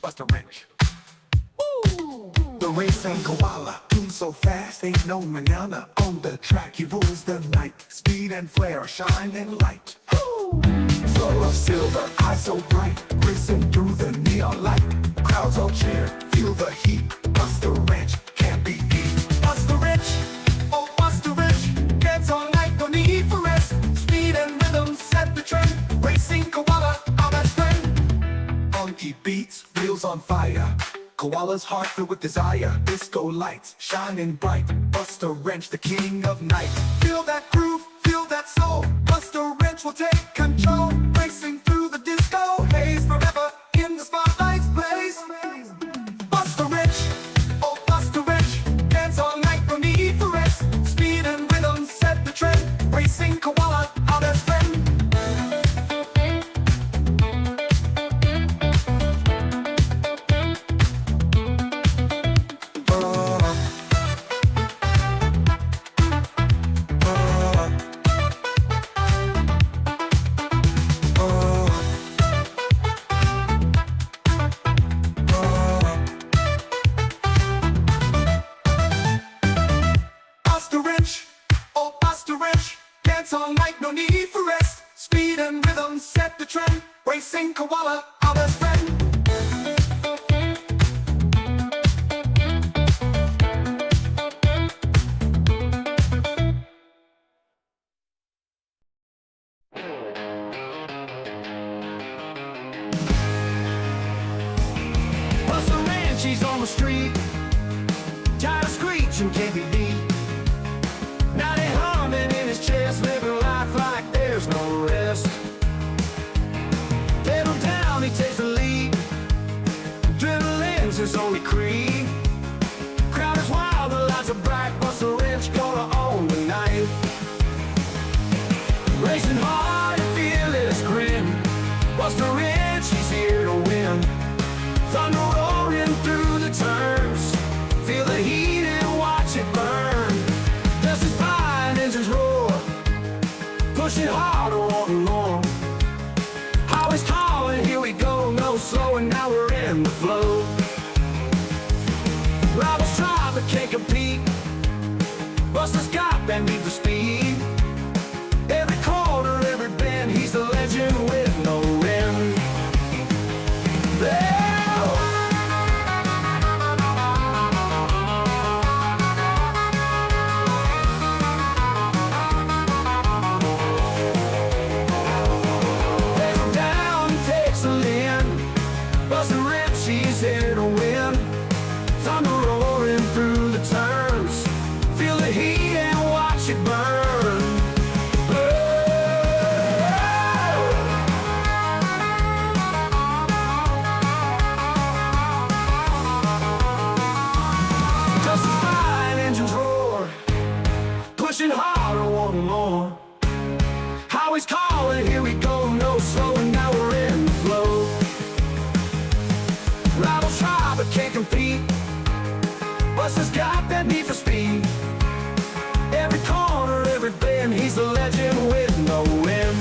BustaWrench. The racing koala, boom so fast, ain't no manana. On the track he rules the night, speed and flair, shining light. Full of silver, eyes so bright, racing through the neon light. Crowds all cheer, feel the heat. BustaWrench can't be beat. BustaWrench, oh BustaWrench, gets all night, no need for rest. Speed and rhythm set the trend. Racing koala, our best friend. Funky beats, wheels on fire. Koala's heart filled with desire. Disco lights shining bright. BustaWrench, the king of night. Feel that groove, feel that soul. BustaWrench will take control. Racing through the disco haze, forever in the spotlight's blaze. BustaWrench, oh BustaWrench, dance all night, no need for rest. Speed and rhythm set the trend. Racing koala, our best friend. BustaWrench, oh BustaWrench, dance all night, no need for rest. Speed and rhythm set the trend. Racing koala, our best friend. BustaWrench, he's on the street, tired of screeching, can't be beat. Now they humming in his chest, living life like there's no rest. Pedal down, he takes the lead. Adrenaline's his only creed. Crowd is wild, the lights are bright. BustaWrench gonna own the night. Racing hard and fearless grin. BustaWrench, he's here to win. Thunder roaring through the turns. Feel the heat and watch it burn. Dust is flying, engines roar. Pushing harder, wanting more. Highway's calling, here we go. No slowing, now we're in the flow. Rivals try but can't compete. Busta's got that need for speed. Every corner, every bend, he's the legend with no end. There. BustaWrench, he's here to win. Thunder roaring through the turns. Feel the heat and watch it burn. Dust is flying, engines roar. Pushing harder, wanting more. Highway's calling, here we go. No slowing, now we're in the flow. Rivals try but can't compete. Busta's got that need for speed. Every corner, every bend, he's the legend with no end.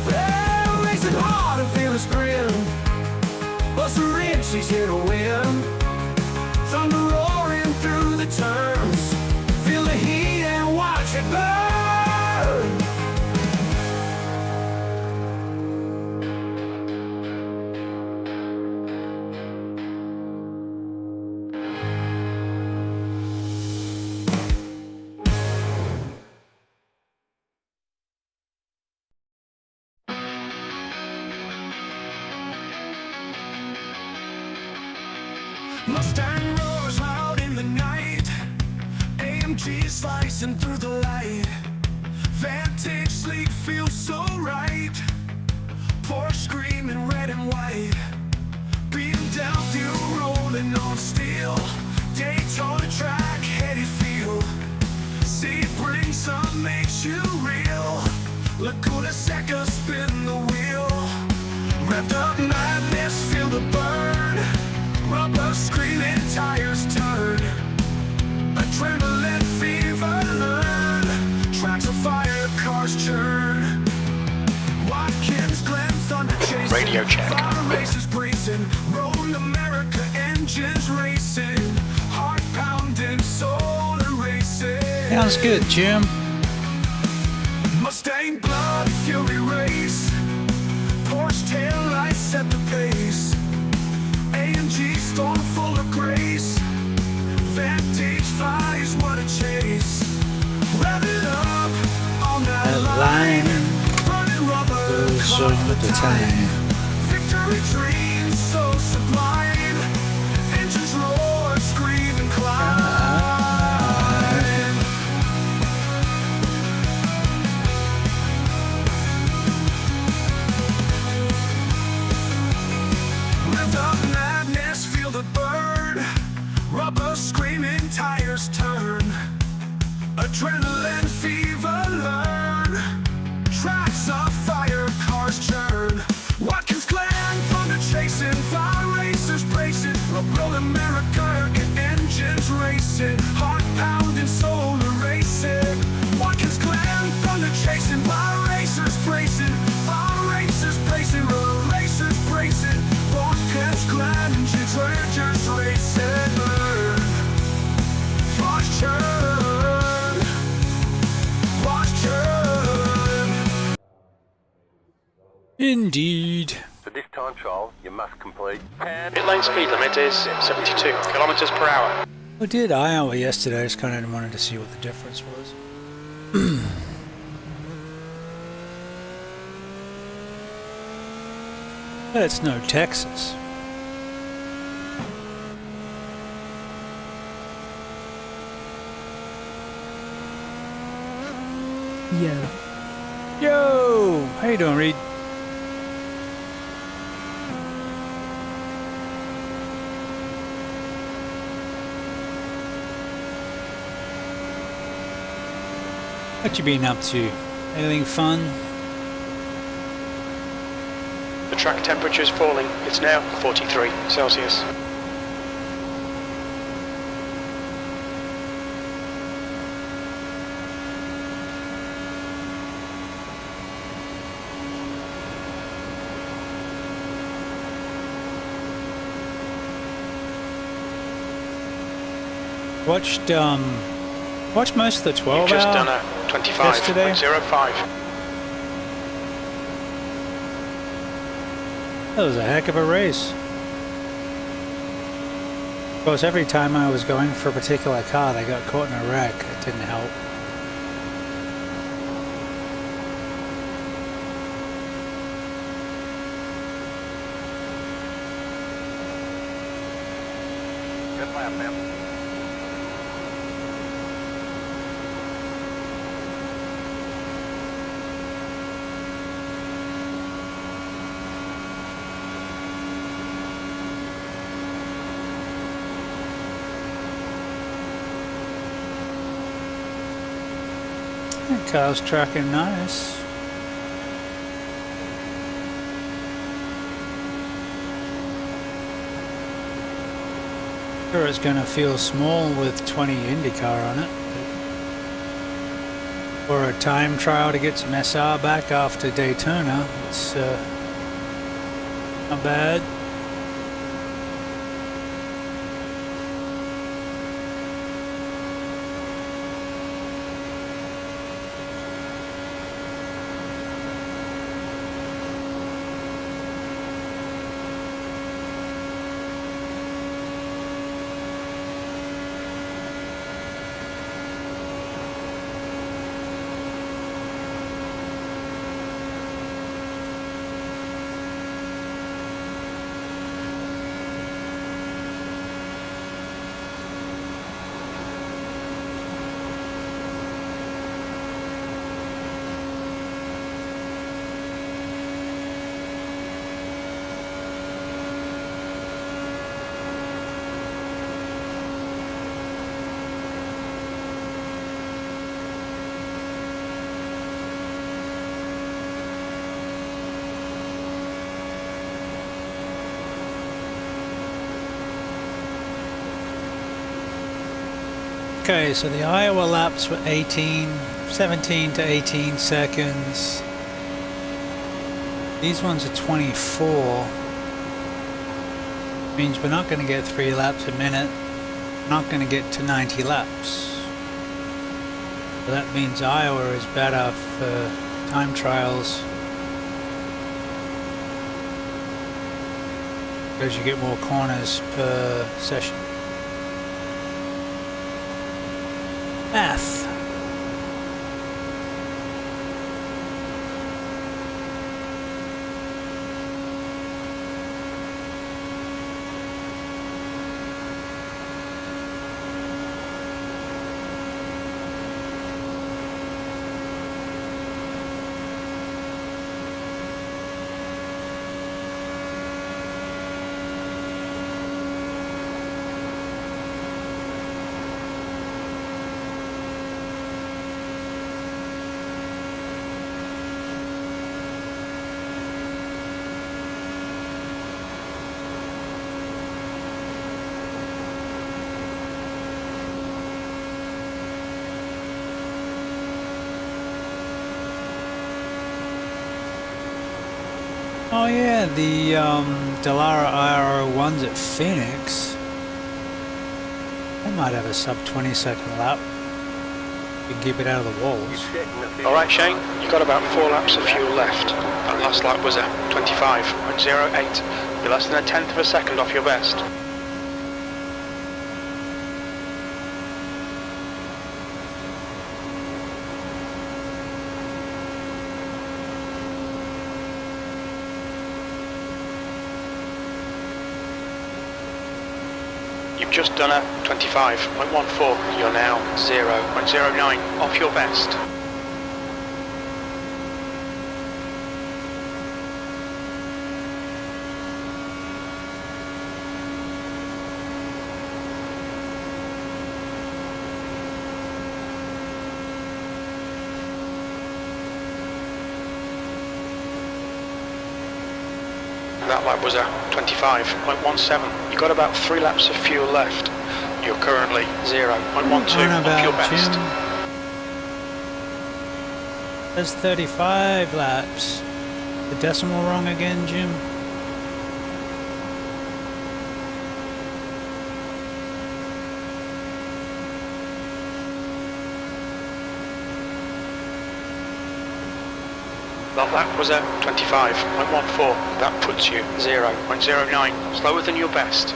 Well, racing hard and feel his grin. BustaWrench, he's here to win. Thunder roaring through the turns. Feel the heat and watch it burn. Mustang roars loud in the night. AMG slicing through the light. Vantage sleek feels so right. Porsche screaming red and white. BMW rolling on steel. Daytona track, heady feel. Sebring sun makes you real. Laguna Seca spin the wheel. Revved up madness, feel the burn. Rubber screaming, tires turn. Adrenaline fever learn. Tracks of fire, cars churn. Watkins, Glen, thunder chasing. Radio check. Fire races breezing. racing, heart pounding, solar racing. Sounds good, Jim. Mustang blood fury race, Porsche tail lights set the pace, AMG storm full of grace, Vantage flies what a chase. Rev it up on that line, burning rubber all the time. Victory dreams so sublime, engines roar, scream and climb. Revved up madness, feel the burn, rubber screaming, tires turn, adrenaline fever learn, tracks of fire, cars churn. Watkins Glen, thunder chasing, fire racers bracing, roll American engines racing, heart pounding, solar racing. Watkins Glen, thunder chasing, fire racers bracing, fire racers bracing, roll racers bracing. Watkins Glen, engines racing, flash churn, flash churn. Indeed. For this time trial, you must complete 10. Pit lane speed limit is 72 kilometers per hour. I did Iowa yesterday. I just kind of wanted to see what the difference was. But it's no Texas. Yo! How you doing, Reed? What you been up to? Anything fun? The track temperature is falling. It's now 43 Celsius. Watched most of the 12 You've just hour done a 25.05. That was a heck of a race. Of course, every time I was going for a particular car, they got caught in a wreck. It didn't help. Good lap, man. That car's tracking nice. Sure, it's going to feel small with 20 IndyCar on it. For a time trial to get some SR back after Daytona, it's not bad. Okay, so the Iowa laps were 17 to 18 seconds. These ones are 24. Means we're not going to get 3 laps a minute. Not going to get to 90 laps. So that means Iowa is better for time trials because you get more corners per session. Math. Oh yeah, the Dallara IRO1s at Phoenix, they might have a sub 20-second lap. You can keep it out of the walls. Alright Shane, you got about 4 laps of fuel left. That last lap was a 25.08. You're less than a tenth of a second off your best. You've just done a 25.14. You're now 0.09 off your best. That lap was a 25.17. You got about 3 laps of fuel left. You're currently 0.12 off your best. There's 35 laps. The decimal wrong again, Jim? That lap was a 25.14. That puts you 0.09 slower than your best.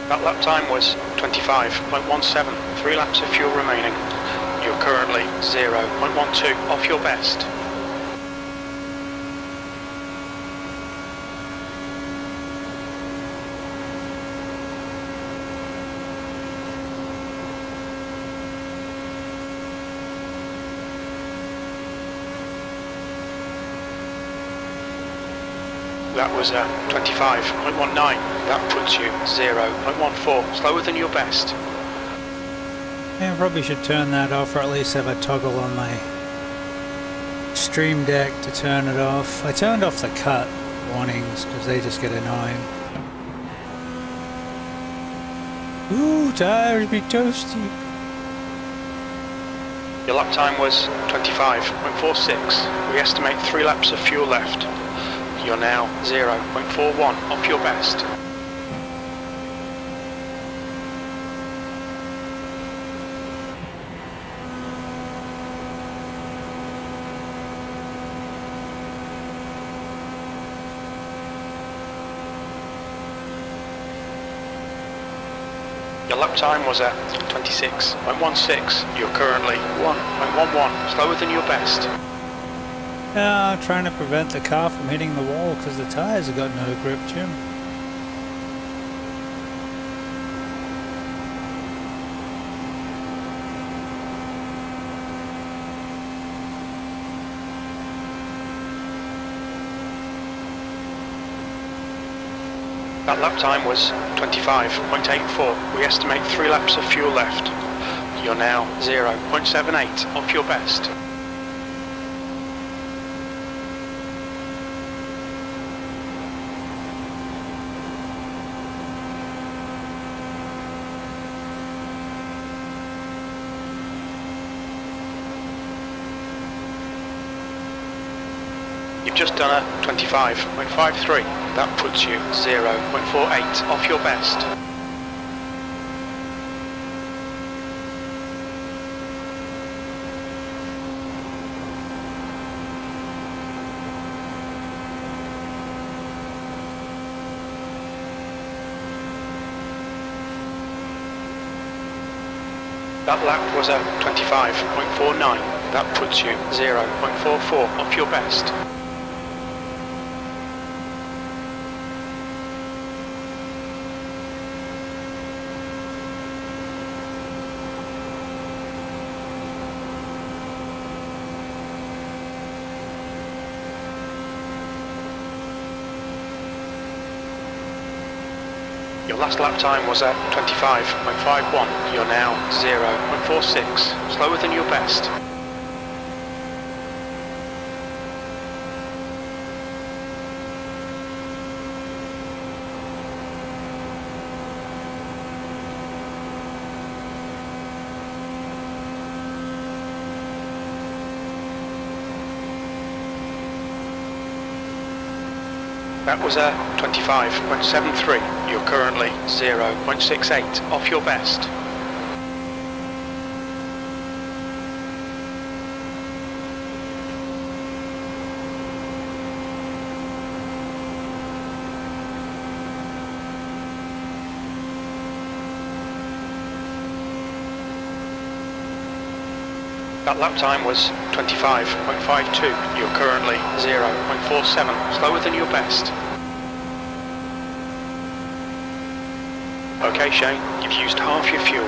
That lap time was 25.17. 3 laps of fuel remaining. You're currently 0.12 off your best. That was a 25.19. That puts you 0.14 slower than your best. Yeah, I probably should turn that off, or at least have a toggle on my Stream Deck to turn it off. I turned off the cut warnings because they just get annoying. Ooh, tires be toasty. Your lap time was 25.46. We estimate 3 laps of fuel left. You're now 0.41 off your best. Your lap time was at 26.16. You're currently 1.11 slower than your best. Yeah, I'm trying to prevent the car from hitting the wall because the tires have got no grip, Jim. That lap time was 25.84. We estimate 3 laps of fuel left. You're now 0.78 off your best. You've just done a 25.53. That puts you 0.48 off your best. That lap was a 25.49. That puts you 0.44 off your best. Your last lap time was at 25.51. You're now 0.46, slower than your best. That was a 25.73. You're currently 0.68 off your best. That lap time was 25.52. You're currently 0.47, slower than your best. Okay, Shane, you've used half your fuel.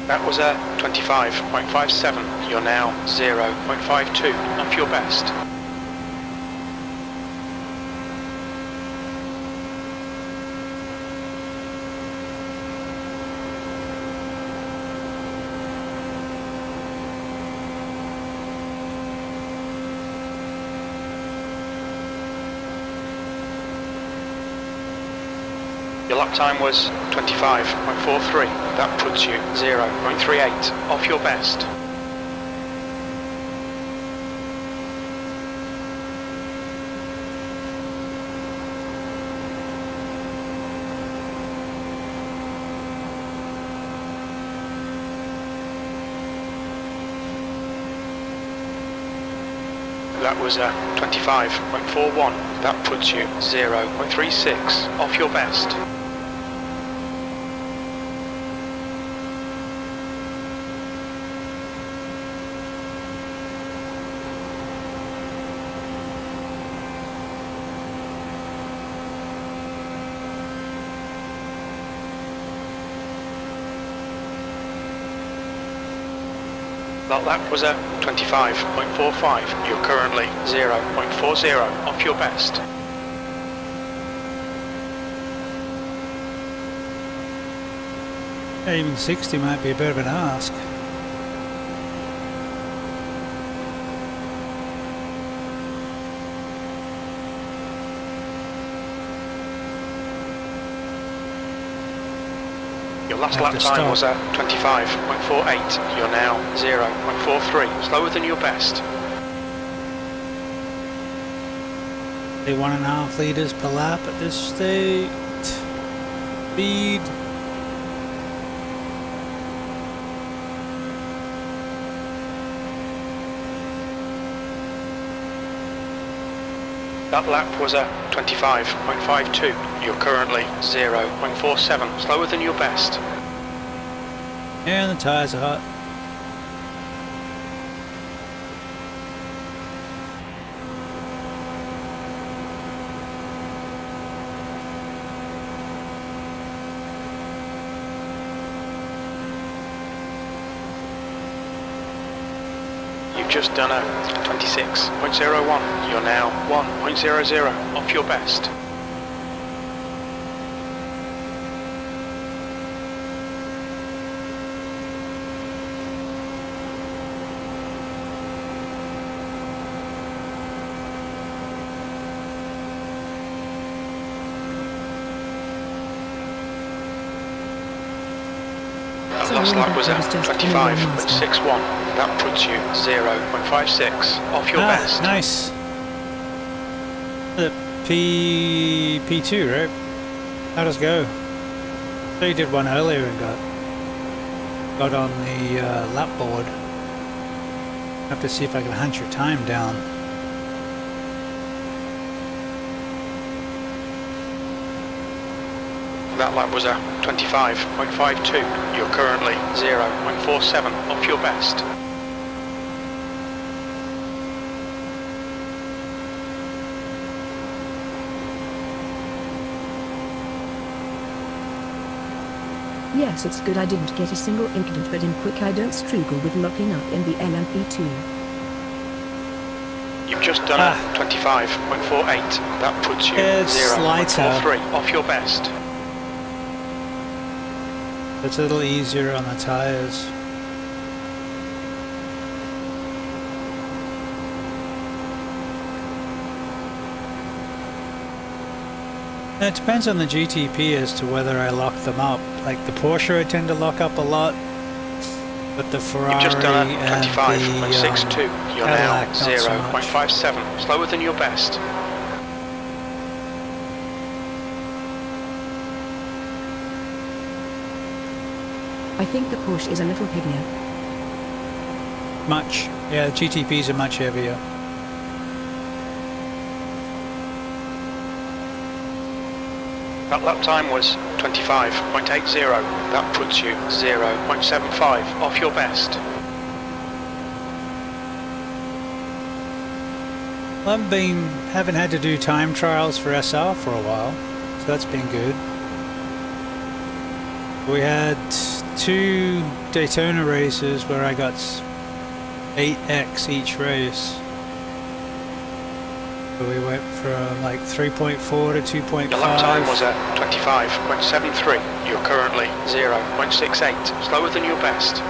That was a 25.57. You're now 0.52 off your best. Your lap time was 25.43. That puts you 0.38 off your best. That was a 25.41. That puts you 0.36 off your best. That lap was a 25.45. You're currently 0.40 off your best. Even 60 might be a bit of an ask. Your last lap time was at 25.48. You're now 0.43, slower than your best. 1.5 litres per lap at this state. Speed. That lap was a 25.52. You're currently 0.47, slower than your best. And the tyres are hot. You've just done a 26.01. You're now 1.00 off your best. That last lap was at 25.61. That puts you 0.56 off your best. Nice. The P2, right? How does it go? So you did one earlier and got on the lap board. Have to see if I can hunt your time down. That lap was at 25.52. You're currently 0.47 off your best. Yes, it's good I didn't get a single incident, but in quick I don't struggle with locking up in the LMP2. You've just done a 25.48. That puts you It's 0.43 off your best. It's a little easier on the tires. And it depends on the GTP as to whether I lock them up. Like the Porsche I tend to lock up a lot, but the Ferrari You've just done a and 25.62. You're Cadillac, now not so much. 0.57, slower than your best. I think the Porsche is a little heavier. Much. Yeah, the GTPs are much heavier. That lap time was 25.80. That puts you 0.75 off your best. Haven't had to do time trials for SR for a while, so that's been good. We had 2 Daytona races where I got 8x each race. So we went from like 3.4 to 2.5. Your lap time was at 25.73. You're currently 0.68, slower than your best.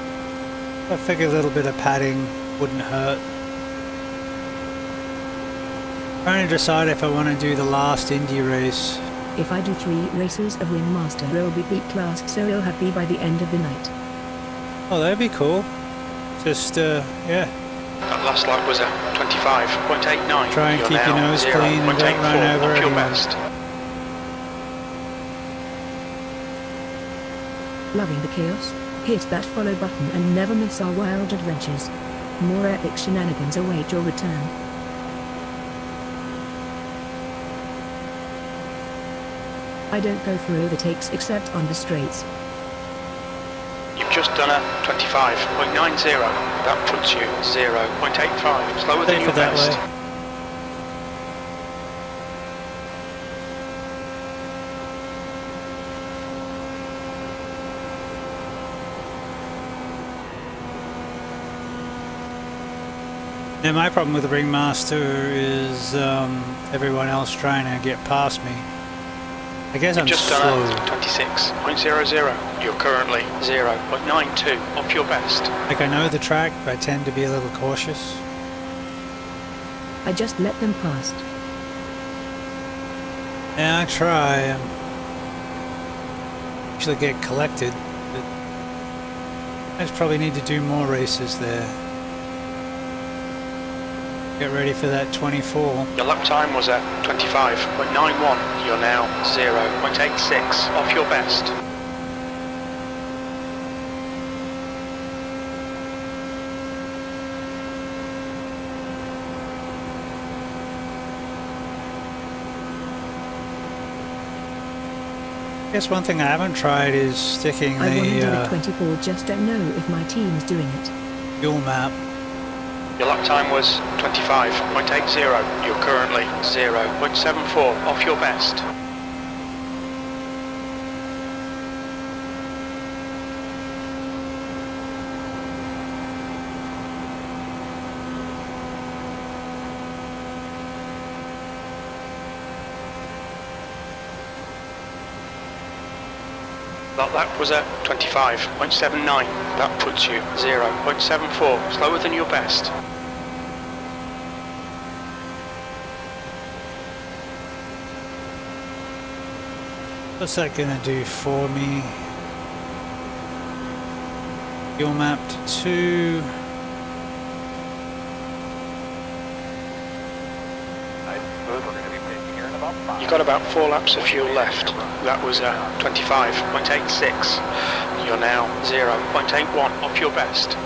I figured a little bit of padding wouldn't hurt. Trying to decide if I want to do the last Indy race. If I do 3 races of Wingmaster, I'll be B-class, so I'll have B by the end of the night. Oh, that'd be cool. Just, yeah. That last lap was at 25.89. Try and You're keep your now nose clean and don't run 0.84 over off your anyone. best. Loving the chaos? Hit that follow button and never miss our wild adventures. More epic shenanigans await your return. I don't go for overtakes except on the straights. You've just done a 25.90. That puts you 0.85, slower than Safer your that best. way. Yeah, my problem with the Ringmaster is everyone else trying to get past me. I guess You've I'm just slow. done a 26.00. You're currently 0.92 off your best. Like I know the track, but I tend to be a little cautious. I just let them pass. Yeah, I try. Usually get collected, but I just probably need to do more races there. Get ready for that 24. Your lap time was at 25.91. You're now 0.86 off your best. I guess one thing I haven't tried is sticking I want to do the a 24, just don't know if my team's doing it. fuel map. Your lap time was 25.80. You're currently 0.74 off your best. That lap was at 25.79. That puts you 0.74, slower than your best. What's that gonna do for me? Fuel map to 2. Nice and smooth. We're going to be pitching here in about 5. You've got about 4 laps of fuel left. That was 25.86. You're now 0.81 off your best.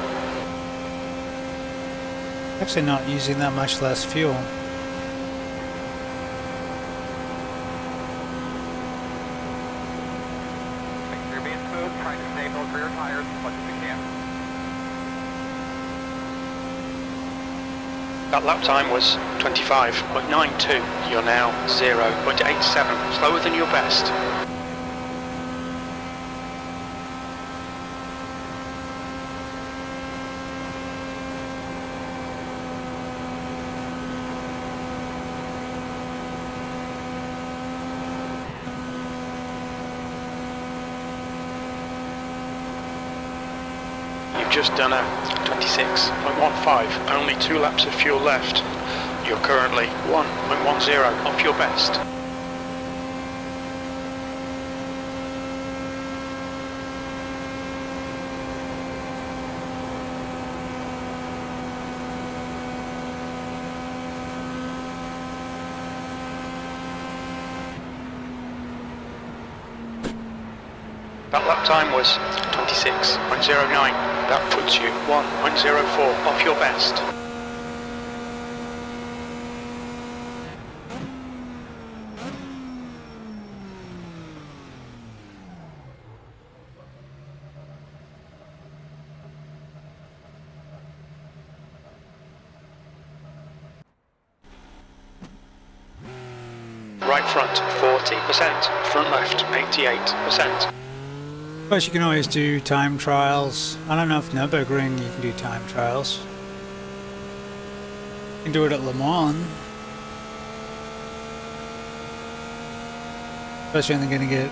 Actually not using that much less fuel. Make sure you're being smooth. Trying to save those rear tires as much as we can. That lap time was 25.92. You're now 0.87, slower than your best. You've just done a 26.15, only 2 laps of fuel left. You're currently 1.10 off your best. That lap time was 26.09. That puts you 1.04 off your best. Right front 40%, front left 88%. Of course, you can always do time trials. I don't know if Nürburgring you can do time trials. You can do it at Le Mans. Especially when they're going to get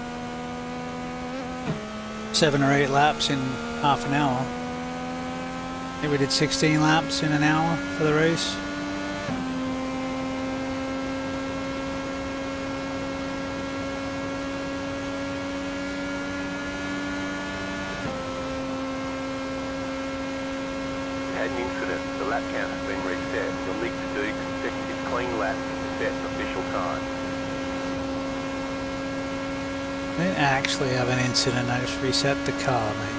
7 or 8 laps in half an hour. I think we did 16 laps in an hour for the race. Had an incident. The lap count has been reset. You'll need to do consecutive clean laps to set an official time. I didn't actually have an incident, I just reset the car, mate.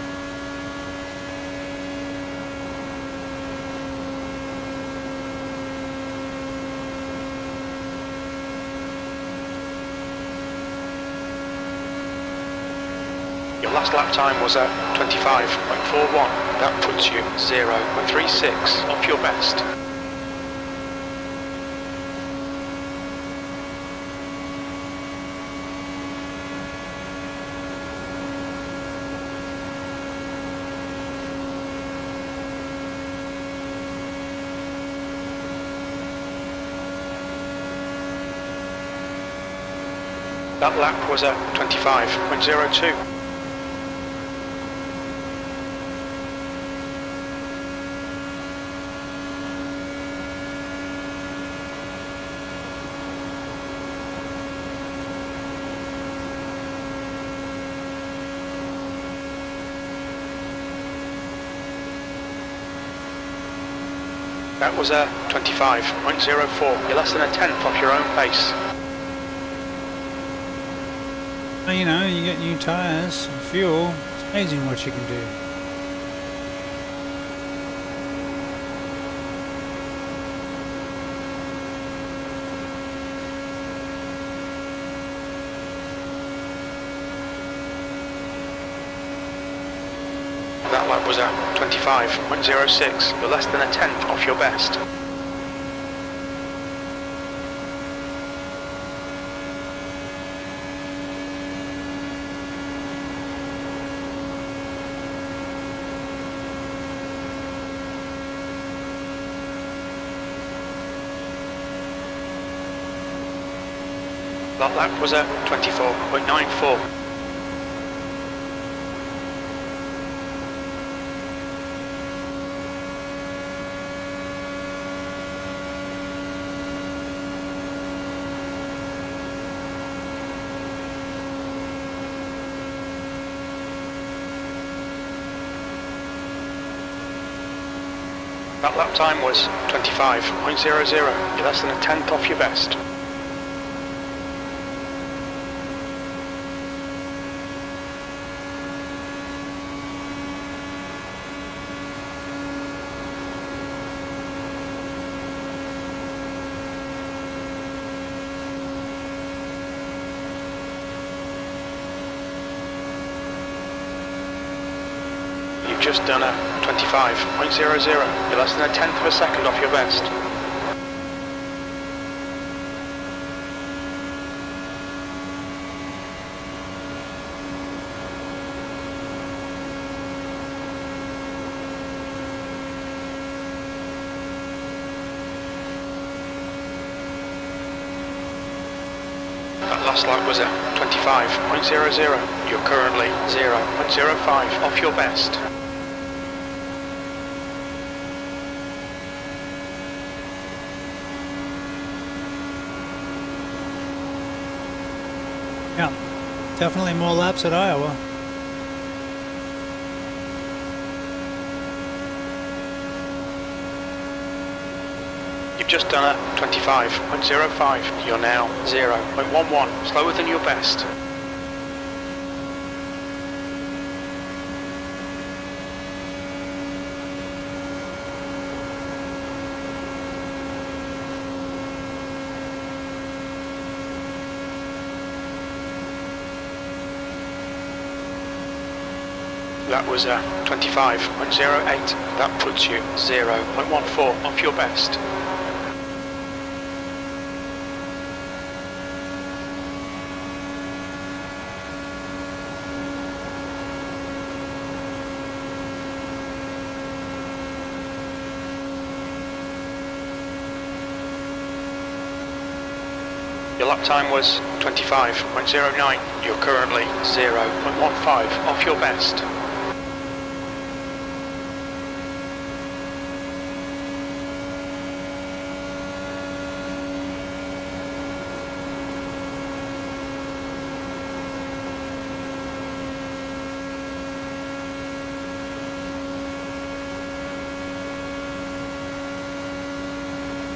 Your last lap time was at 25.41. That puts you 0.36 off your best. That lap was at 25.02. That was a 25.04. You're less than a tenth off your own pace. Well, you know, you get new tyres and fuel. It's amazing what you can do. That lap was at 25.06. You're less than a tenth off your best. That lap was at 24.94. That lap time was 25.00. You're less than a tenth off your best. You've just done a 25.00. You're less than a tenth of a second off your best. That last lap was a 25.00. You're currently 0.05 off your best. Yeah, definitely more laps at Iowa. You've just done a 25.05. You're now 0.11 slower than your best. That was a 25.08. That puts you 0.14 off your best. Your lap time was 25.09. You're currently 0.15 off your best.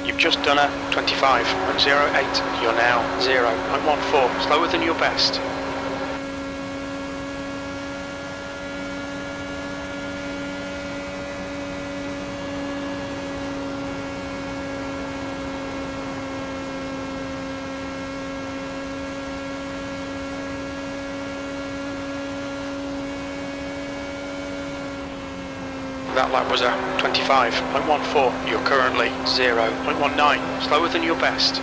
You've just done a 25.08. You're now 0.14 slower than your best. That lap was a 25.14. You're currently 0.19 slower than your best.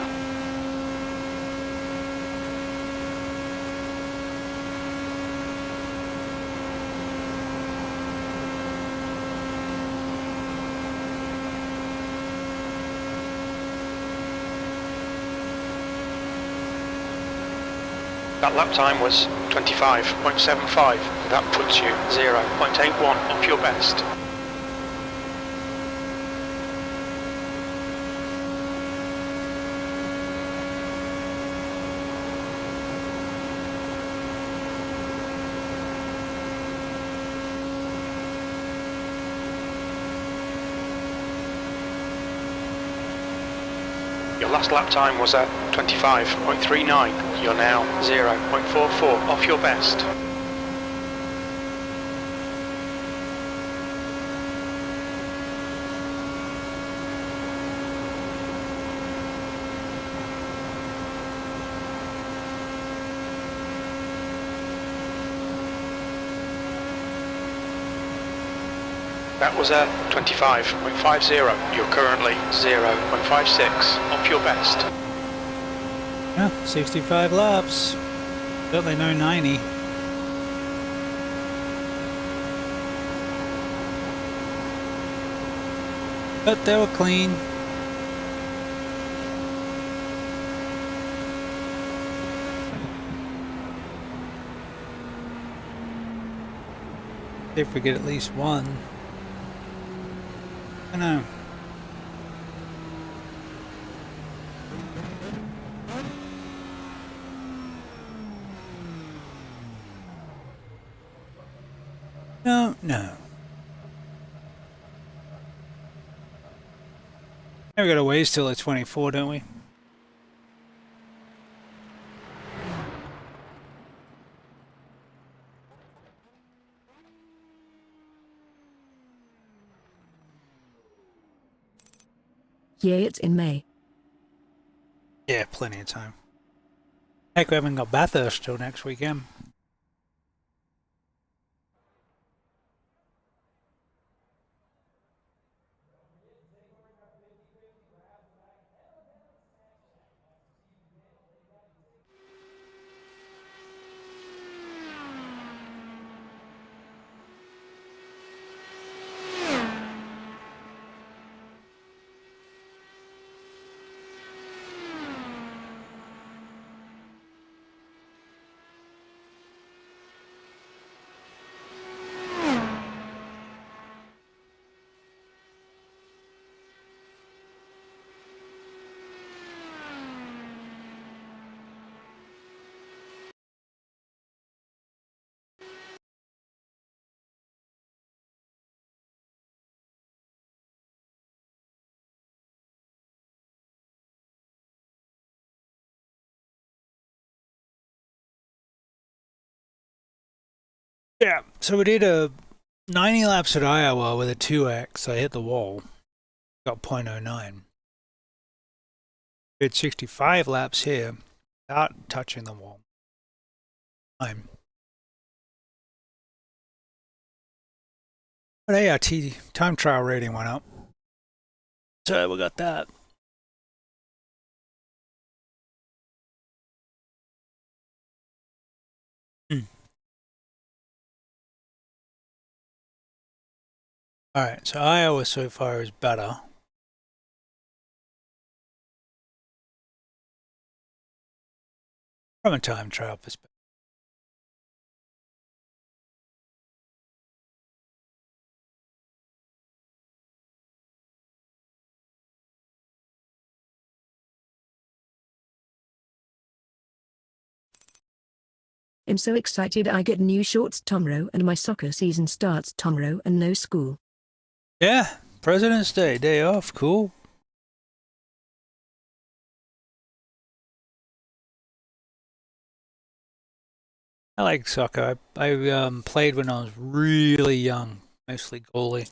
That lap time was 25.75. That puts you 0.81 off your best. Your last lap time was at 25.39. You're now 0.44 off your best. That was a 25.50. You're currently 0.56 off your best. Yeah, 65 laps. Certainly no 90. But they were clean. See if we get at least one. I know. No. Now we got a ways till the 24, don't we? Yeah, it's in May. Yeah, plenty of time. Heck, we haven't got Bathurst till next weekend. Yeah, so we did a 90 laps at Iowa with a 2X. I hit the wall. Got 0.09. Did 65 laps here without touching the wall. But ART time trial rating went up. So we got that. Alright, so Iowa so far is better. From a time trial perspective. I'm so excited I get new shorts tomorrow and my soccer season starts tomorrow and no school. Yeah, President's Day, day off, cool. I like soccer. I played when I was really young, mostly goalie.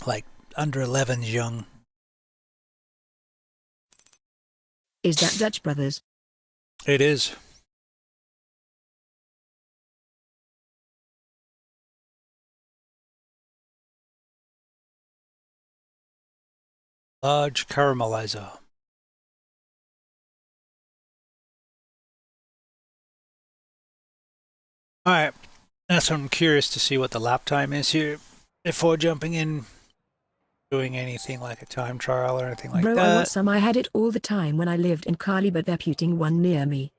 Like under 11's young. Is that Dutch Brothers? It is. Large caramelizer. Alright, that's what I'm curious to see what the lap time is here before jumping in, doing anything like a time trial or anything like Bro, that. I want some. I had it all the time when I lived in Cali, but they're putting one near me.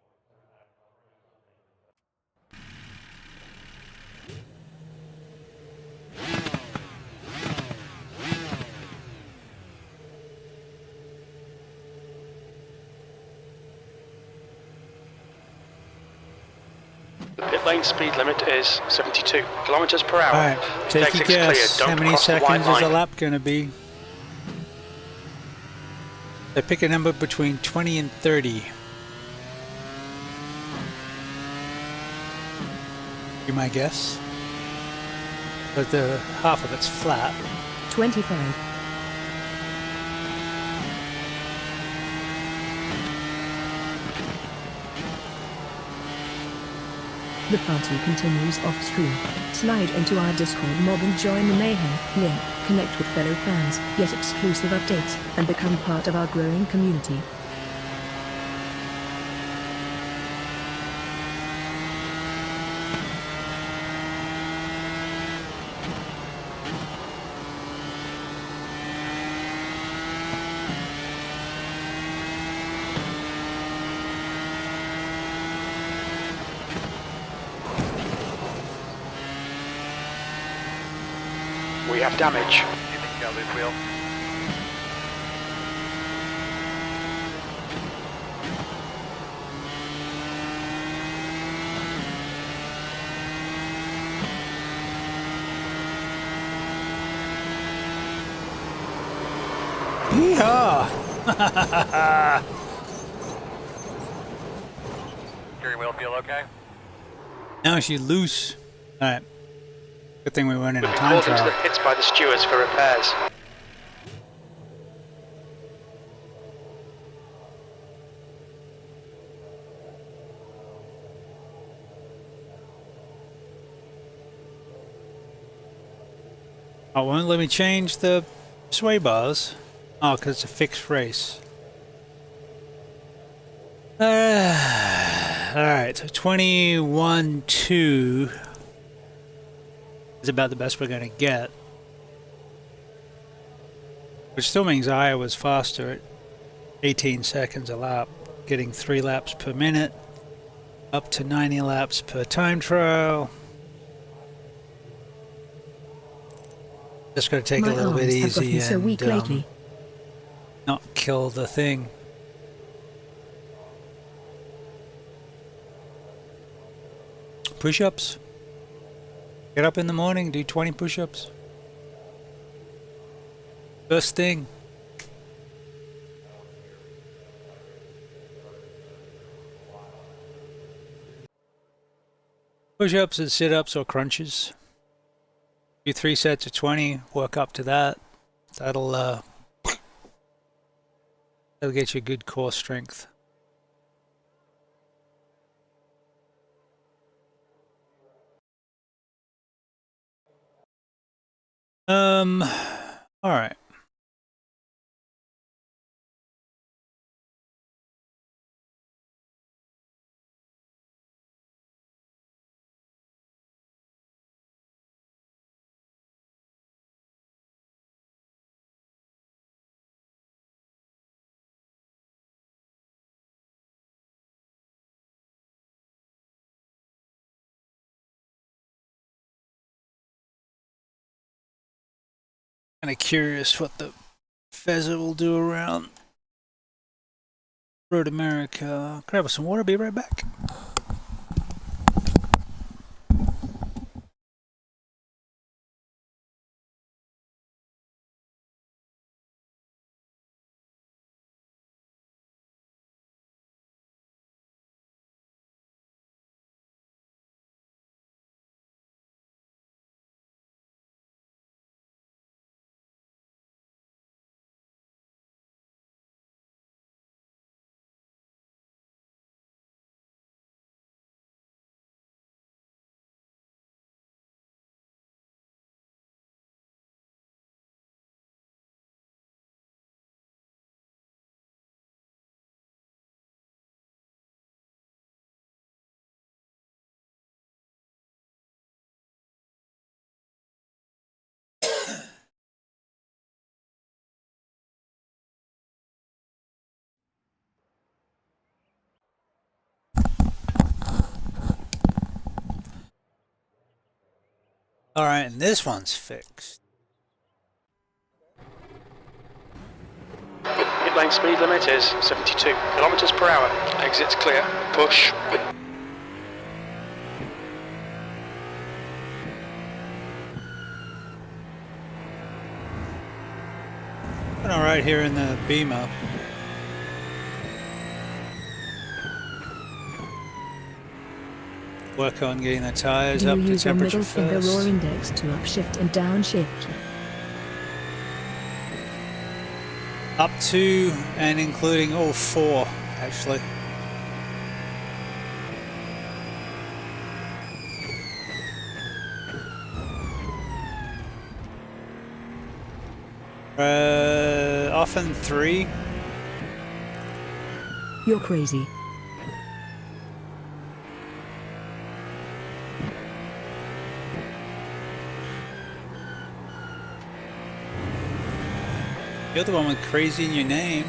The pit lane speed limit is 72 kilometers per hour. Alright, take a Exit's guess. clear. How Don't many cross the white seconds is a line. lap going to be? They pick a number between 20 and 30. You might guess. But the half of it's flat. 25. The party continues off screen. Slide into our Discord mob and join the mayhem. Link, connect with fellow fans, get exclusive updates, and become part of our growing community. We have damage. Wheel. Steering wheel feel okay? Now she's loose. Alright. Good thing we weren't in a We've time called into trial. the pits by the stewards for repairs. Oh, it won't let me change the sway bars. Oh, because it's a fixed race. Alright, so 21.2 is about the best we're going to get. Which still means Iowa's faster at 18 seconds a lap, getting 3 laps per minute, up to 90 laps per time trial. Just got to take My a little bit arms have easy gotten so weak and lately. not kill the thing. Push-ups. Get up in the morning, do 20 push-ups. First thing. Push-ups and sit-ups or crunches. Do 3 sets of 20, work up to that. That'll get you good core strength. All right. Kind of curious what the Fezzer will do around Road America. Grab us some water, be right back. All right, and this one's fixed. Pit lane speed limit is 72 kilometers per hour. Exits clear. Push. All right, here in the Beamer. Work on getting the tires Do up you to use your temperature middle finger or first. index to upshift and downshift? Up to and including all 4, actually. Often 3. You're crazy. You're the one with crazy in your name.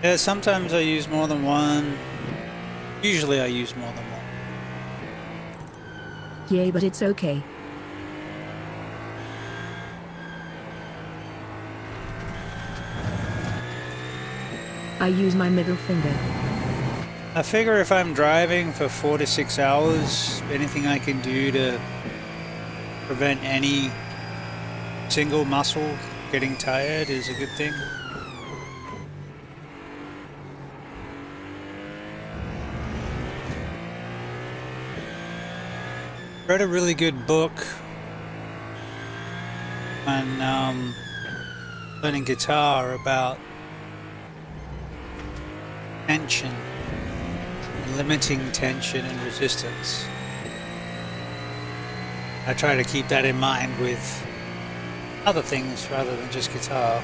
Yeah, sometimes I use more than one. Usually I use more than one. Yay, but it's okay. I use my middle finger. I figure if I'm driving for 4 to 6 hours, anything I can do to prevent any single muscle getting tired is a good thing. Read a really good book on learning guitar about tension and limiting tension and resistance. I try to keep that in mind with other things rather than just guitar.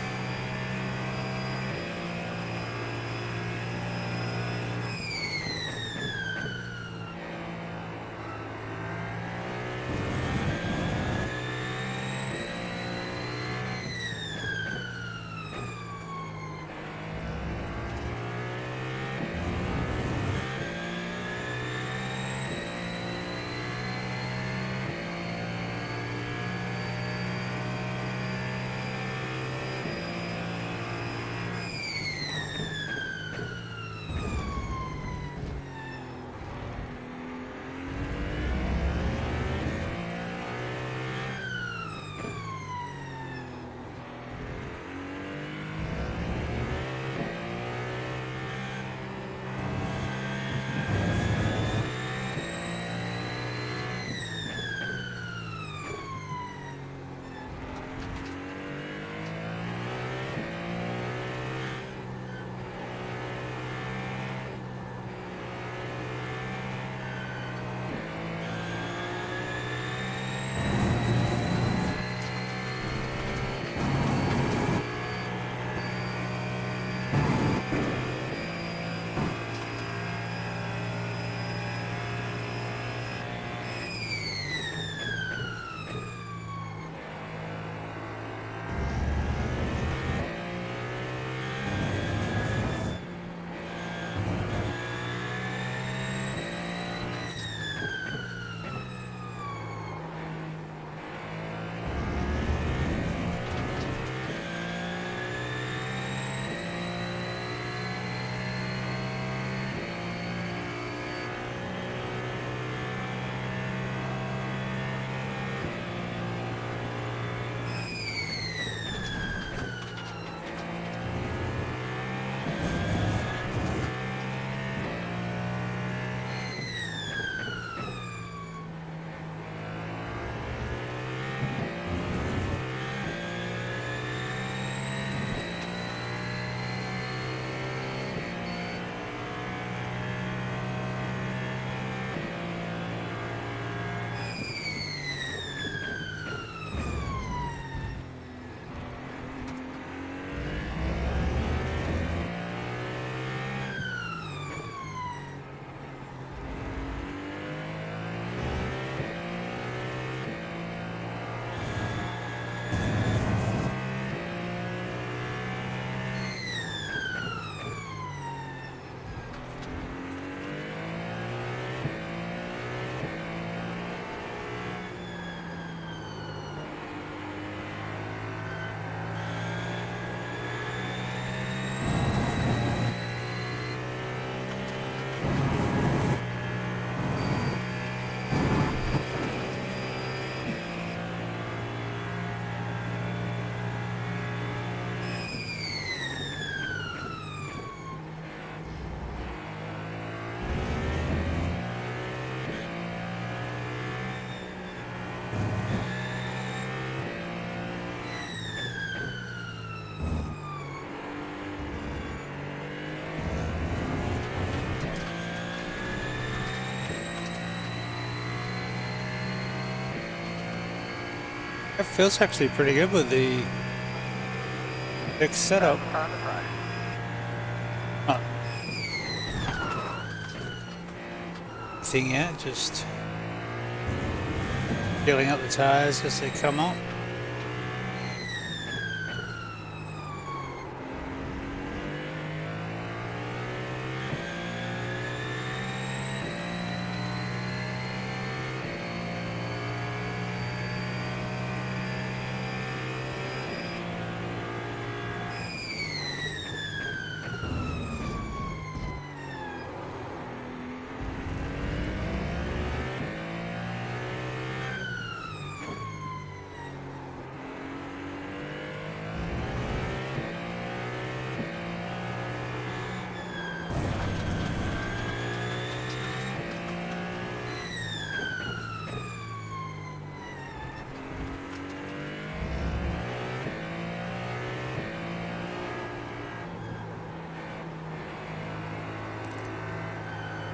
It feels actually pretty good with the fixed setup. Oh. Thing yet, just filling up the tires as they come up.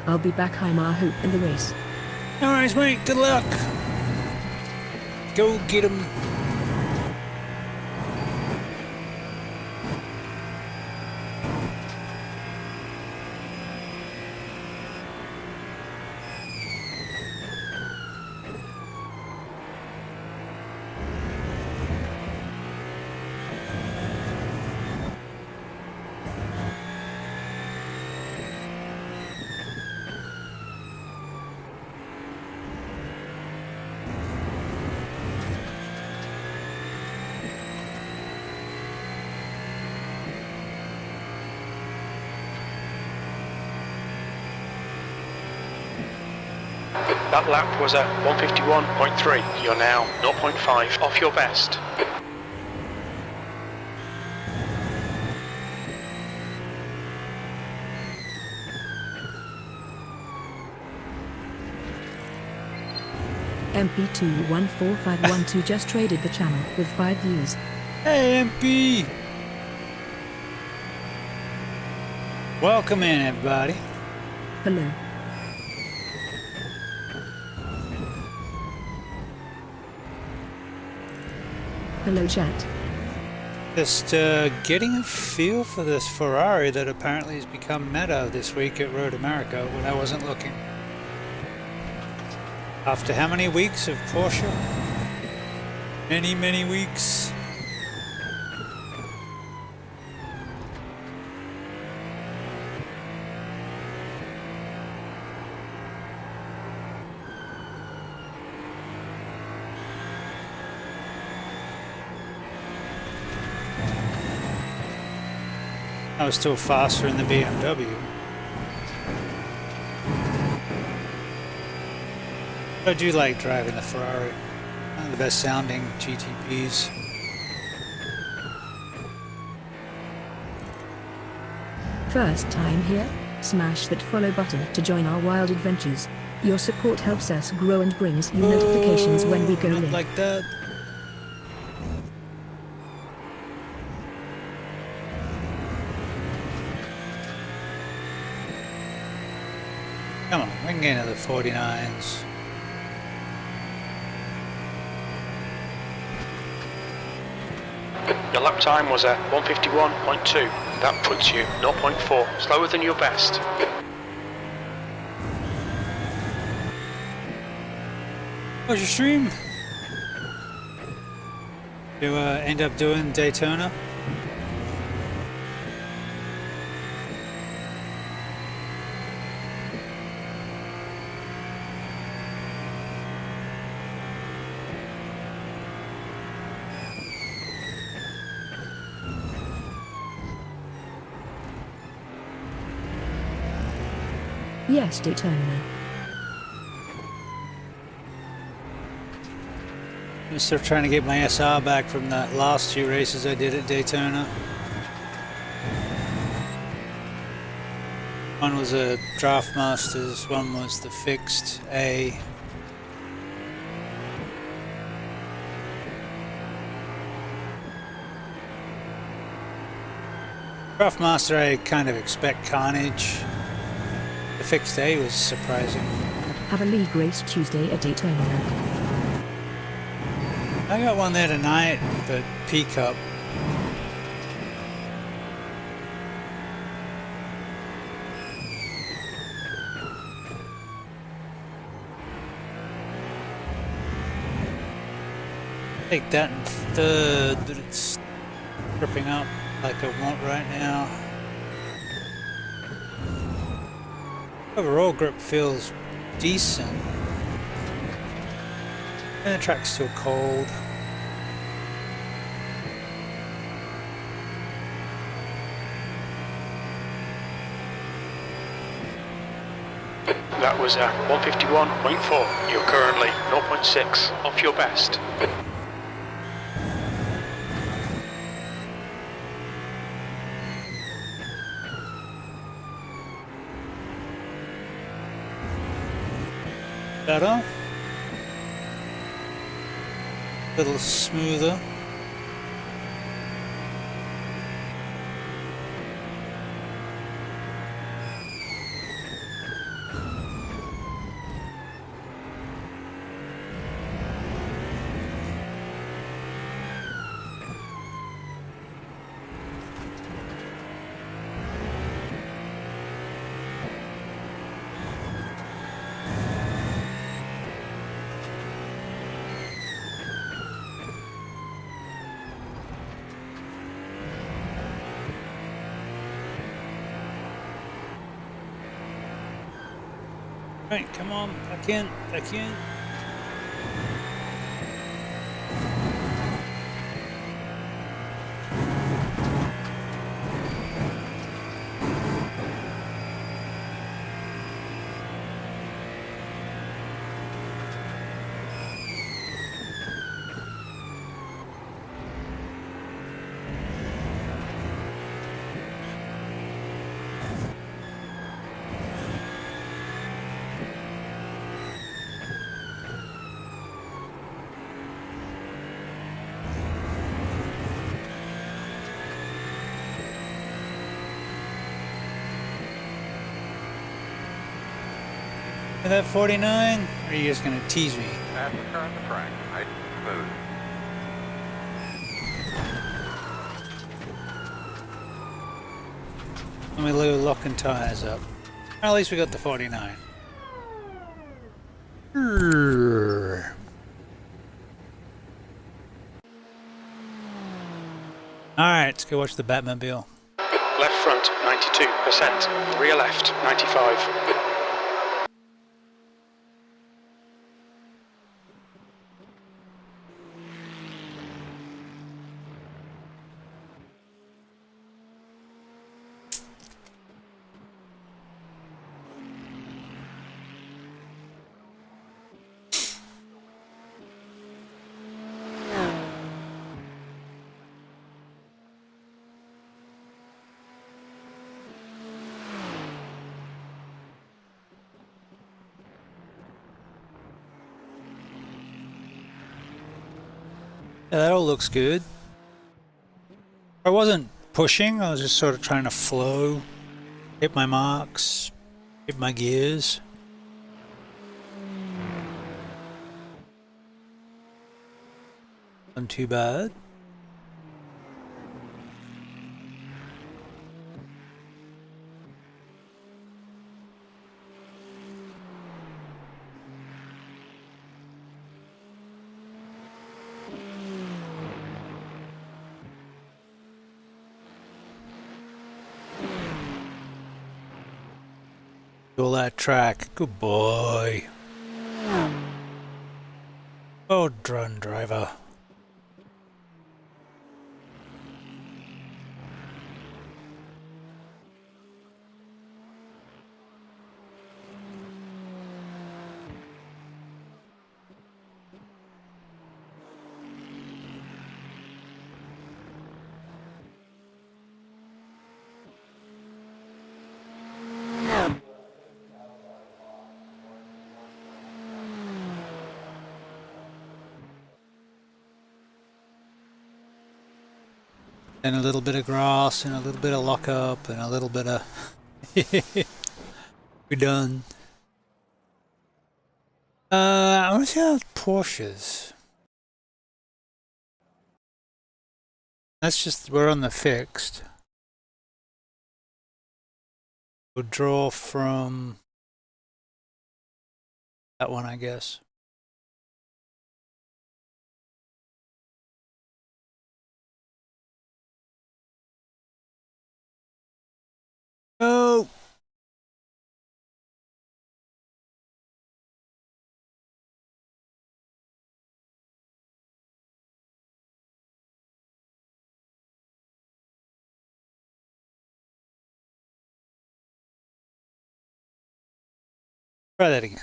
I'll be back. I'm our hope in the race. No worries, mate. Good luck. Go get him. That lap was a 151.3. You're now 0.5 off your best. MP214512 just traded the channel with 5 views. Hey, MP. Welcome in, everybody. Hello. Hello, chat. Just getting a feel for this Ferrari that apparently has become meta this week at Road America when I wasn't looking. After how many weeks of Porsche? Many, many weeks. I was still faster in the BMW. I do like driving the Ferrari. One of the best sounding GTPs. First time here? Smash that follow button to join our wild adventures. Your support helps us grow and brings you notifications when we go Not live. like that. Come on, we can get into the 49s. Your lap time was a 151.2. That puts you 0.4 slower than your best. How's your stream? You end up doing Daytona? Yes, Daytona. I'm still trying to get my SR back from the last 2 races I did at Daytona. One was a Draft Masters, one was the fixed A. Draft Master, I kind of expect carnage. The fixed A was surprising. Have a league race Tuesday at Daytona. I got one there tonight, but P Cup. Take that in third, but it's tripping up like I want right now. Overall grip feels decent. And the track's still cold. That was a 151.4. You're currently 0.6 off your best. Better. A little smoother. Right, come on, back in, back in. Is that 49? Or are you just gonna tease me? Fast car on the track. Nice and smooth. Let me locking tires up. Well, at least we got the 49. Alright, let's go watch the Batmobile. Left front 92%, rear left 95. Yeah, that all looks good. I wasn't pushing, I was just sort of trying to flow, hit my marks, hit my gears. Not too bad. All that track. Good boy. Oh, drone driver. And a little bit of grass, and a little bit of lockup, and a little bit of... We're done. I want to see how Porsches. That's just, we're on the fixed. We'll draw from that one, I guess. Oh! Try that again.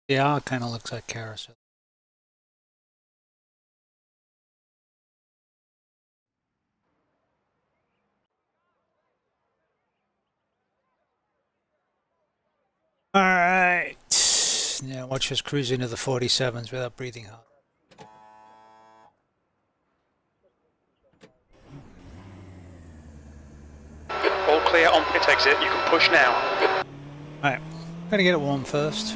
Yeah, it kind of looks like carousel. All right. Yeah, watch us cruise into the 47s without breathing hard. All clear on pit exit, you can push now. Alright, gotta get it warm first.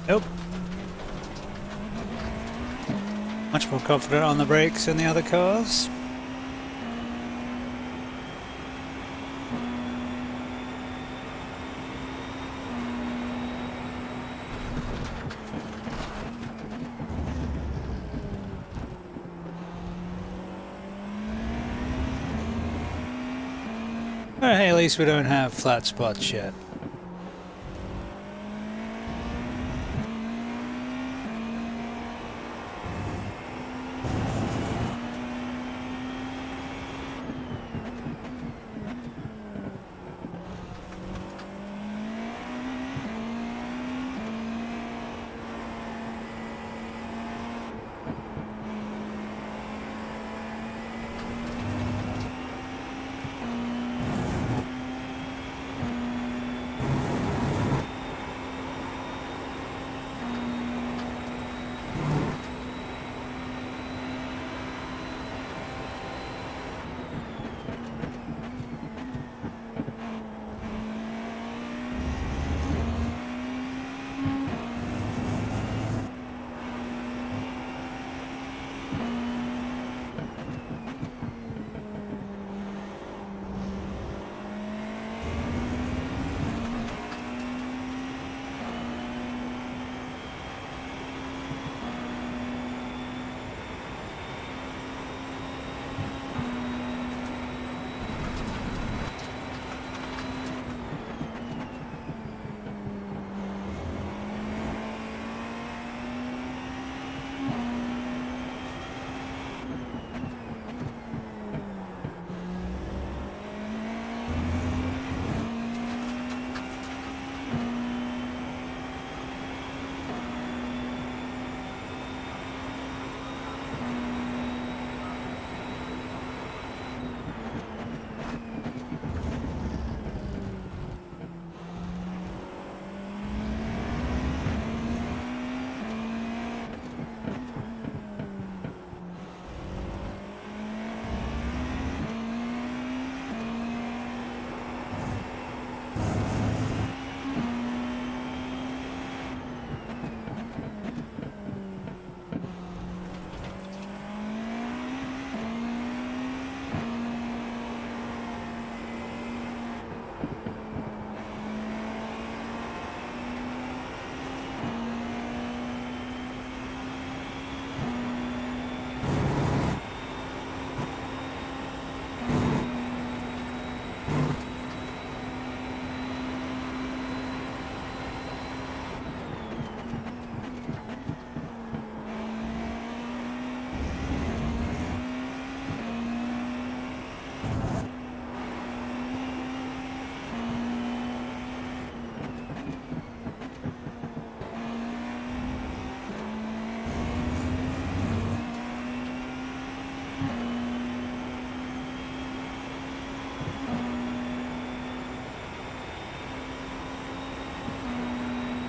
Nope. Much more confident on the brakes than the other cars. Hey, at least we don't have flat spots yet.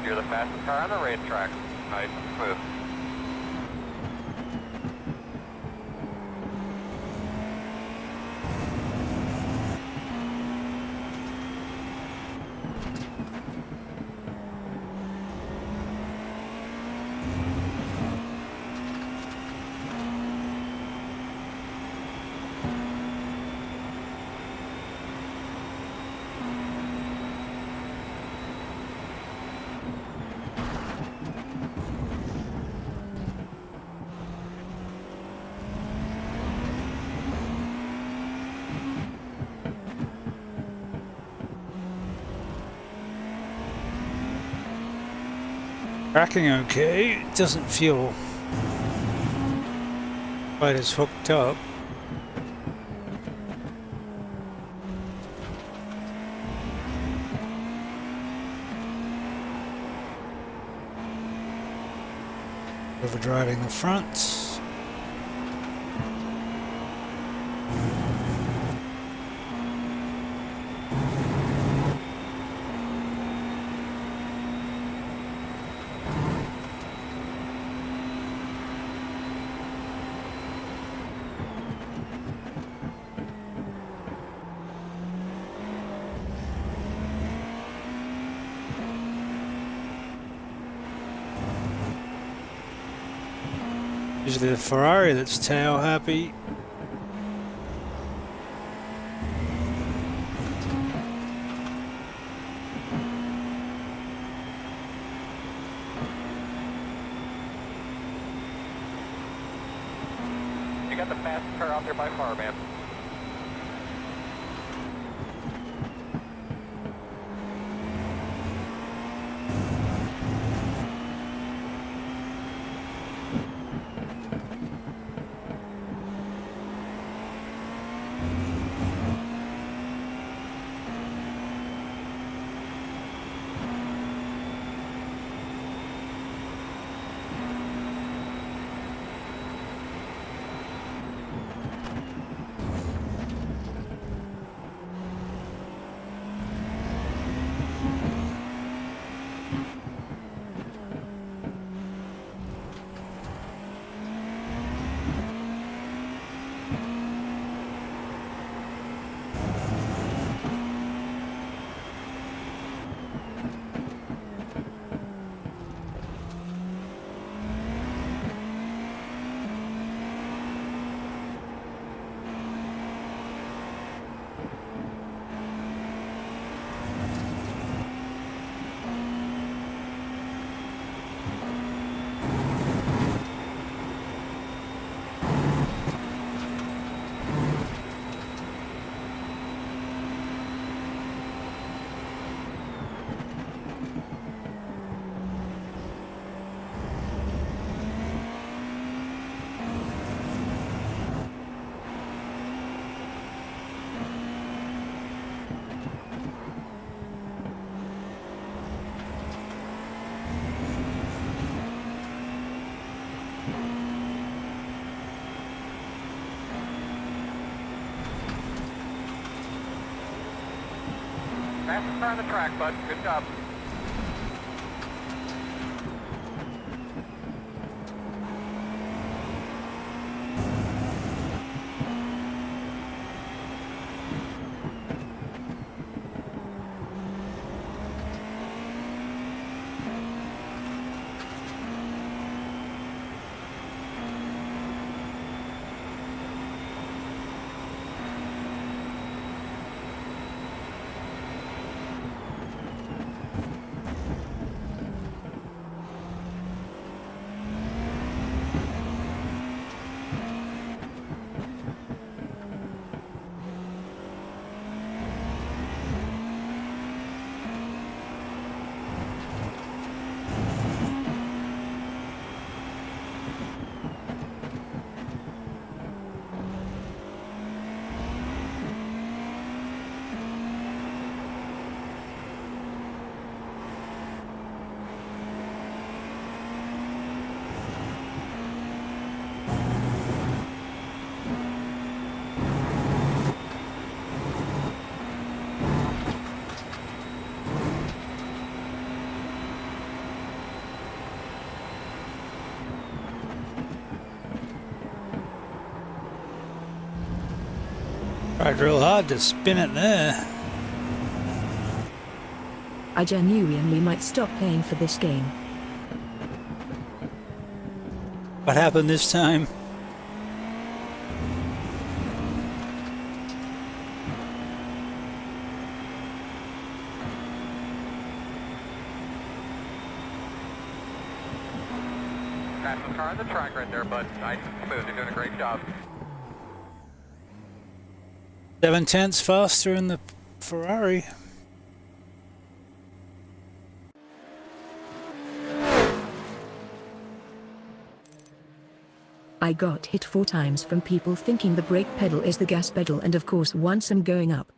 You're the fastest car on the racetrack. Nice and smooth. Tracking okay, it doesn't feel quite as hooked up. Overdriving the front. Usually the Ferrari that's tail happy. You got the fastest car out there by far, man. Fastest car on the track, bud. Good job. Tried real hard to spin it there. I genuinely might stop paying for this game. What happened this time? Fastest car on the track right there, bud. Nice and smooth. You're doing a great job. 7/10 faster in the Ferrari. I got hit 4 times from people thinking the brake pedal is the gas pedal, and of course once I'm going up.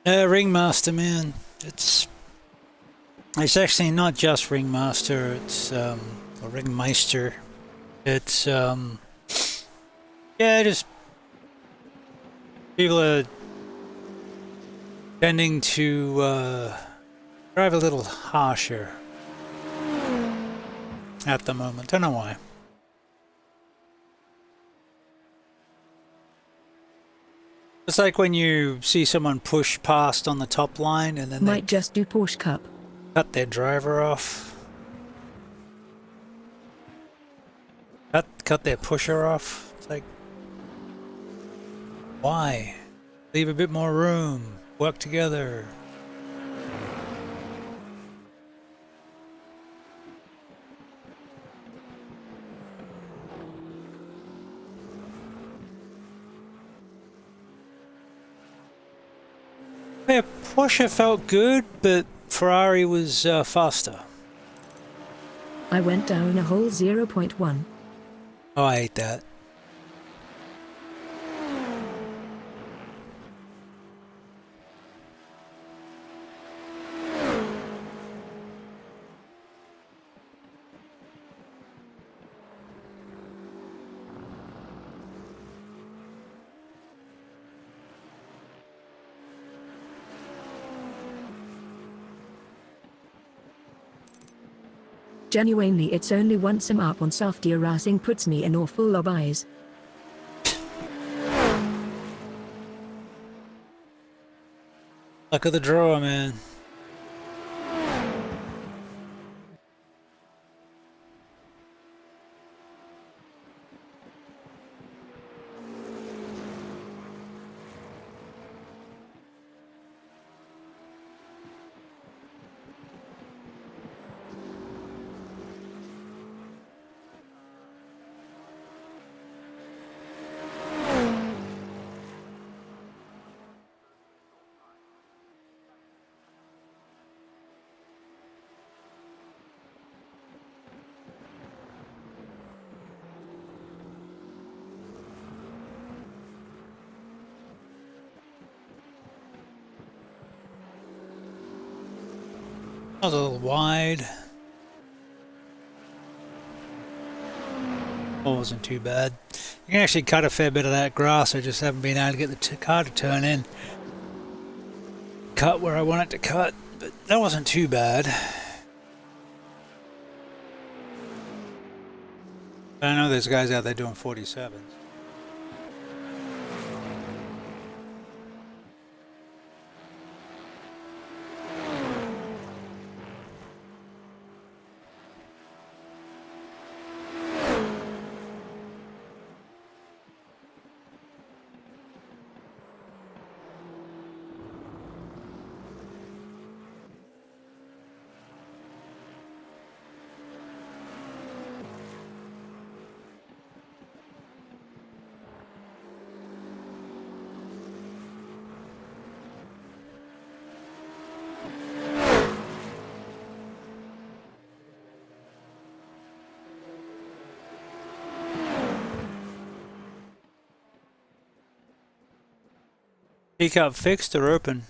Ringmaster, man. It's actually not just Ringmaster, it's or Ringmeister. It's yeah, just people are tending to drive a little harsher at the moment. Don't know why. It's like when you see someone push past on the top line and then Might just do Porsche Cup. cut their driver off. Cut their pusher off. It's like, why? Leave a bit more room. Work together. Yeah, Porsche felt good, but Ferrari was faster. I went down a whole 0.1. Oh, I hate that. Genuinely, it's only once I'm up on softy iRacing puts me in awful of eyes. Luck of the draw, man. That was a little wide. Oh, it wasn't too bad. You can actually cut a fair bit of that grass. I just haven't been able to get the car to turn in. Cut where I want it to cut, but that wasn't too bad. I know there's guys out there doing 47s. Teacup fixed or open?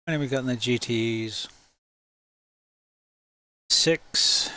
many we got in the GTs? 6.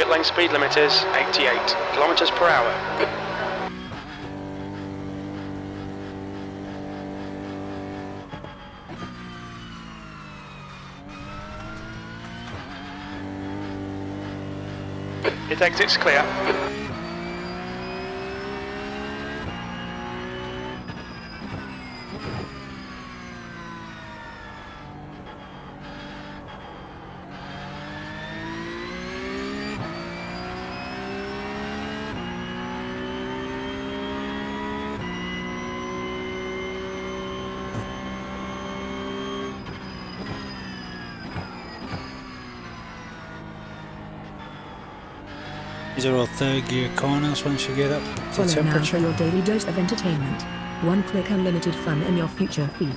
Pit lane speed limit is 88 kilometers per hour. Pit exit's clear. These are all third gear corners once you get up to Follow now for temperature. your daily dose of entertainment. One-click unlimited fun in your future feed.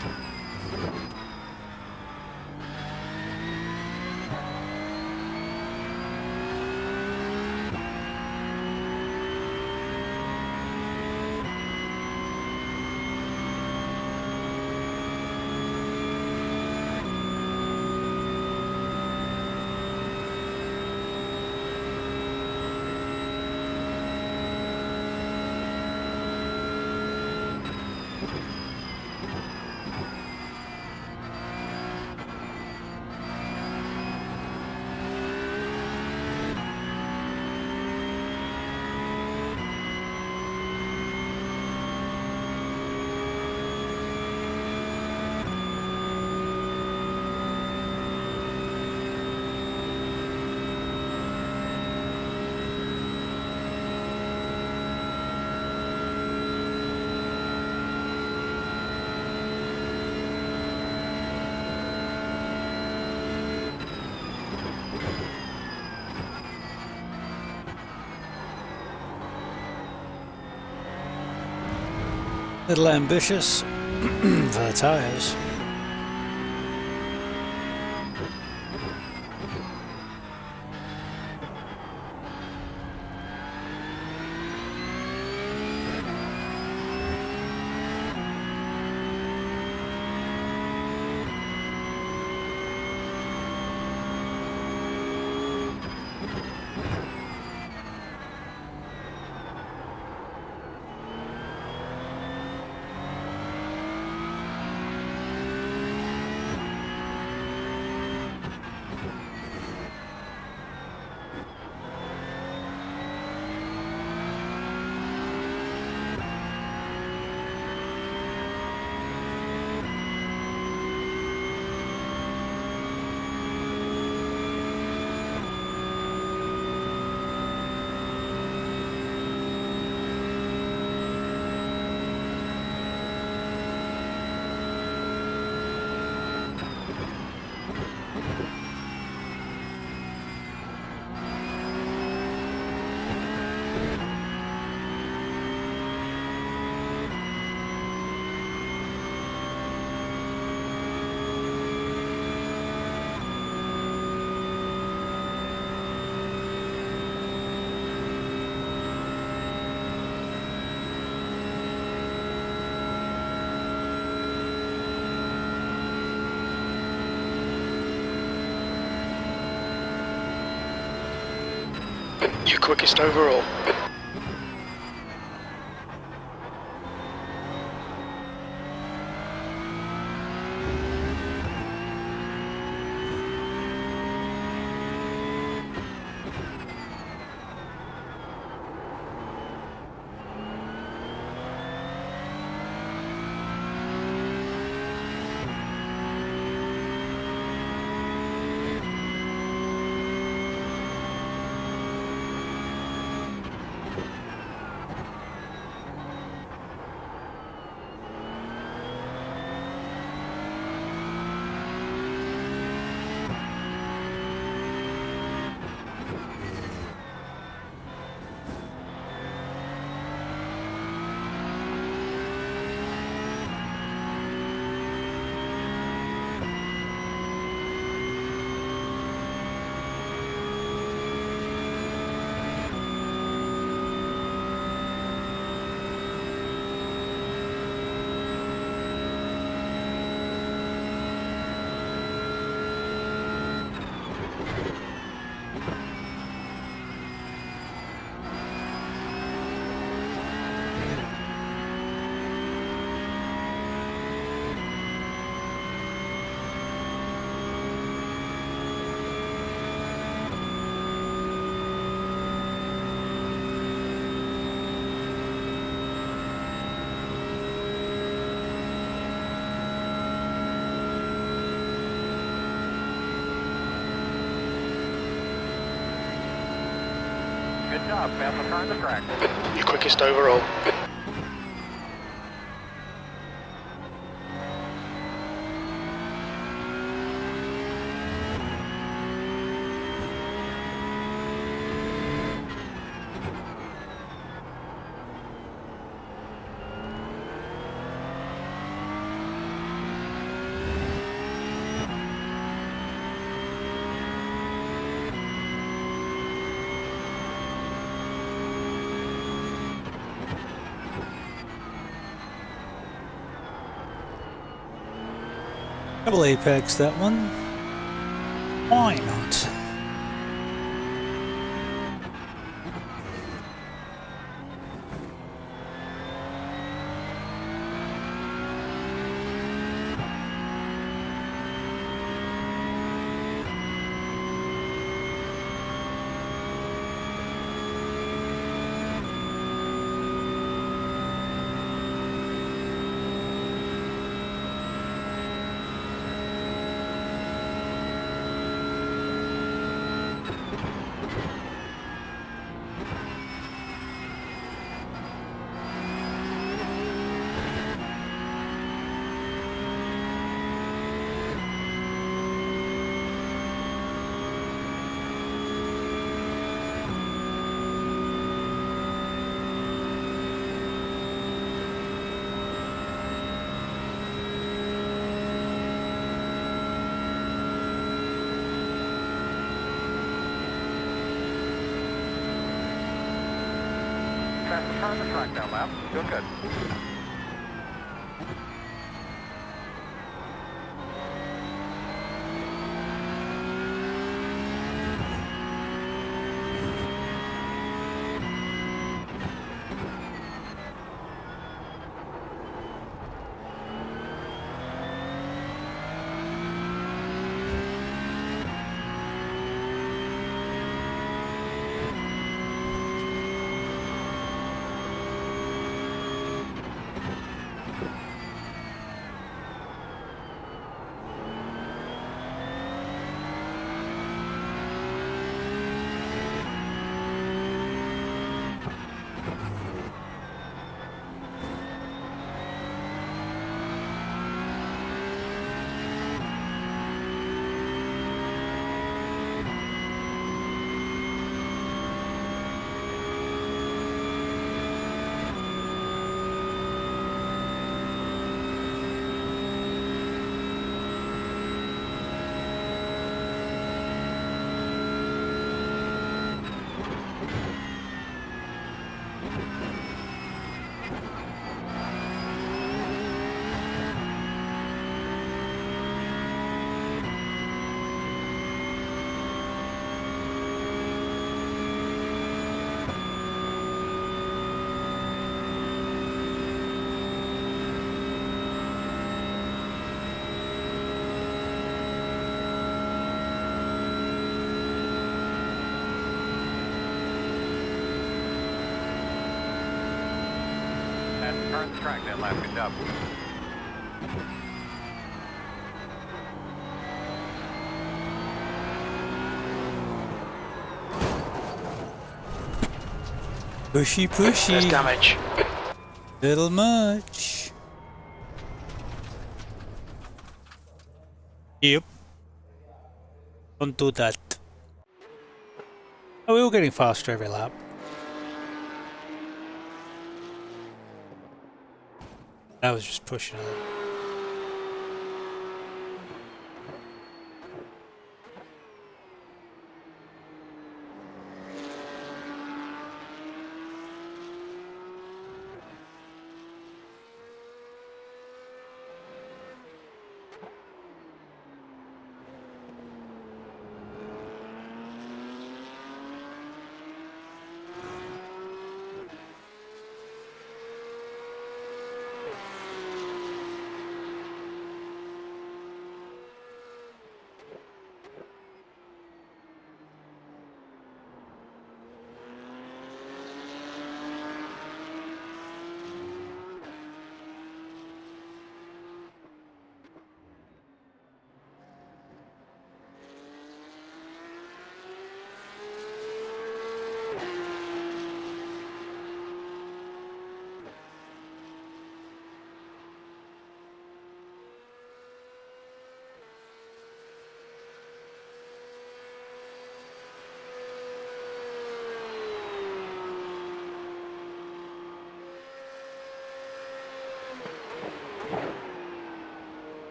Little ambitious for the tyres. Your quickest overall. Good job, fastest car on the track. Your quickest overall. Double apex that one. Why not? Turn the track down, lap. You're good. Turn the track down, lap. Good job. Pushy, There's pushy. damage. Little much. Yep. Don't do that. Oh, we were getting faster every lap. I was just pushing it.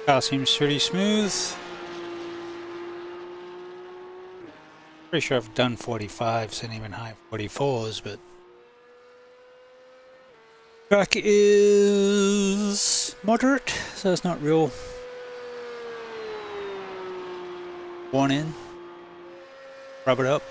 Car seems pretty smooth. Pretty sure I've done 45s and even high 44s, but track is moderate, so it's not real worn in. Rub it up.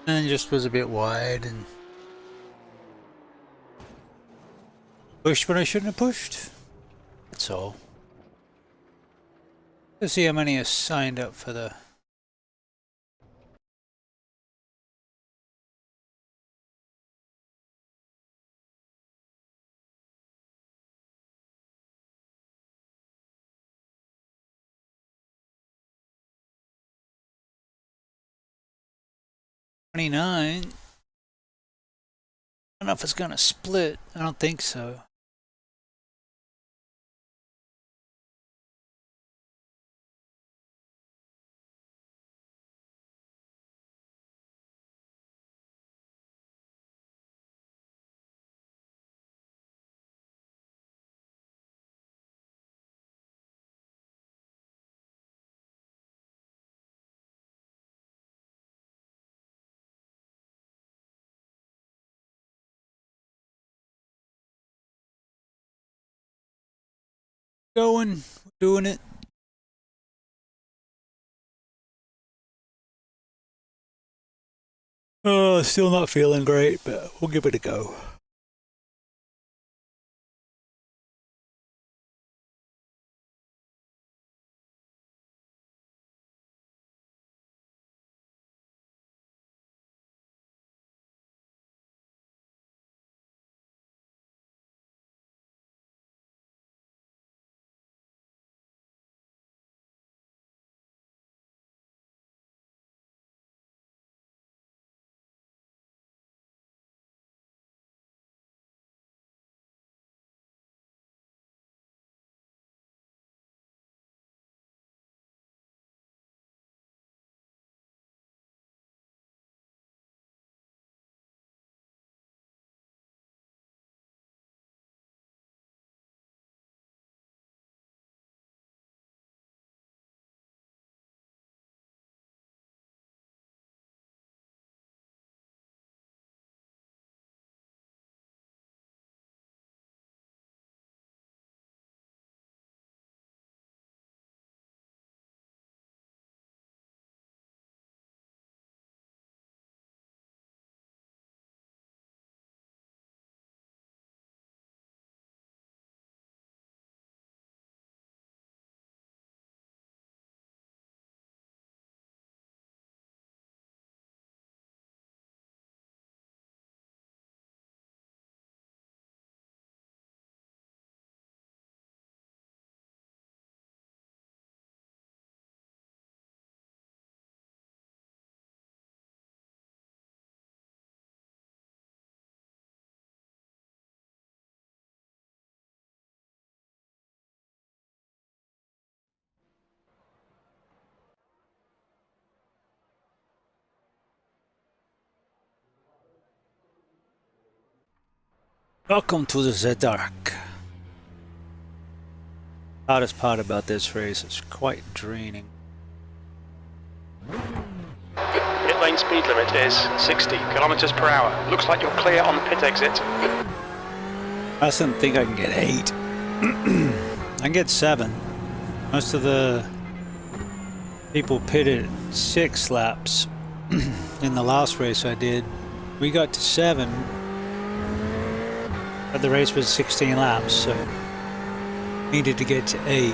And just was a bit wide and pushed when I shouldn't have pushed. That's all. Let's see how many are signed up for the $29. I don't know if it's gonna split. I don't think so. Going, doing it. Oh, still not feeling great, but we'll give it a go. Welcome to the Z-Dark. Hardest part about this race is quite draining. Pit lane speed limit is 60 kilometers per hour. Looks like you're clear on the pit exit. I still think I can get 8. I can get 7. Most of the people pitted 6 laps in the last race I did. We got to 7, but the race was 16 laps, so needed to get to 8.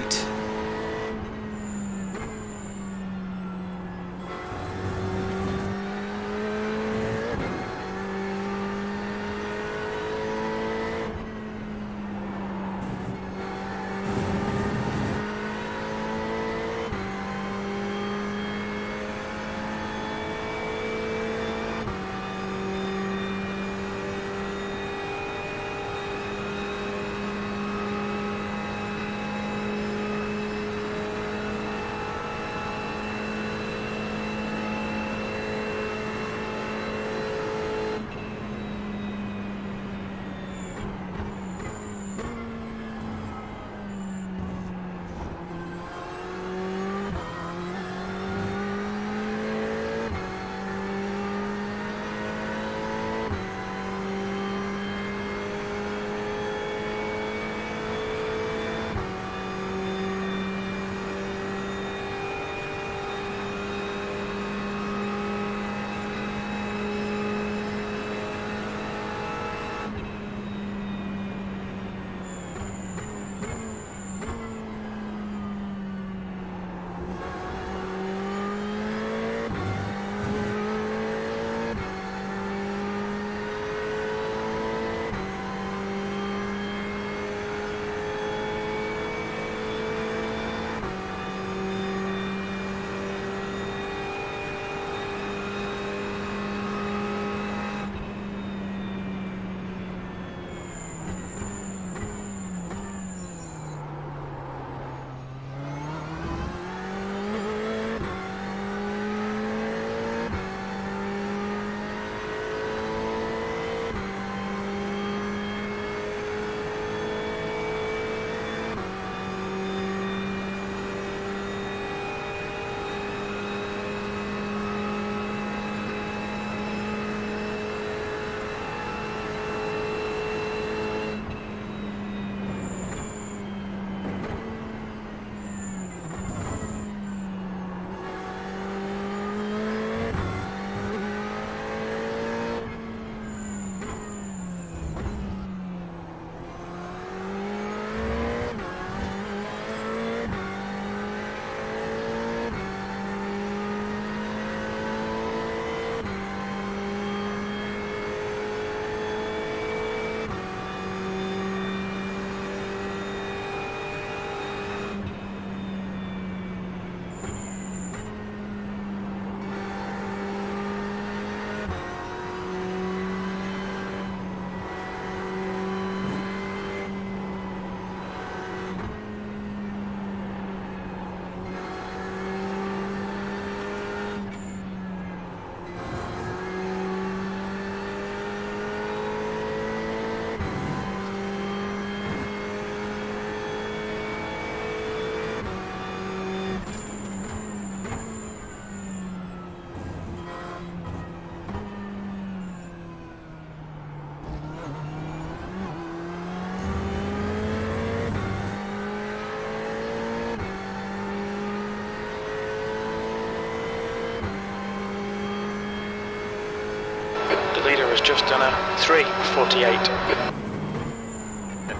has just done a 3:48.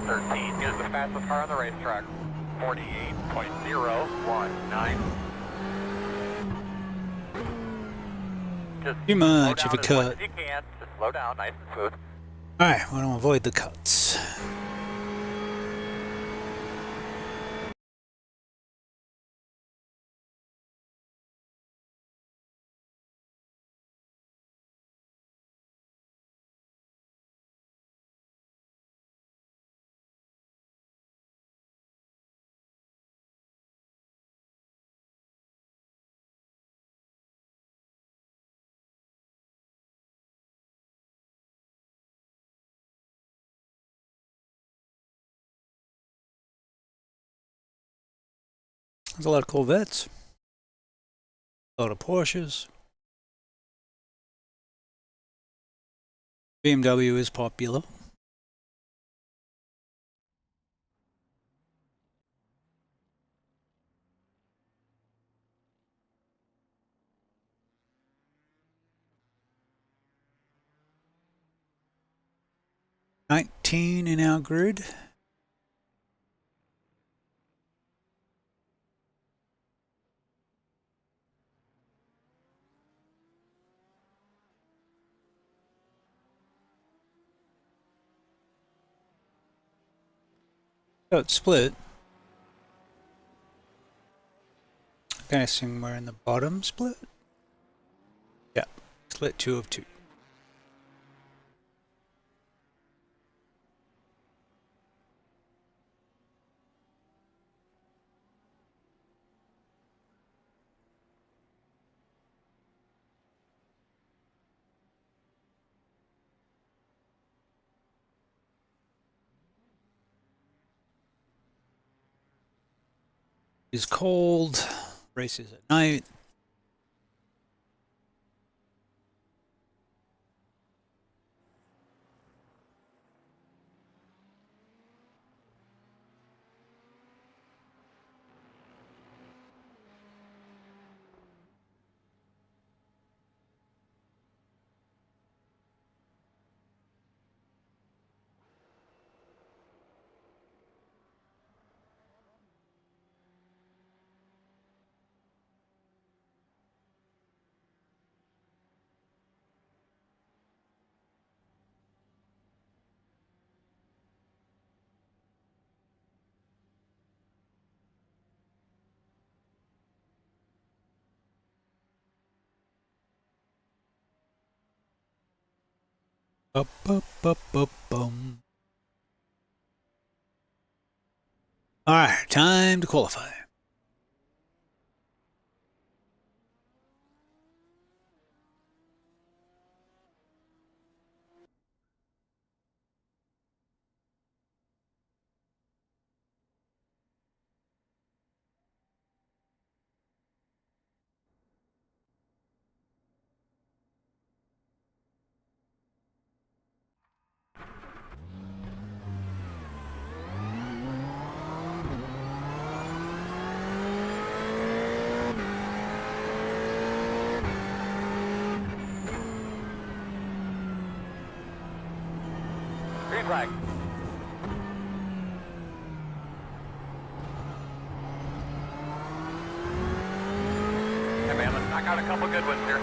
13 is the fastest car on the racetrack. 48.019. Just Too much slow of a down as much cut. as you can. Just slow down, nice and smooth. Alright, I want to avoid the cuts. There's a lot of Corvettes. A lot of Porsches. BMW is popular. $19 in our grid. So it's split. Guessing we're in the bottom split? Yeah, split 2 of 2. It's cold, races at night. Up, bum. Alright, time to qualify. Green flag. Hey man, let's knock out a couple good ones here.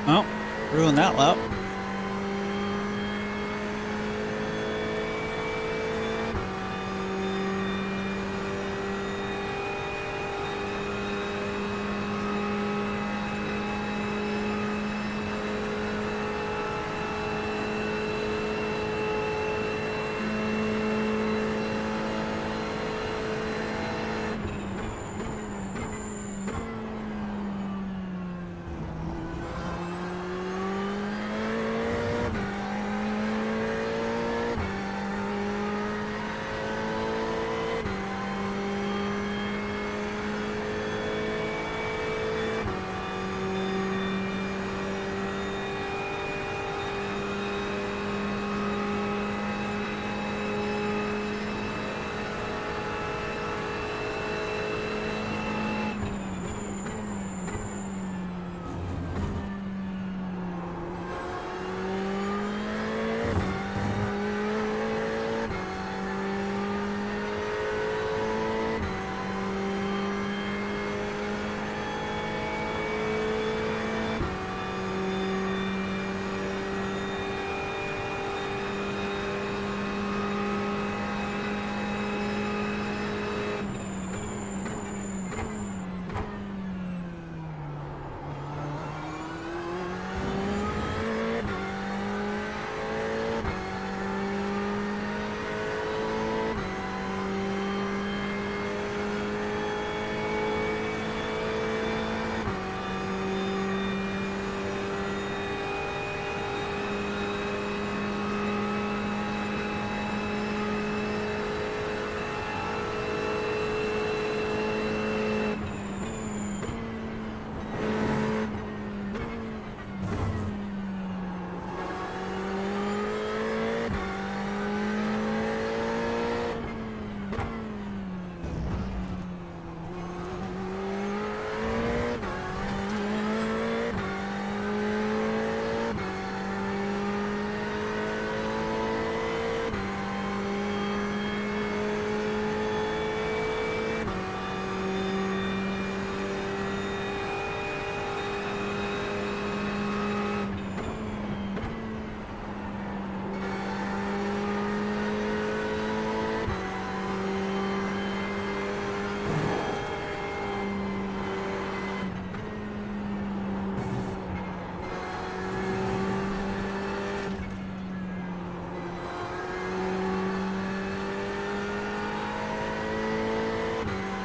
Well, ruined that lap.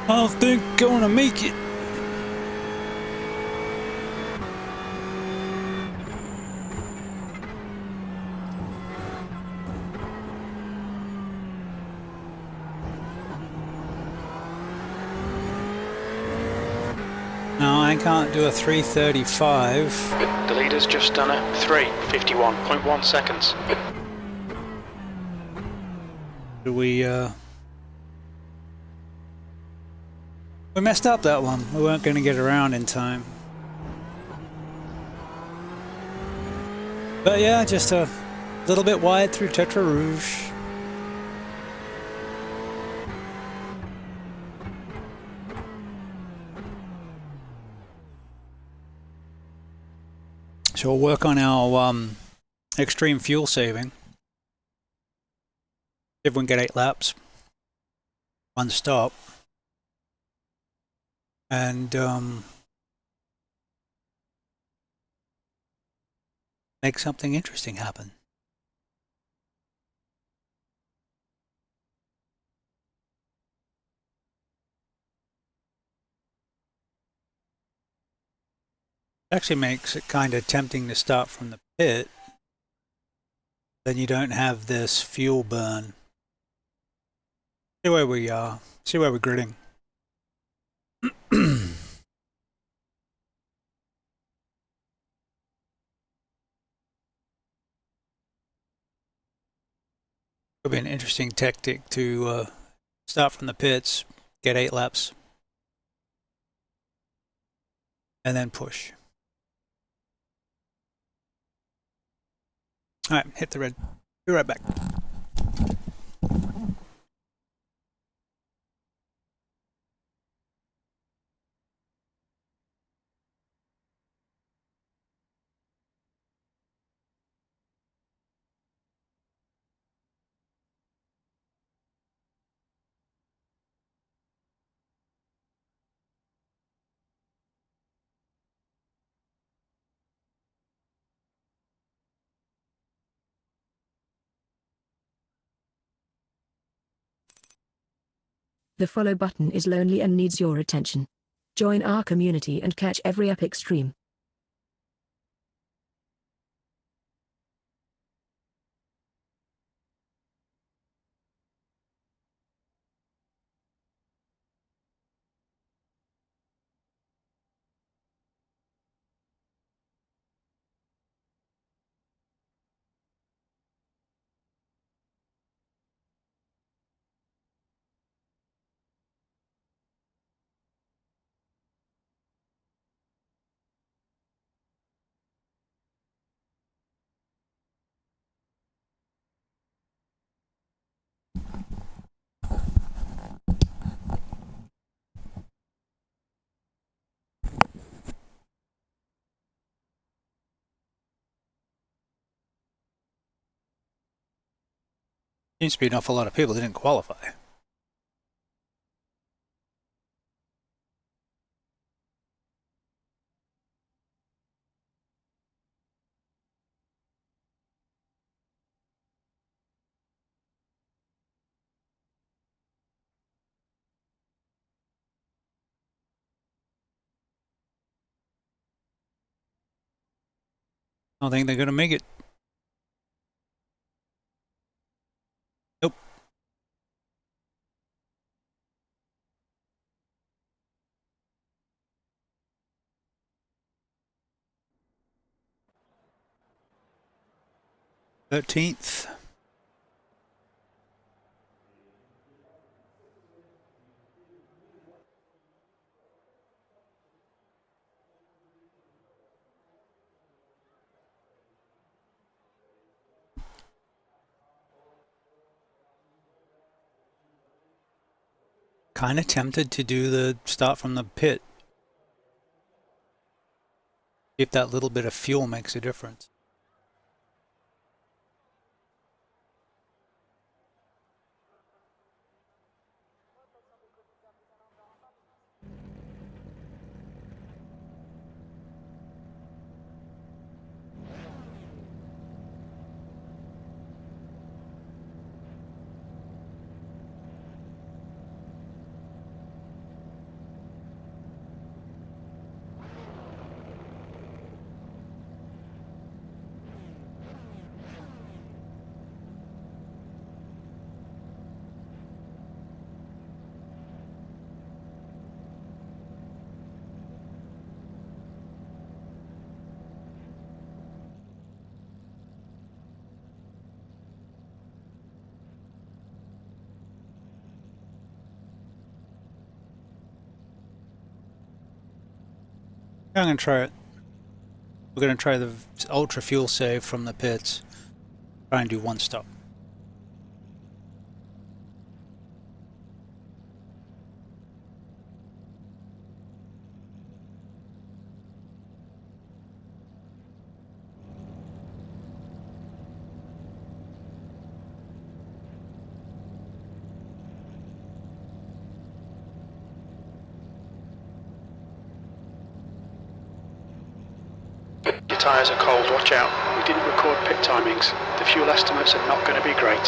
I don't think I'm gonna make it. No, I can't do a 3:35. The leader's just done a 3:51.1 seconds. We messed up that one. We weren't going to get around in time. But yeah, just a little bit wide through Tetra Rouge. So we'll work on our extreme fuel saving. See if we can get 8 laps. 1 stop. And make something interesting happen. Actually makes it kind of tempting to start from the pit. Then you don't have this fuel burn. See where we are. See where we're gridding. It'll be an interesting tactic to start from the pits, get 8 laps, and then push. All right, hit the red. Be right back. The follow button is lonely and needs your attention. Join our community and catch every epic stream. Seems to be an awful lot of people that didn't qualify. I don't think they're going to make it. Nope. Thirteenth. Kind of tempted to do the start from the pit. See if that little bit of fuel makes a difference. I'm gonna try it. We're gonna try the ultra fuel save from the pits. Try and do one stop. Your tyres are cold, watch out. We didn't record pit timings. The fuel estimates are not going to be great.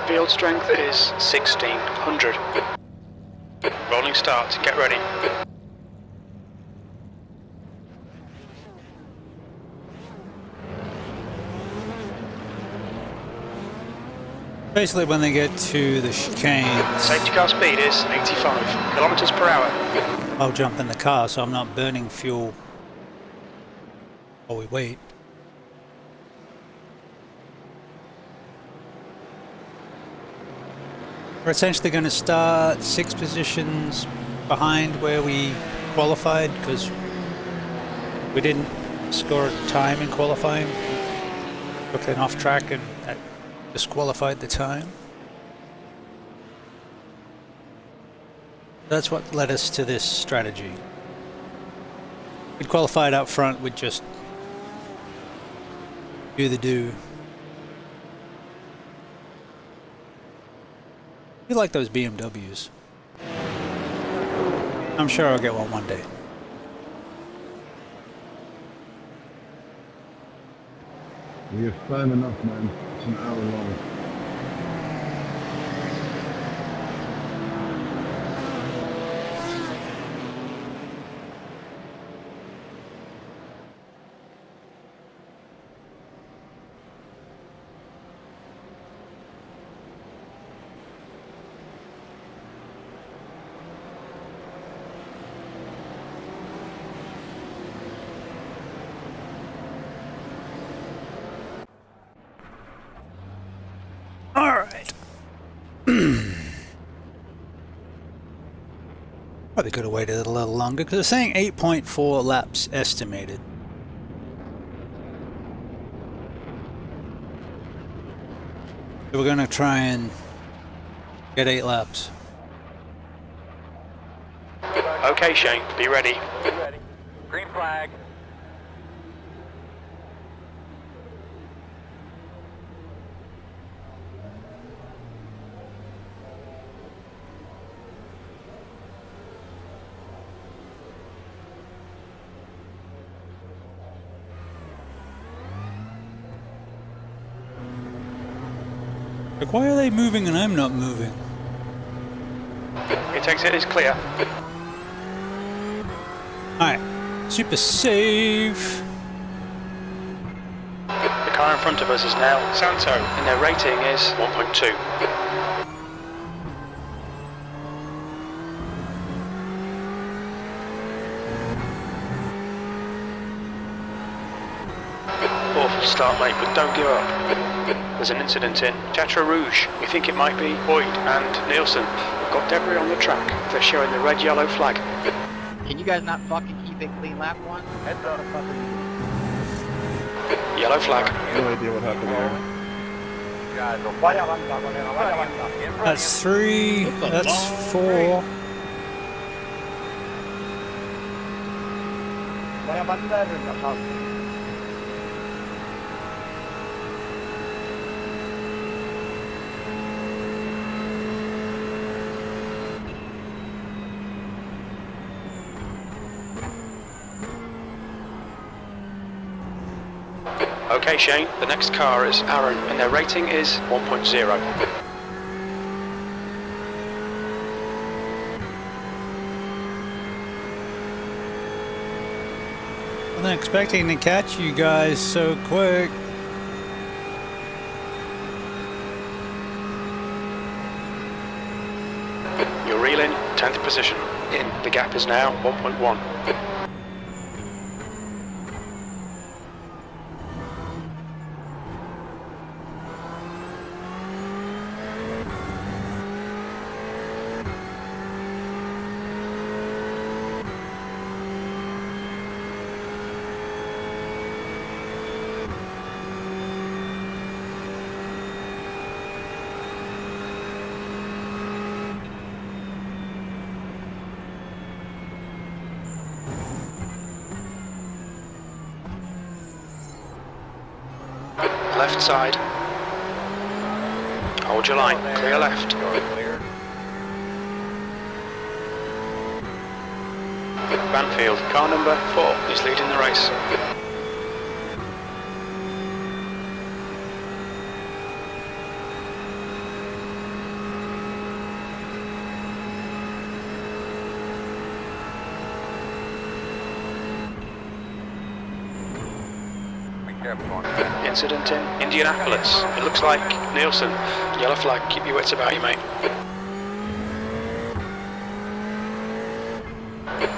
Field strength is 1600. Rolling start, get ready. Basically, when they get to the chicane, Safety car speed is 85 kilometers per hour. I'll jump in the car so I'm not burning fuel while we wait. We're essentially going to start 6 positions behind where we qualified because we didn't score time in qualifying. Took an off track and that disqualified the time. That's what led us to this strategy. We'd qualified up front, we'd just do the do. You like those BMWs. I'm sure I'll get one day. We have time enough, man. It's an hour long. Probably could have waited a little longer because it's saying 8.4 laps estimated. So we're going to try and get 8 laps. Okay, Shane, be ready. Green flag. Like, why are they moving and I'm not moving? It takes it as clear. Alright, super safe. The car in front of us is now Santo, and their rating is 1.2. Awful start, mate, but don't give up. There's an incident in Château Rouge. We think it might be Boyd and Nielsen. We've got debris on the track. They're showing the red-yellow flag. Can you guys not fucking keep it clean lap one? Heads up. Yellow flag. No idea what happened there. That's 3, that's 4. Okay, Shane, the next car is Aaron, and their rating is 1.0. Wasn't expecting to catch you guys so quick. You're reeling, 10th position. In, the gap is now 1.1. Left side. Hold your line. Clear left. Clear. Banfield, car number 4 is leading the race. Incident in Indianapolis. It looks like Nielsen. Yellow flag. Keep your wits about you, mate.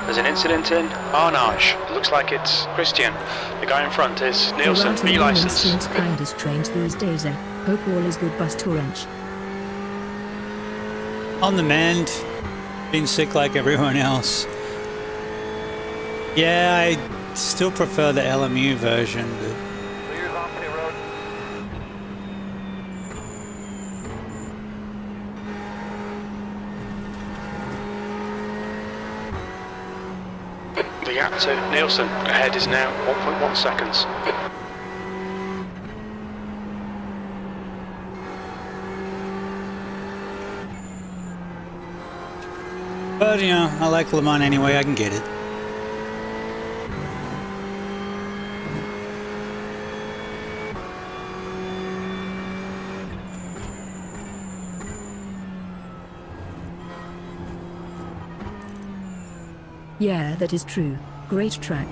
There's an incident in Arnage. It looks like it's Christian. The guy in front is Nielsen, B license. Seems kind of strange these days, eh? Hope all is good, BustaWrench. On the mend, been sick like everyone else. Yeah, I still prefer the LMU version, but Clear Zombie Road. The gap to Nielsen ahead is now 1.1 seconds. But, you know, I like Le Mans anyway, I can get it. Yeah, that is true. Great track.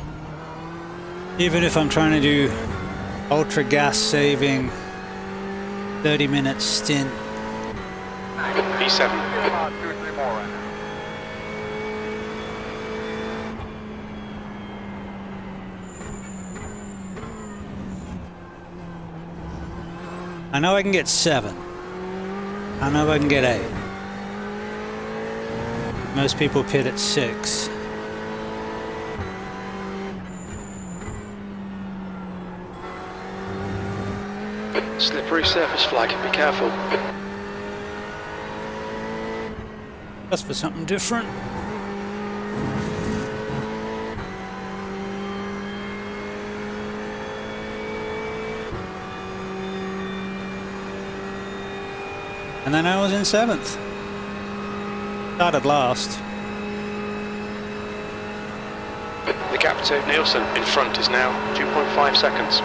Even if I'm trying to do ultra gas saving 30-minute stint. P7. About 2 or 3 more right now. I know I can get 7. I know I can get 8. Most people pit at 6. Slippery surface flag. Be careful. That's for something different. And then I was in 7th. Started last. The gap to Nielsen in front is now 2.5 seconds.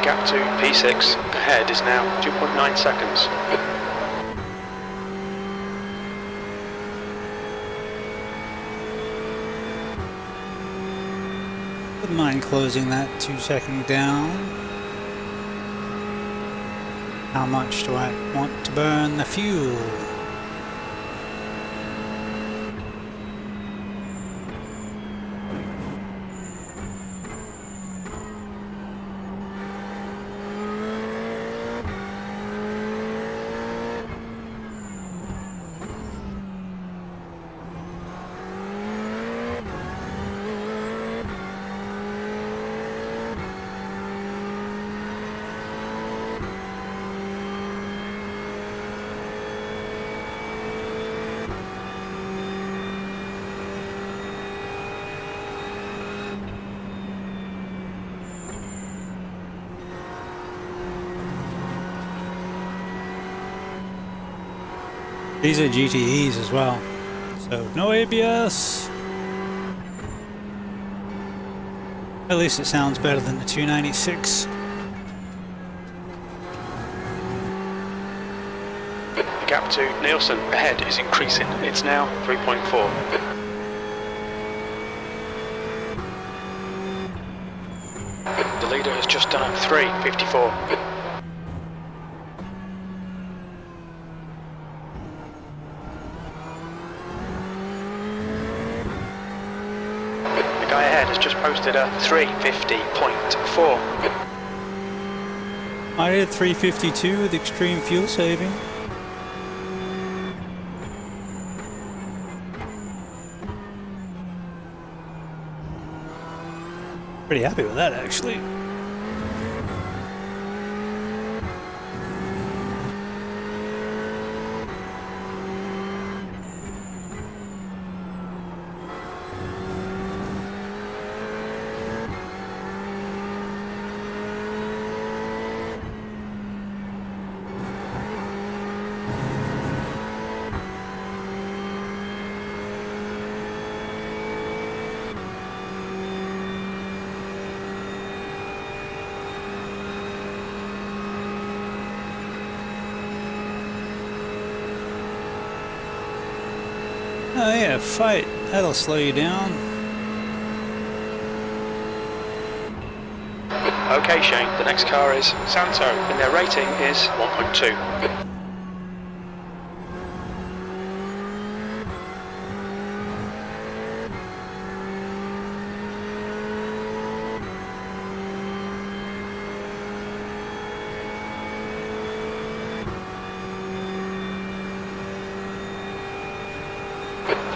Gap to P6 ahead is now 2.9 seconds. Wouldn't mind closing that 2-second down. How much do I want to burn the fuel? These are GTEs as well, so no ABS. At least it sounds better than the 296. The gap to Nielsen ahead is increasing. It's now 3.4. The leader has just done a 3:54. The guy ahead has just posted a 3:50.4. I did 352 with extreme fuel saving. Pretty happy with that, actually. Oh yeah, fight. That'll slow you down. Okay, Shane, the next car is Santo, and their rating is 1.2.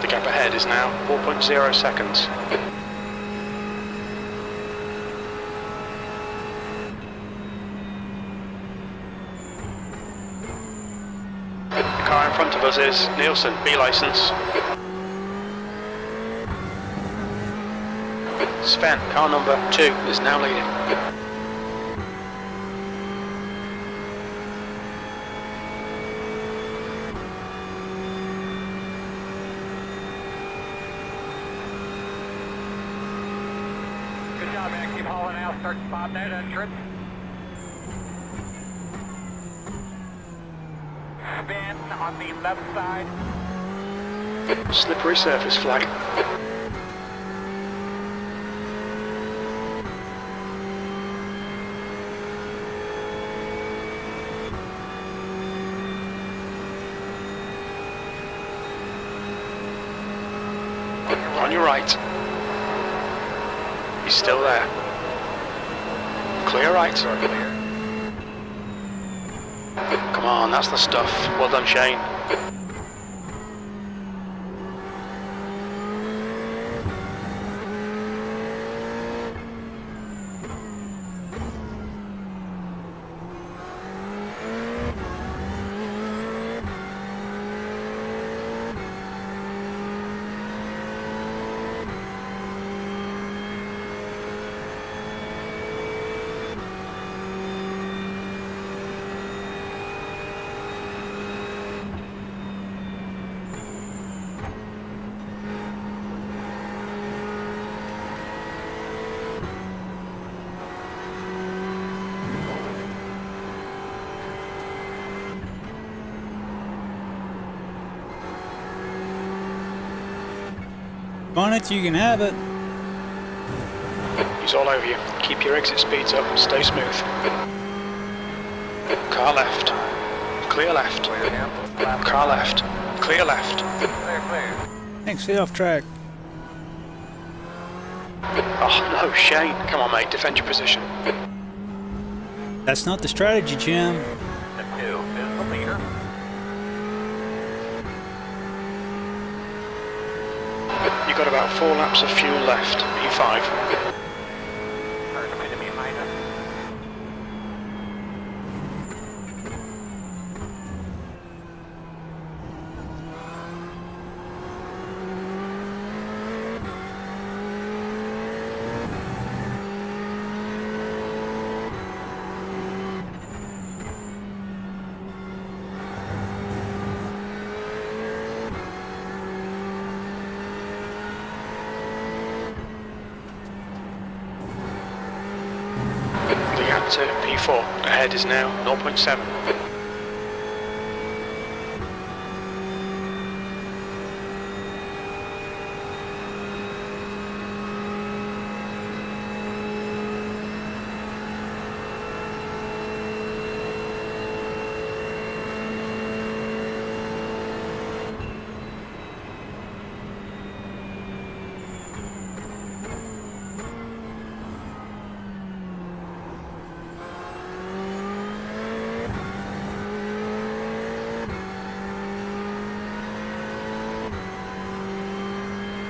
The gap ahead is now 4.0 seconds. The car in front of us is Nielsen, B license. Sven, car number 2, is now leading. Good job, man. Keep hauling out. Start spotting that entrance. Spin on the left side. Slippery surface flag. On your right. He's still there. Clear right. Come on, that's the stuff. Well done, Shane. On it, you can have it. He's all over you. Keep your exit speeds up and stay smooth. Car left. Clear left. Car left. Clear left. Clear, clear. Thanks, stay off track. Oh no, Shane. Come on, mate. Defend your position. That's not the strategy, Jim. The 2 is the leader. You've got about 4 laps of fuel left. E5. Car's going to be behind us. gap to P4 ahead is now 0.7.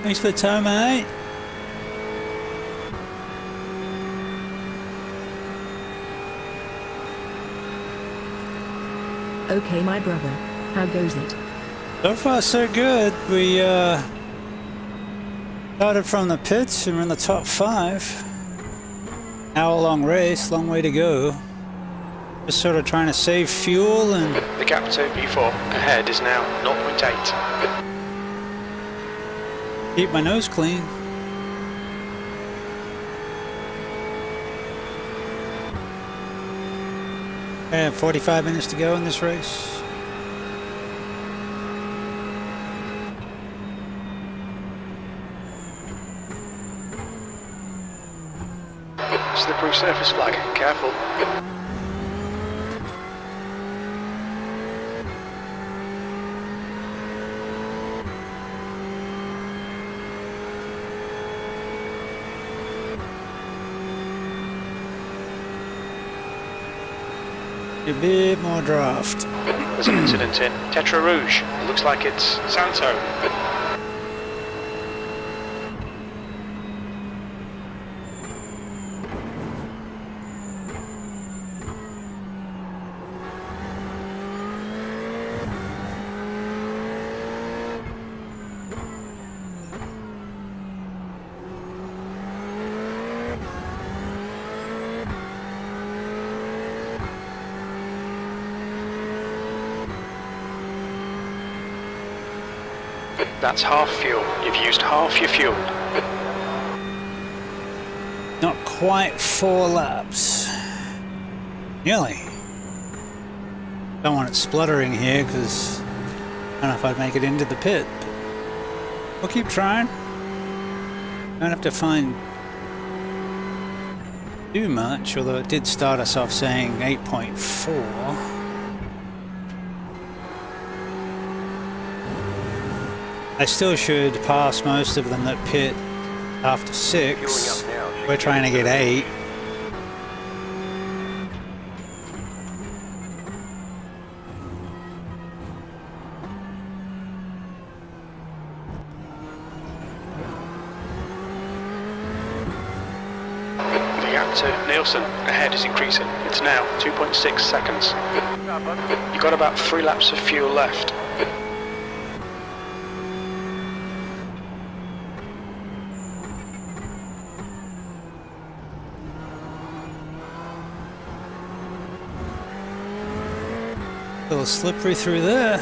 Thanks for the time, mate. Okay, my brother. How goes it? So far, so good. We started from the pits and we're in the top 5. Hour-long race, long way to go. Just sort of trying to save fuel and... The gap to P4 ahead is now 0.8. keep my nose clean. I have 45 minutes to go in this race. Slippery surface flag, careful. A bit more draft. There's an incident in Tetra Rouge. It looks like it's Santo. That's half fuel. You've used half your fuel. Not quite 4 laps. Nearly. Don't want it spluttering here because I don't know if I'd make it into the pit. We'll keep trying. Don't have to find too much, although it did start us off saying 8.4. I still should pass most of them that pit after 6. We're trying to get 8. The gap to Nielsen ahead is increasing. It's now 2.6 seconds. You've got about 3 laps of fuel left. A little slippery through there.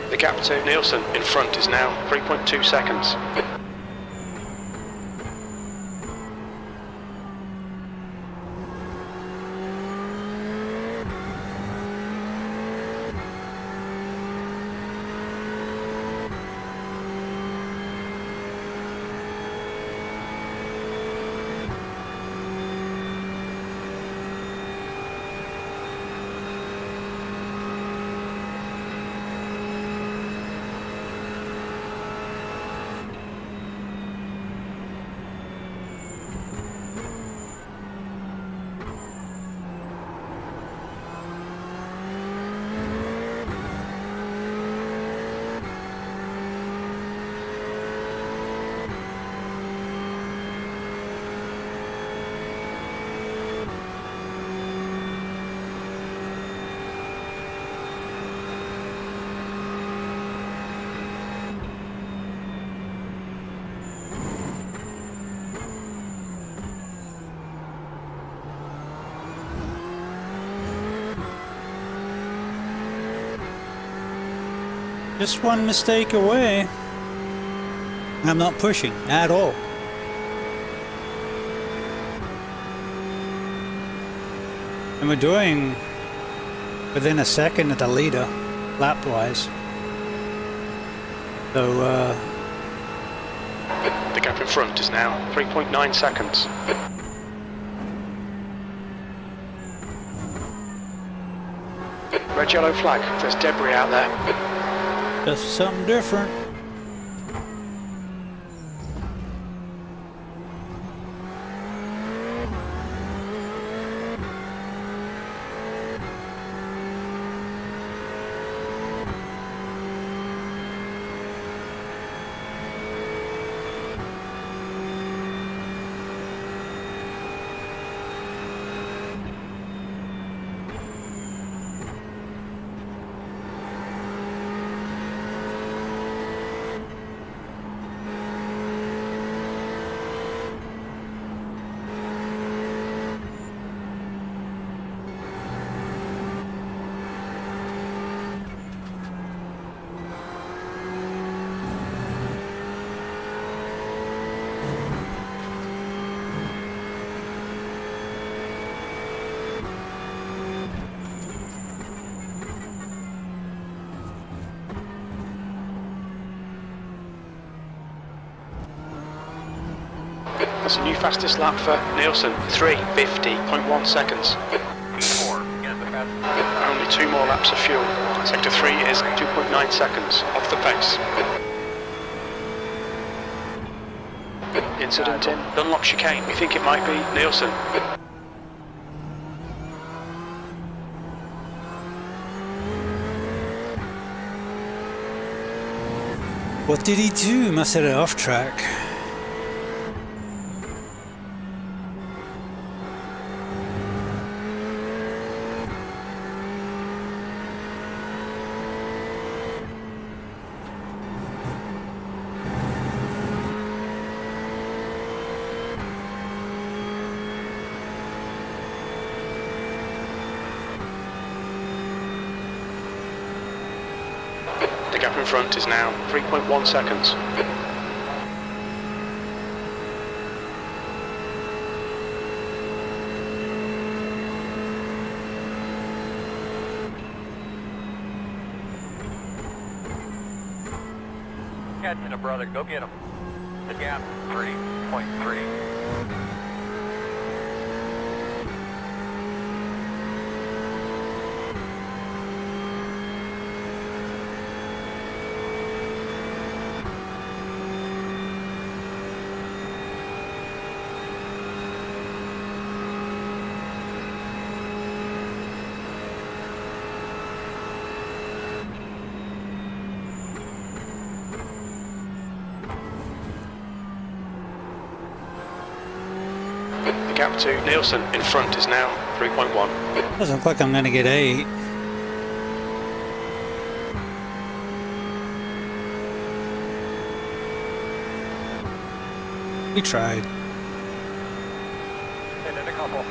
The gap to Nielsen in front is now 3.2 seconds. Just one mistake away. I'm not pushing at all. And we're doing within a second of the leader, lap-wise. So, The gap in front is now 3.9 seconds. Red yellow flag, there's debris out there. just something different. That's a new fastest lap for Nielsen, 3:50.1 seconds. Only 2 more laps of fuel. Sector 3 is 2.9 seconds off the pace. Incident in Dunlop chicane. We think it might be Nielsen. What did he do? Must have had it off track. The gap in front is now 3.1 seconds. Catching a brother, go get him. The gap, 3.3. The gap to Nielsen in front is now 3.1. Doesn't look like I'm gonna get 8. We tried. And then a couple.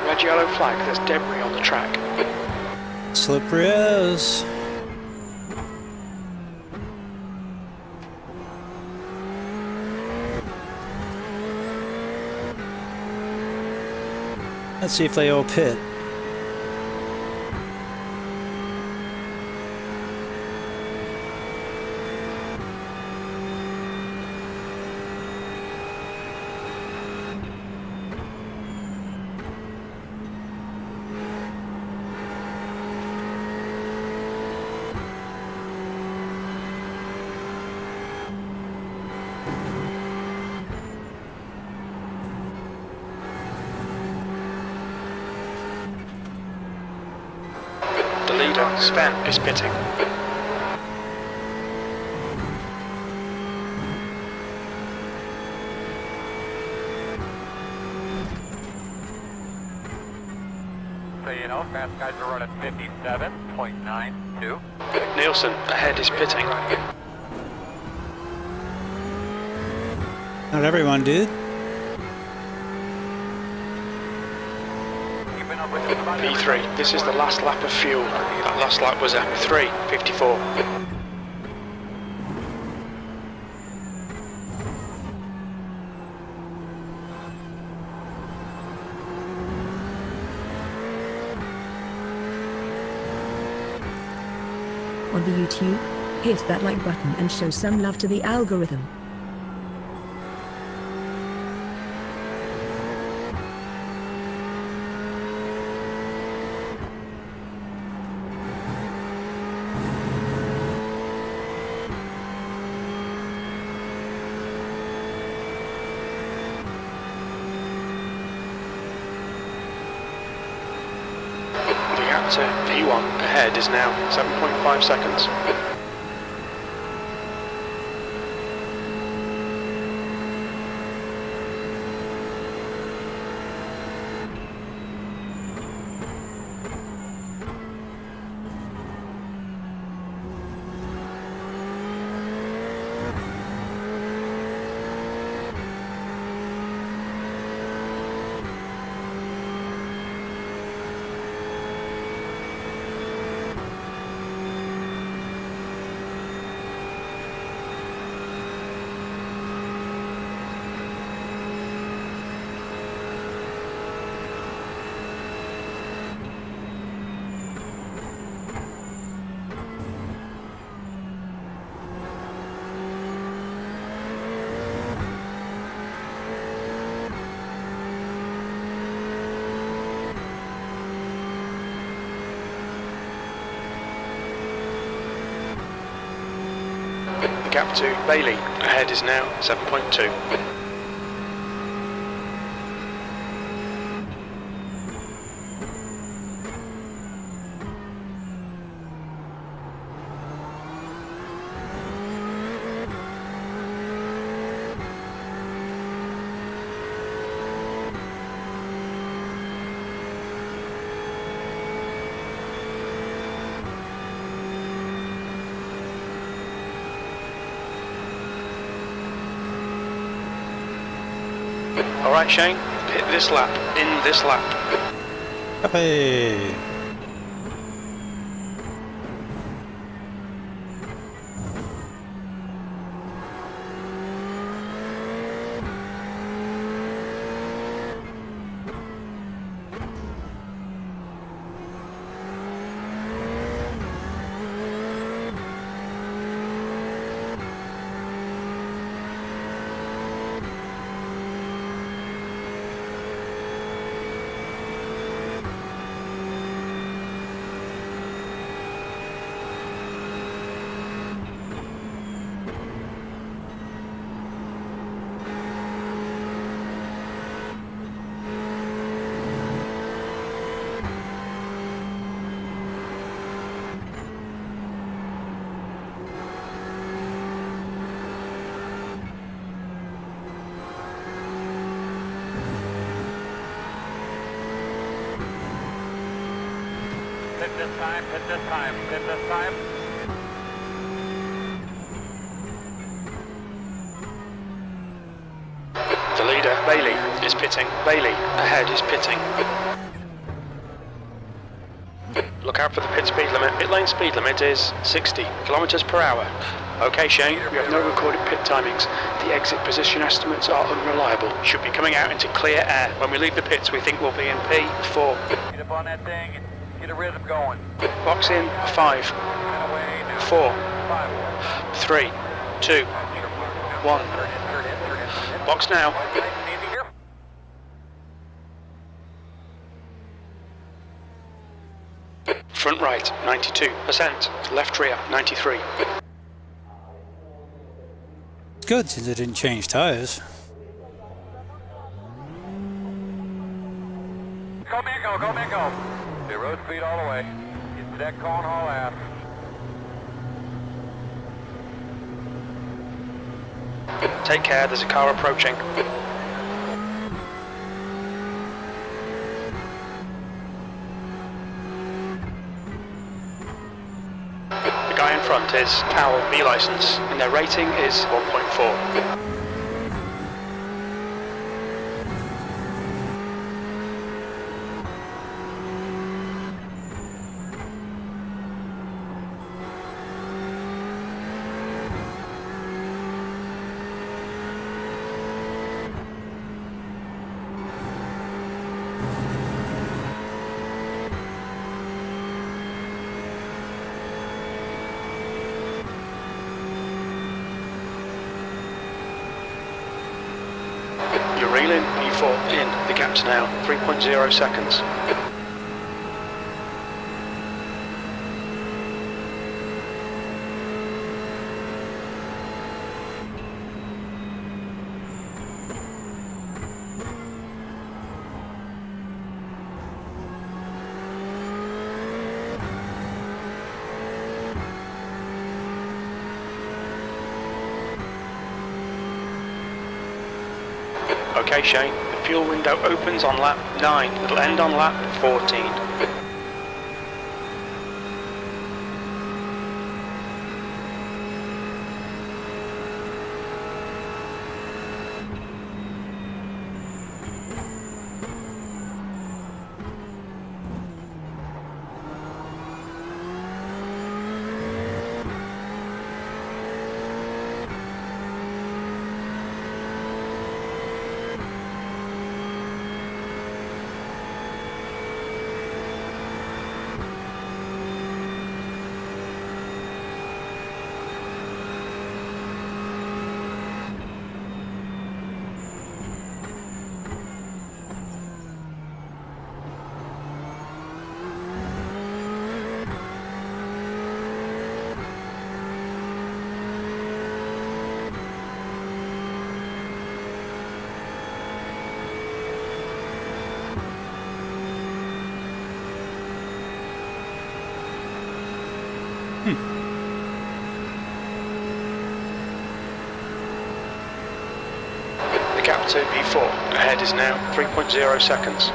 Red yellow flag, there's debris on the track. Slippery as. Let's see if they all pit. Sven is pitting. So you know, fast guys are running 57.92. Nielsen ahead is pitting. Not everyone did. Keeping up with just about P3, this is the last lap of fuel. That last lap was at 3:54. On the YouTube, hit that like button and show some love to the algorithm. The gap to P1 ahead is now 7.5 seconds. The gap to Bailey ahead is now 7.2. Alright Shane, hit this lap, in this lap. Happy. hit this time, hit this time, hit this time. The leader, Bailey, is pitting. Bailey, ahead, is pitting. Look out for the pit speed limit. Pit lane speed limit is 60 kilometers per hour. Okay, Shane, we have no recorded pit timings. The exit position estimates are unreliable. Should be coming out into clear air. When we leave the pits, we think we'll be in P4. Get up on that thing and get a rhythm going. Box in 5, Get away now. 4, 5. 3, 2, 1. Box now. Front right, 92%. Left rear, 93. It's good since it didn't change tires. Go, man, go, go, man, go. 0 speed all the way. He's Deck calling all out. Take care, there's a car approaching. The guy in front is Powell, B license, and their rating is 1.4. You're reeling, P4 in, the gap's now 3.0 seconds. Okay Shane, the fuel window opens on lap 9, it'll end on lap 14. The gap to P4 ahead is now 3.0 seconds.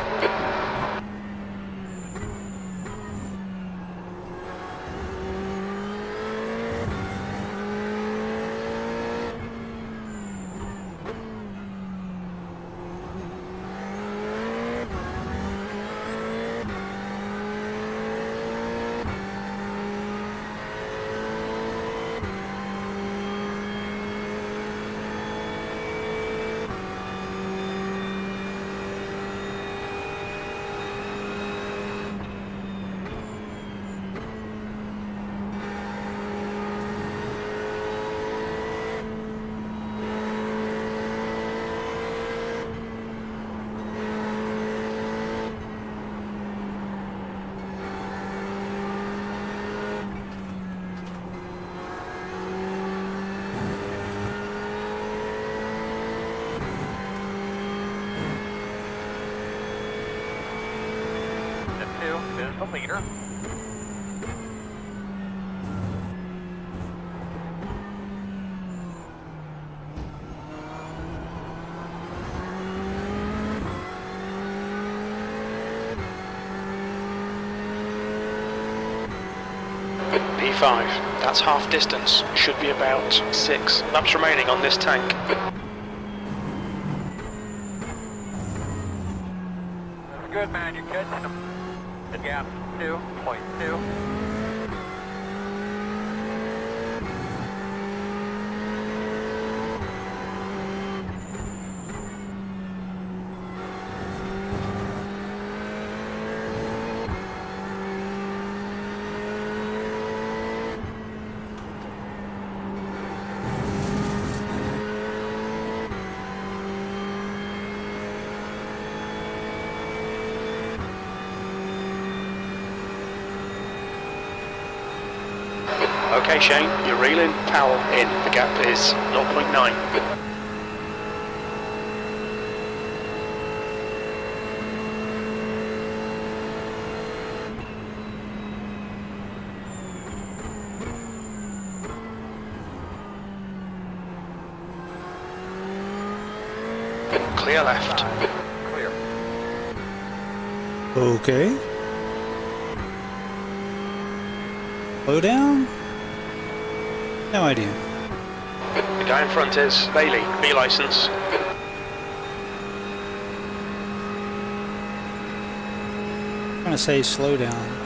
Is the leader. P5, that's half distance, should be about 6 laps remaining on this tank. That's good, man, you're catching them. The gap 2.2. Okay Shane, you're reeling, Powell in, the gap is 0.9. Clear left. Clear. Okay. Slow down? No idea. The guy in front is Bailey, B license. I'm gonna say slow down.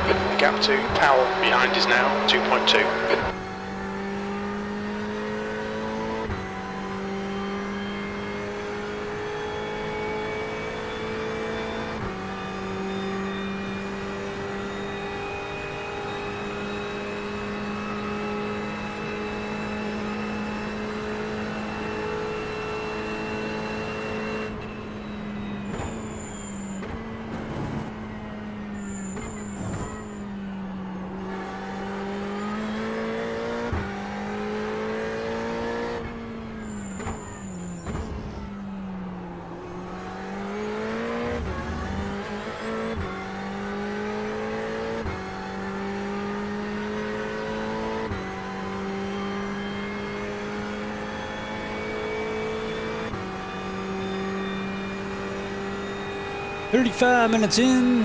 The gap to Powell behind is now 2.2. "35 minutes in."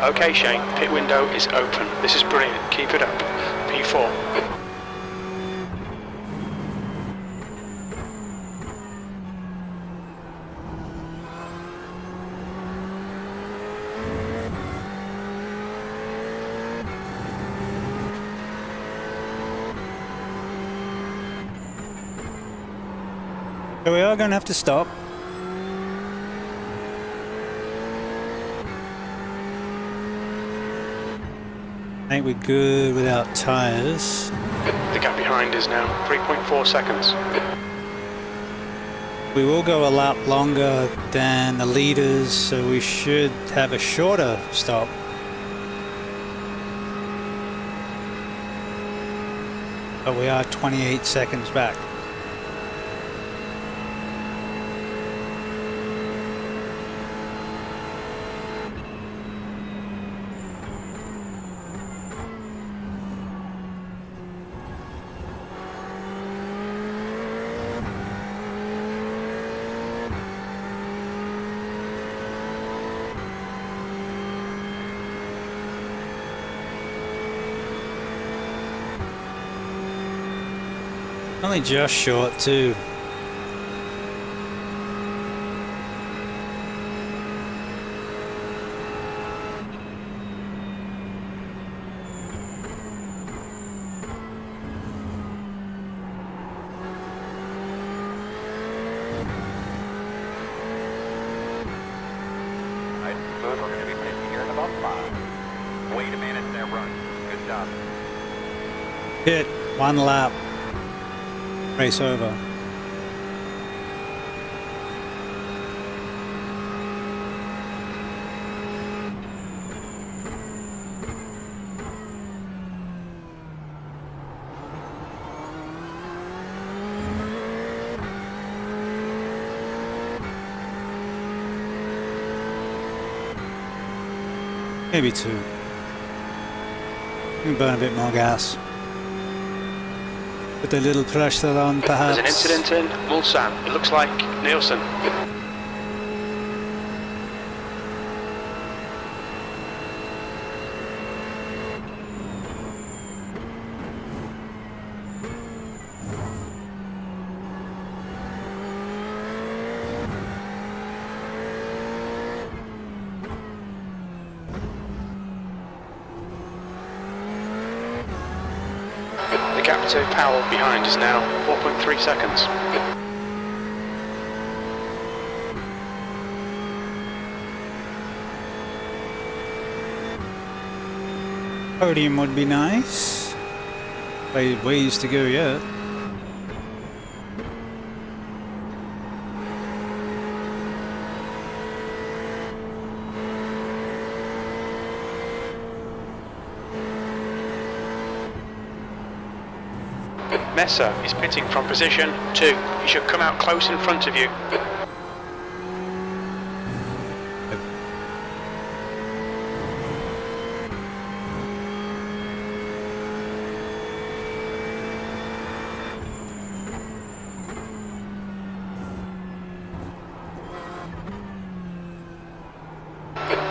Okay, Shane, pit window is open. This is brilliant. Keep it up. P4. So we are going to have to stop. I think we're good without tires. The gap behind is now 3.4 seconds. We will go a lap longer than the leaders, so we should have a shorter stop. But we are 28 seconds back. Only just short too. Alright, good. We're going to be finishing here in about 5. Wait a minute, they're running. Good job. Hit one lap. Race over. Maybe 2. We can burn a bit more gas. Put a little pressure on, perhaps. There's an incident in Mulsanne. It looks like Nielsen. The gap to Powell behind is now 4.3 seconds. Podium would be nice. Ways to go yet. Messer is pitting from position 2. He should come out close in front of you.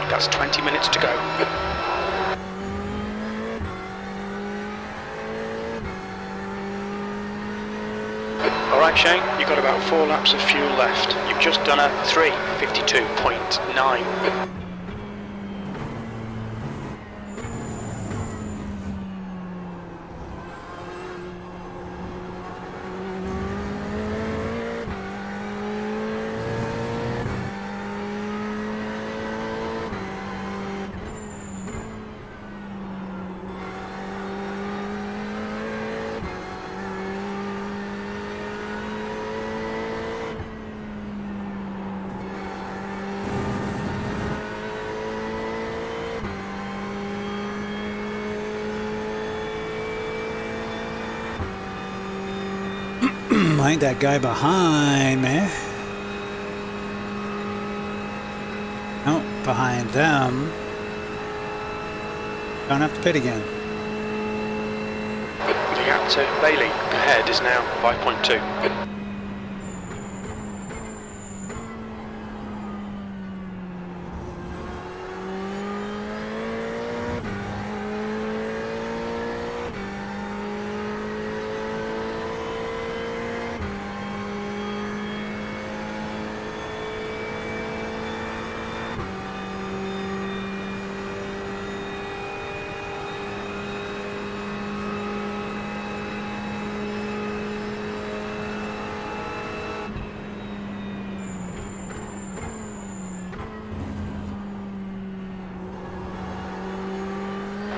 That's 20 minutes to go. Alright Shane, you've got about 4 laps of fuel left. You've just done a 3:52.9. Ain't that guy behind me? No, behind them. Don't have to pit again. The gap to Bailey ahead is now 5.2.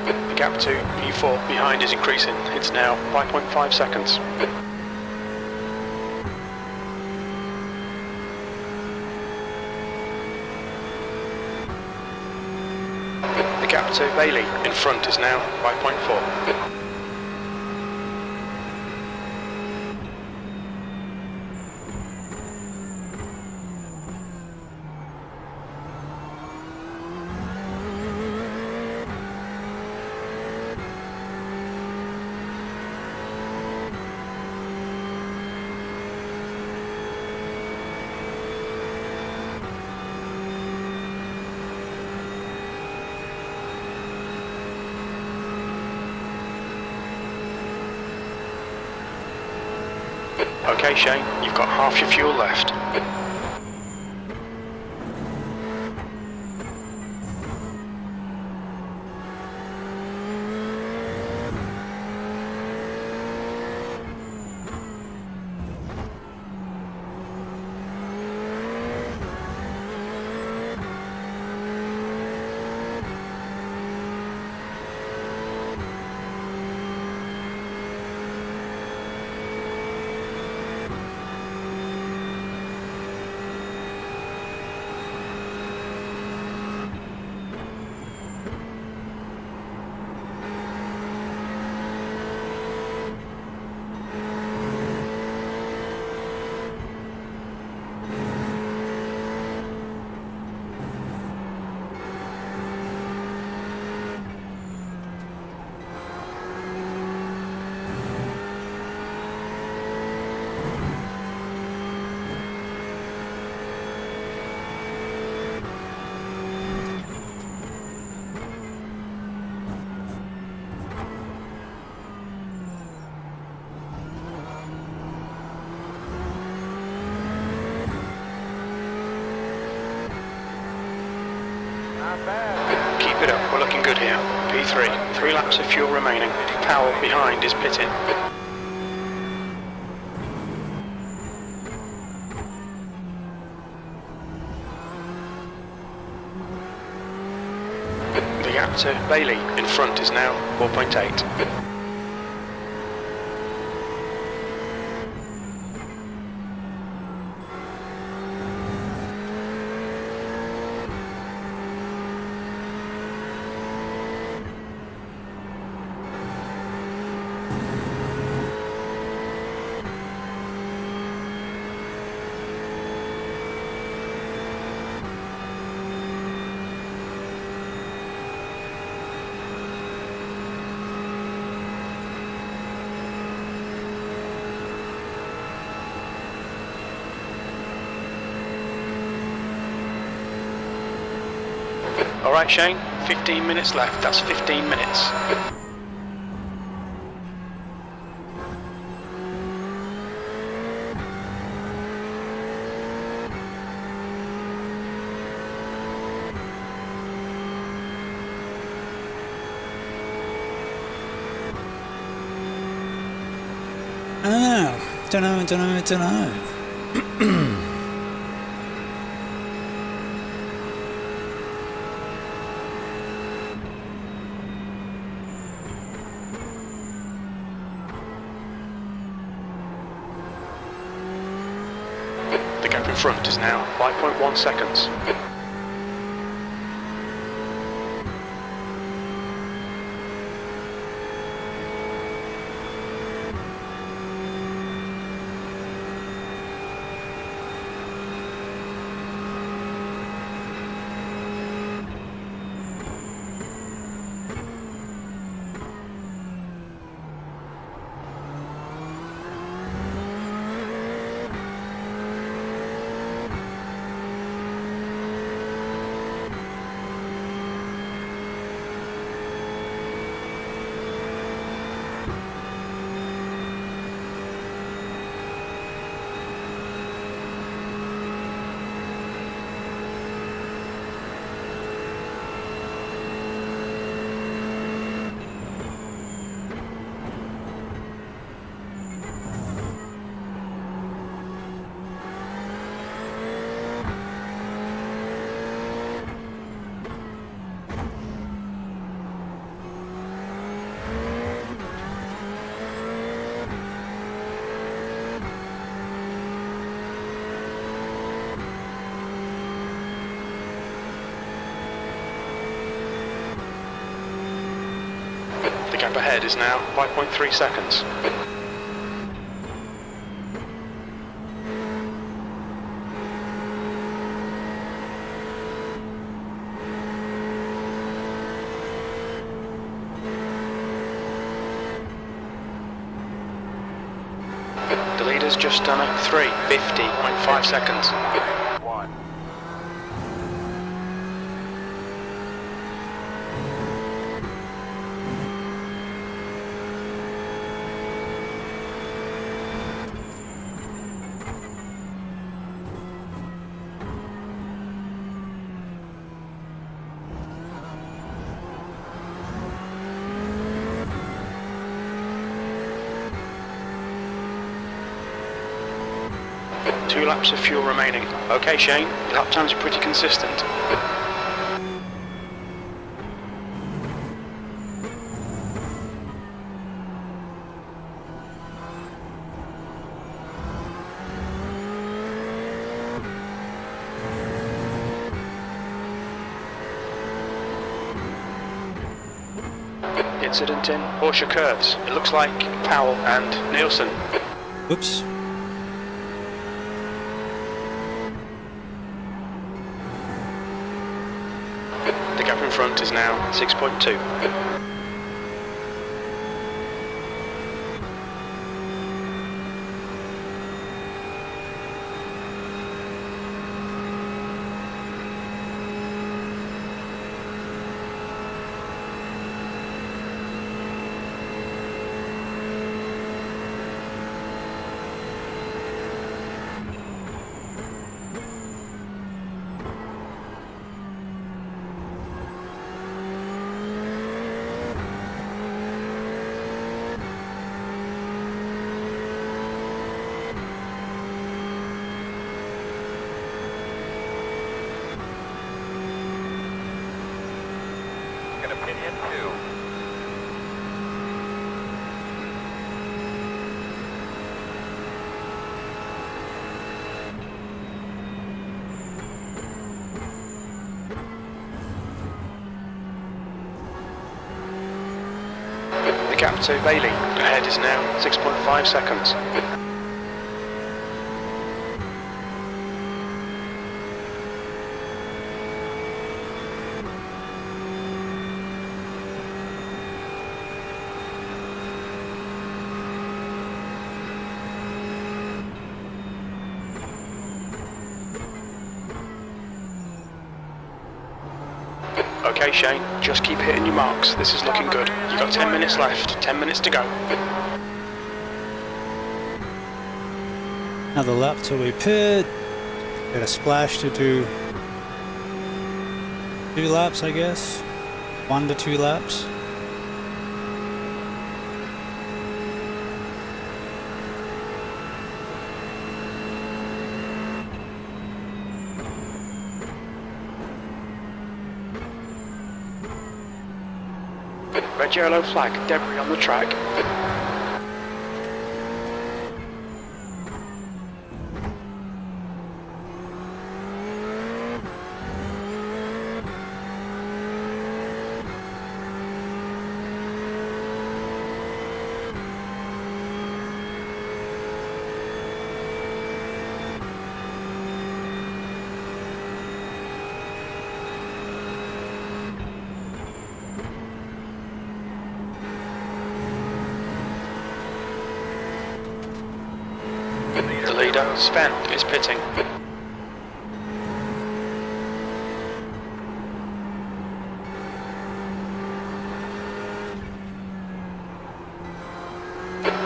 The gap to P4 behind is increasing. It's now 5.5 seconds. The gap to Bailey in front is now 5.4. Okay Shane, you've got half your fuel left. not bad. Keep it up, we're looking good here. P3, 3 laps of fuel remaining. Powell behind is pitting. The gap to Bailey in front is now 4.8. Alright Shane, 15 minutes left, that's 15 minutes. Don't know. The gap in front is now 5.1 seconds. The gap ahead is now 5.3 seconds. The leader's just done a 3:50.5 seconds. 1. Two laps of fuel remaining. Okay Shane, your lap times are pretty consistent. Incident in Porsche curves. It looks like Powell and Nielsen. Oops. The gap in front is now 6.2. 2. The gap to Bailey ahead is now 6.5 seconds. Okay, Shane, just keep hitting your marks. This is looking good. You've got 10 minutes left, 10 minutes to go. Another lap till we pit. Get a splash to do 2 laps, I guess. 1 to 2 laps. Red yellow flag, debris on the track. The leader, Sven, is pitting.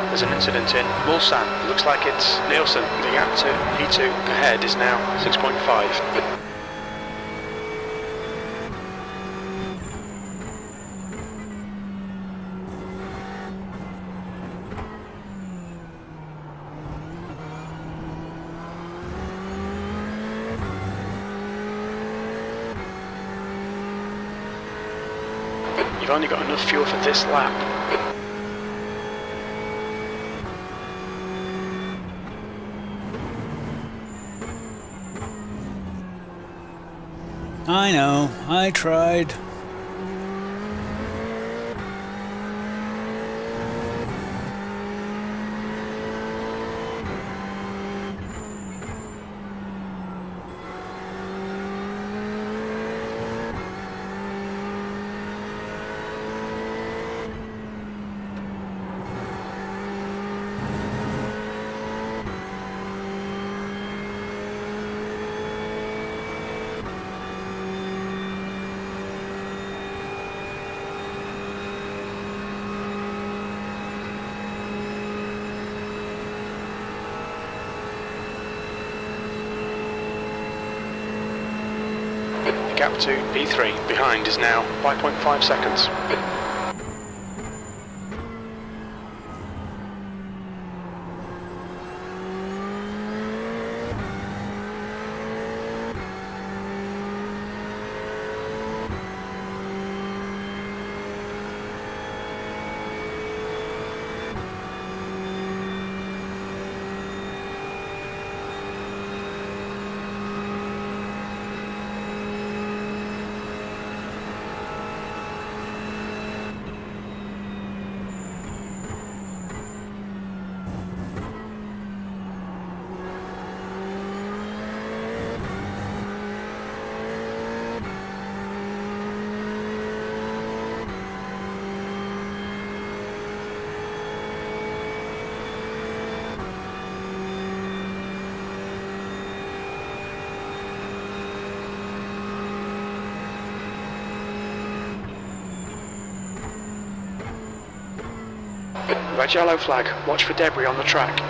There's an incident in Mulsanne. Looks like it's Nielsen. The gap to P2 ahead is now 6.5. You've only got enough fuel for this lap. I know, I tried. Gap to P3 behind is now 5.5 seconds. Red yellow flag, watch for debris on the track.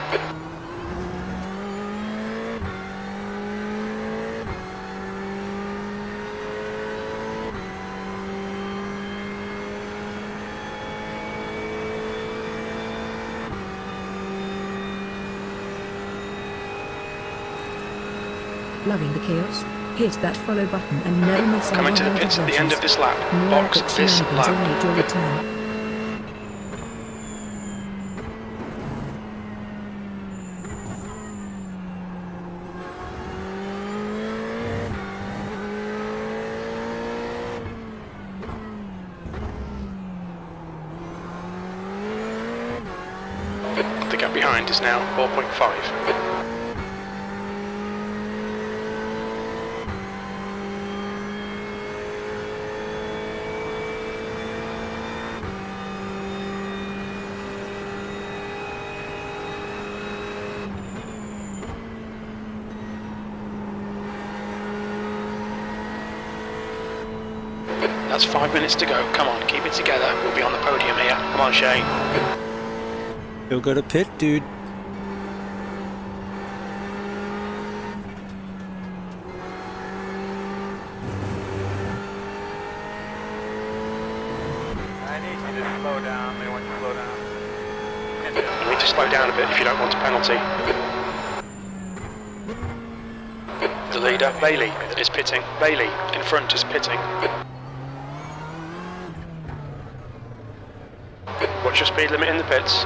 Loving the chaos? Hit that follow button and never miss our Coming to the 100 pits at the end of adventures. this lap. More Box epic this shenanigans lap. await your return. The gap behind is now 4.5. That's 5 minutes to go. Come on, keep it together. We'll be on the podium here. Come on, Shane. Still got a pit, dude. I need you to slow down. They want you to slow down. You need to slow down a bit if you don't want a penalty. The leader, Bailey, is pitting. Bailey, in front, is pitting. What's your speed limit in the pits?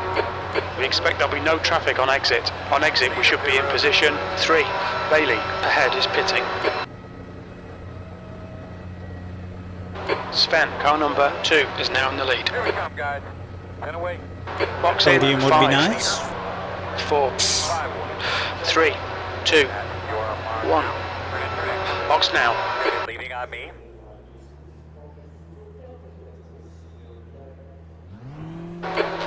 We expect there'll be no traffic on exit. On exit, we should be in position 3. Bailey, ahead, is pitting. Sven, car number 2, is now in the lead. Here we come, guys. 10 away. Box in, Podium would 5, be nice. 4, 3, 2, You're on 1. Box now. Leading on me.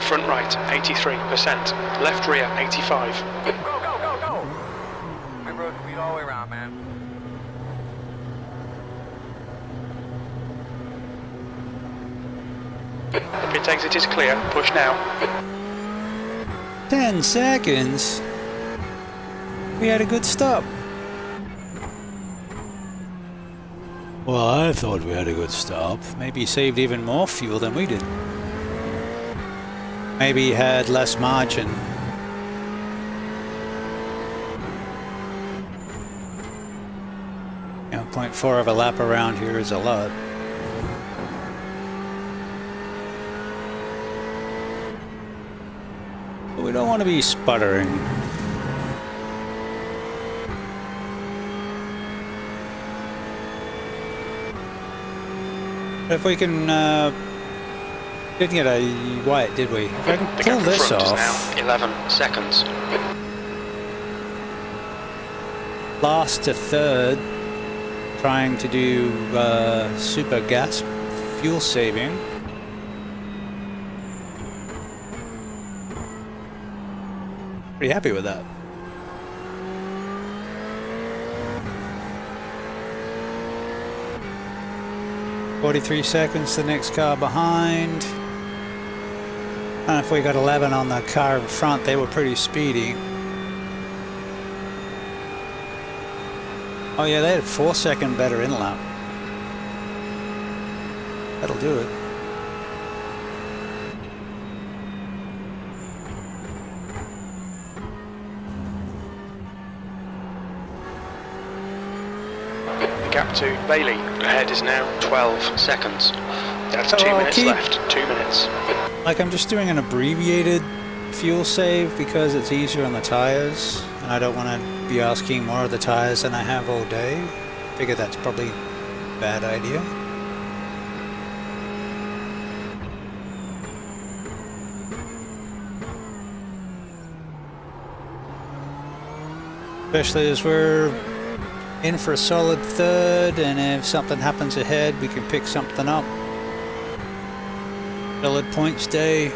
Front right, 83%. Left rear, 85. Go, go, go, go! We rode speed all the way around, man. The pit exit is clear. Push now. 10 seconds. We had a good stop. Well, I thought we had a good stop. Maybe he saved even more fuel than we did. Maybe he had less margin. You know, 0.4 of a lap around here is a lot. But we don't want to be sputtering. If we can, didn't get a white, did we? If I can The pull gap in this front off, is now 11 seconds. last to third, trying to do super gas fuel saving. Pretty happy with that. $43 seconds, the next car behind. And if we got 11 on the car in front, they were pretty speedy. Oh yeah, they had a 4-second better in lap. That'll do it. The gap to Bailey ahead is now 12 seconds. That's So 2 I'll minutes keep- left. 2 minutes. Like, I'm just doing an abbreviated fuel save because it's easier on the tires, and I don't want to be asking more of the tires than I have all day. Figure that's probably a bad idea. Especially as we're in for a solid third, and if something happens ahead, we can pick something up. Solid points day.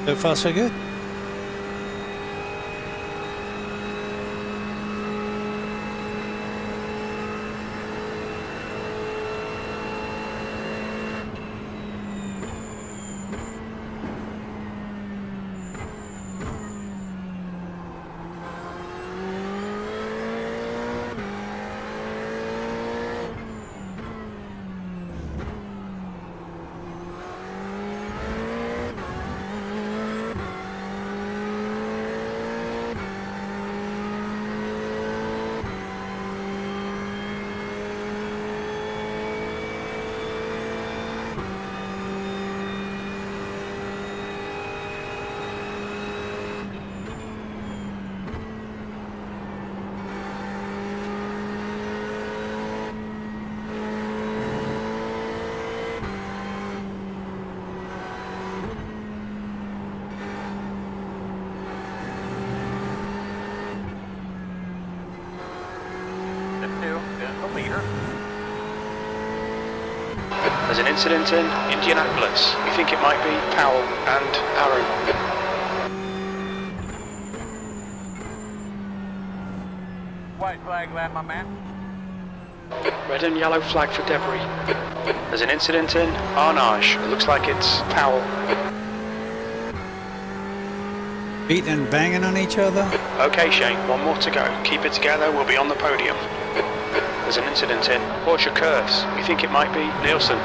So far, so good. leader. There's an incident in Indianapolis. We think it might be Powell and Aaron. White flag lap, my man. Red and yellow flag for debris. There's an incident in Arnage. It looks like it's Powell. Beating and banging on each other? Okay, Shane, one more to go. Keep it together, we'll be on the podium. There's an incident in Porsche Curves. We think it might be Nielsen.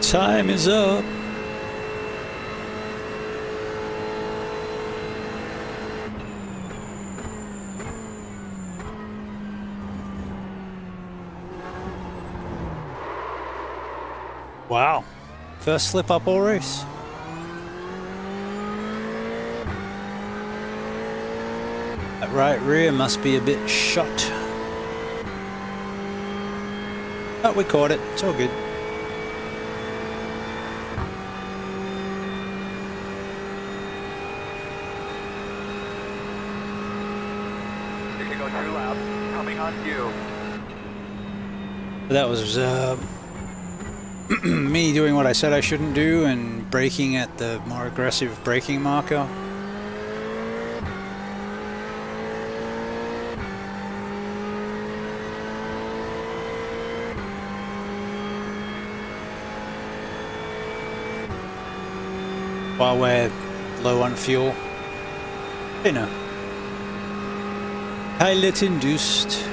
Time is up. Wow. First slip up all race. That right rear must be a bit shot. But we caught it. It's all good. You can go too loud. Coming on you. That was me doing what I said I shouldn't do and braking at the more aggressive braking marker. While we're low on fuel. You know. Pilot induced.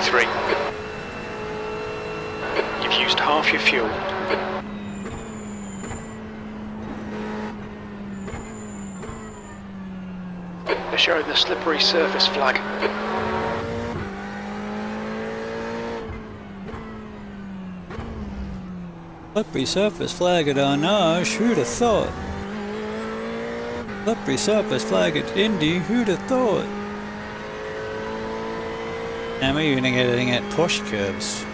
P3. You've used half your fuel. They're showing the slippery surface flag. Slippery surface flag at Arnage, who'd have thought? Slippery surface flag at Indy, who'd have thought? And we're even getting at Porsche curves.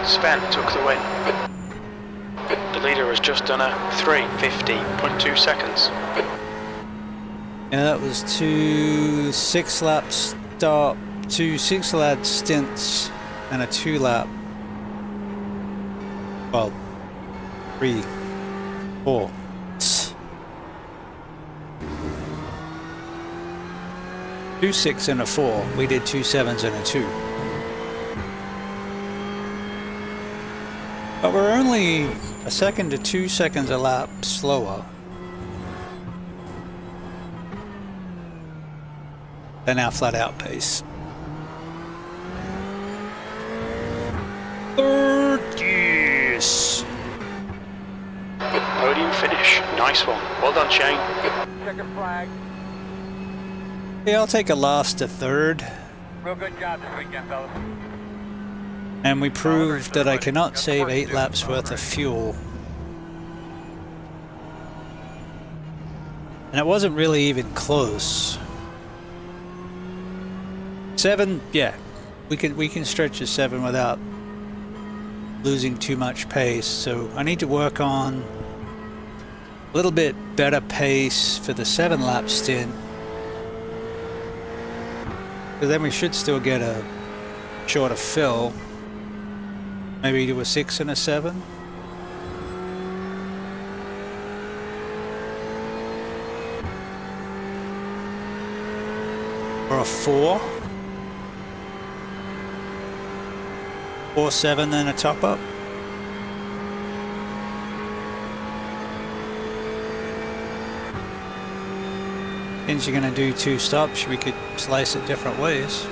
Sven took the win. The leader has just done a 3:50.2 seconds. Yeah, that was two 6-lap stop, two 6-lap stints, and a 2-lap. Well, 3, 4. 2 6 and a 4. We did 2 7s and a 2. But we're only a second to 2 seconds a lap slower than our flat out pace. Third, yes. Podium finish. Nice one. Well done, Shane. Checker flag. Yeah, I'll take a last to third. Real good job this weekend, fellas. And we proved that I cannot save 8 laps worth of fuel. And it wasn't really even close. 7, yeah, we can stretch to 7 without losing too much pace. So I need to work on a little bit better pace for the 7-lap stint But then we should still get a shorter fill. Maybe do a 6 and a 7. Or a 4. 4-7, then a top up. Since you're going to do 2 stops, we could slice it different ways.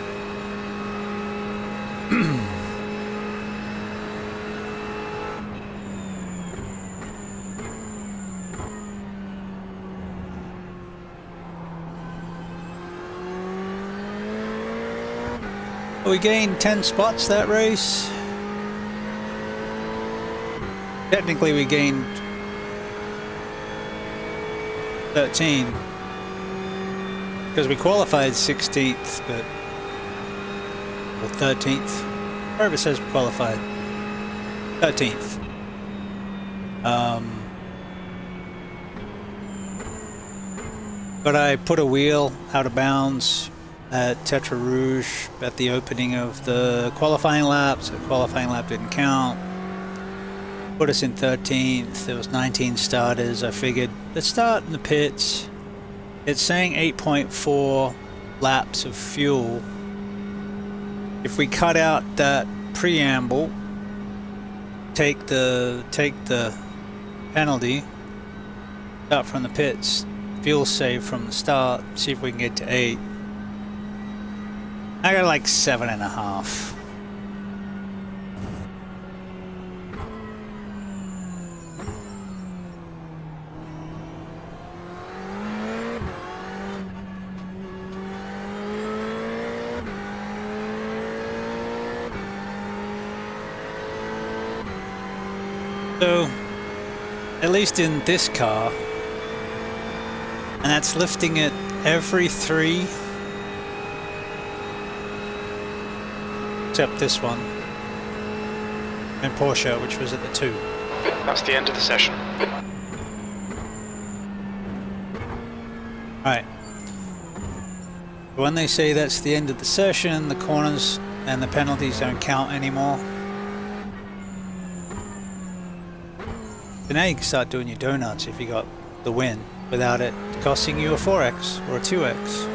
We gained 10 spots that race. Technically we gained 13 because we qualified 16th, but or 13th, wherever it says we qualified 13th. But I put a wheel out of bounds at Tetra Rouge at the opening of the qualifying lap, so the qualifying lap didn't count. Put us in 13th. There was 19 starters. I figured let's start in the pits. It's saying 8.4 laps of fuel. If we cut out that preamble, take the penalty, start from the pits, fuel save from the start, see if we can get to 8. I got like 7.5. So, at least in this car, and that's lifting it every 3. Except this one, and Porsche, which was at the 2. That's the end of the session. Right. When they say that's the end of the session, the corners and the penalties don't count anymore. So now you can start doing your donuts if you got the win without it costing you a 4x or a 2x.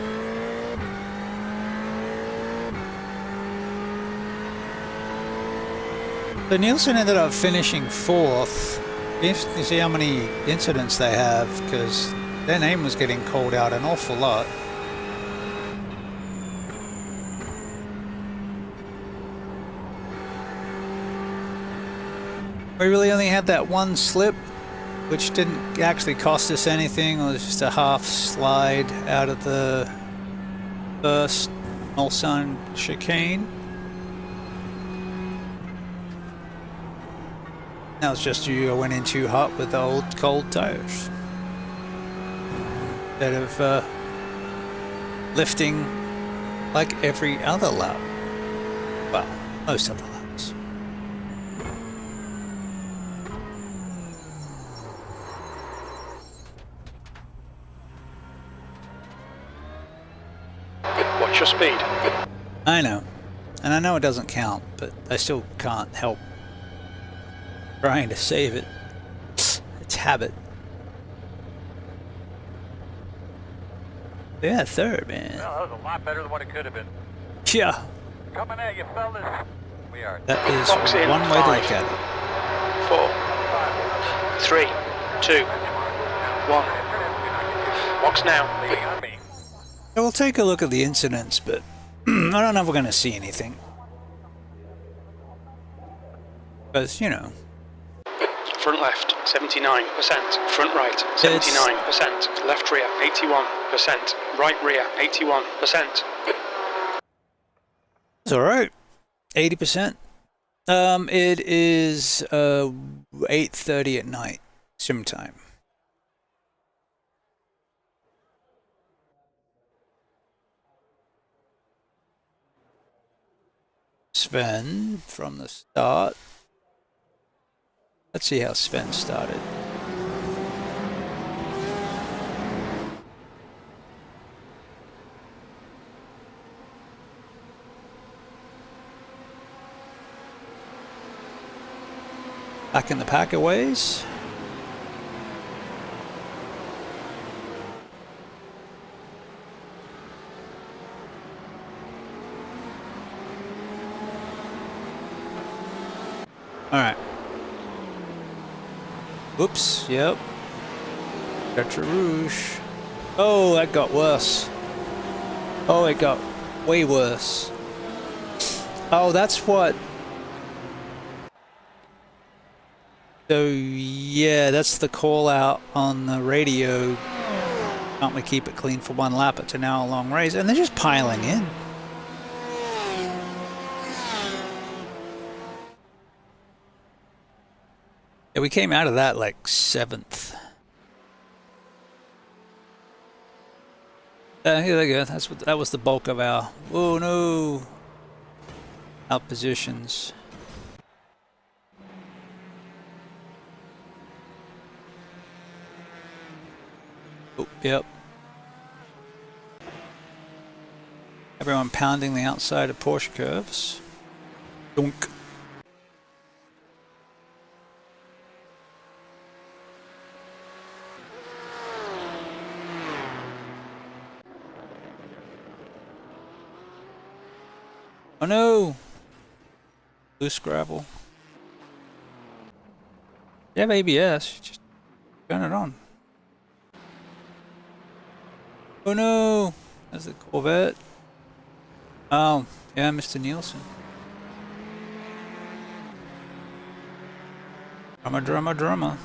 So Nielsen ended up finishing 4th. Be interesting to see how many incidents they have, because their name was getting called out an awful lot. We really only had that one slip, which didn't actually cost us anything. It was just a half slide out of the first Mulsanne chicane. That was just you went in too hot with the old cold tires. Instead of lifting like every other lap. Well, most of the laps. What's your speed? I know. And I know it doesn't count, but I still can't help trying to save it. It's habit. Yeah, 3rd, man. Well, that was a lot better than what it could have been. Yeah. Coming at you, fellas. We are. That is Box in, one way to 5, look at it. 4, 3, 2, 1. Box now. Leaning on me. So we'll take a look at the incidents, but I don't know if we're going to see anything. Because, you know. Front left, 79%. Front right, 79%. Left rear, 81%. Right rear, 81%. It's alright. 80%. It is 8:30 at night, sim time. Sven from the start. Let's see how Sven started. Back in the packaways. All right. Oops, yep. Retro Rouge. Oh, that got worse. Oh, it got way worse. Oh, that's what. So, yeah, that's the call out on the radio. Can't we keep it clean for one lap? It's an hour-long race. And they're just piling in. Yeah, we came out of that like 7th. Here they go. That was the bulk of our. Oh no! Our positions. Oh, yep. Everyone pounding the outside of Porsche curves. Dunk. Oh no! Loose gravel. You have ABS, just turn it on. Oh no! There's the Corvette. Oh, yeah, Mr. Nielsen. Drummer.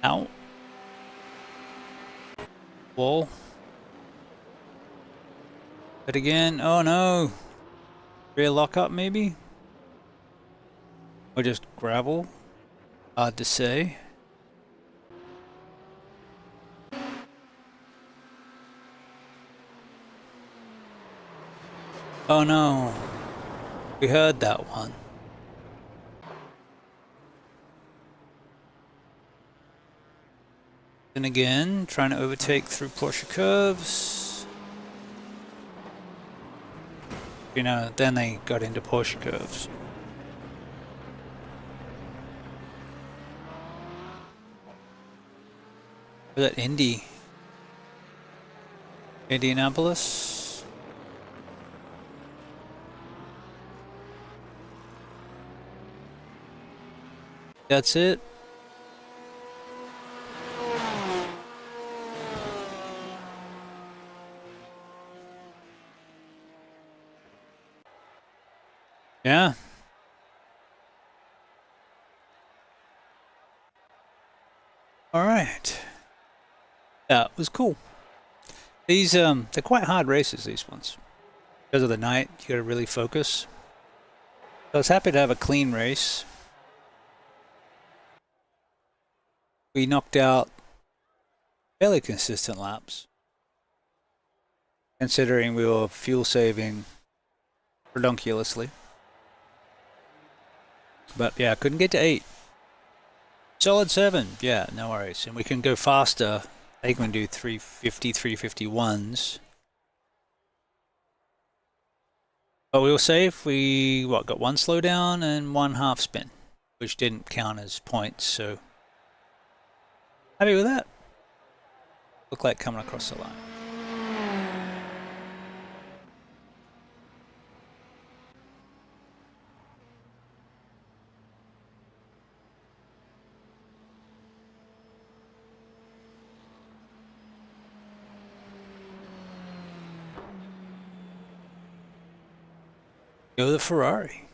Ow. Wall. But again, oh no! Rear lockup maybe? Or just gravel? Hard to say. Oh no! We heard that one. And again, trying to overtake through Porsche curves. You know, then they got into Porsche curves. Was that Indy? Indianapolis? That's it. Yeah. All right. That was cool. These they're quite hard races, these ones. Because of the night, you gotta really focus. So I was happy to have a clean race. We knocked out fairly consistent laps. Considering we were fuel saving redonkulously. But yeah, couldn't get to 8. Solid 7, yeah, no worries. And we can go faster. They can do 350, 351s. But we were safe. We got 1 slowdown and 1 half spin, which didn't count as points, so happy with that. Looked like coming across the line. Go the Ferrari.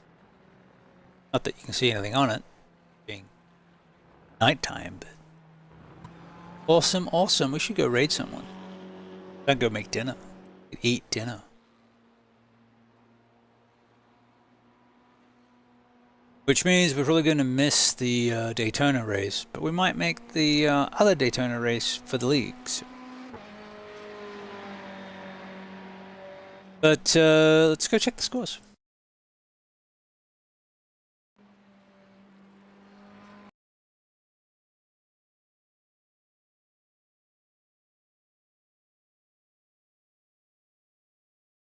Not that you can see anything on it, being nighttime, but awesome, awesome. We should go raid someone. Don't go make dinner. Eat dinner. Which means we're probably going to miss the Daytona race, but we might make the other Daytona race for the leagues. But let's go check the scores.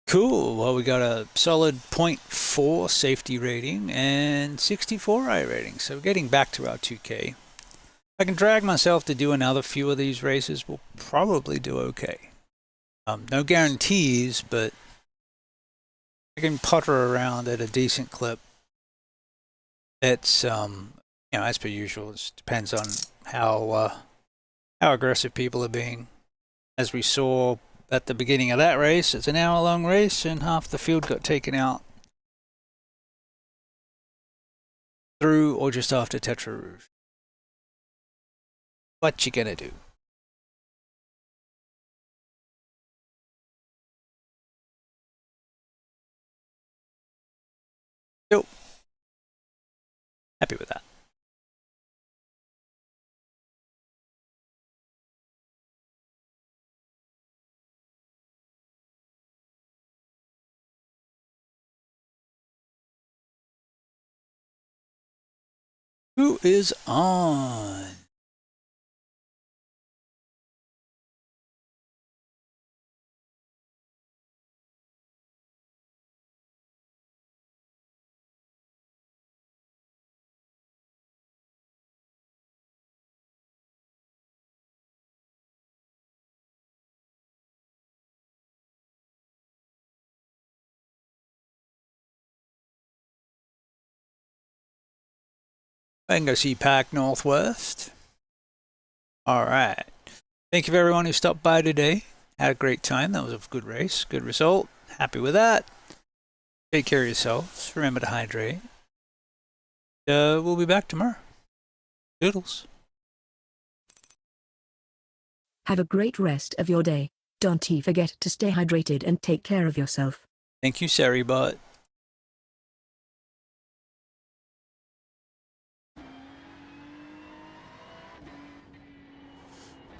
Cool. Well, we got a solid 0.4 safety rating and 64 iRating. So getting back to our 2K. If I can drag myself to do another few of these races, we'll probably do okay. No guarantees, but I can putter around at a decent clip. It's, you know, as per usual, it depends on how aggressive people are being. As we saw at the beginning of that race, it's an hour-long race, and half the field got taken out through or just after Tetra Rouge. What you gonna do? Yep. Happy with that. Who is on? I can go see Pack Northwest. All right. Thank you for everyone who stopped by today. Had a great time. That was a good race. Good result. Happy with that. Take care of yourselves. Remember to hydrate. We'll be back tomorrow. Doodles. Have a great rest of your day. Don't forget to stay hydrated and take care of yourself. Thank you, Saribot.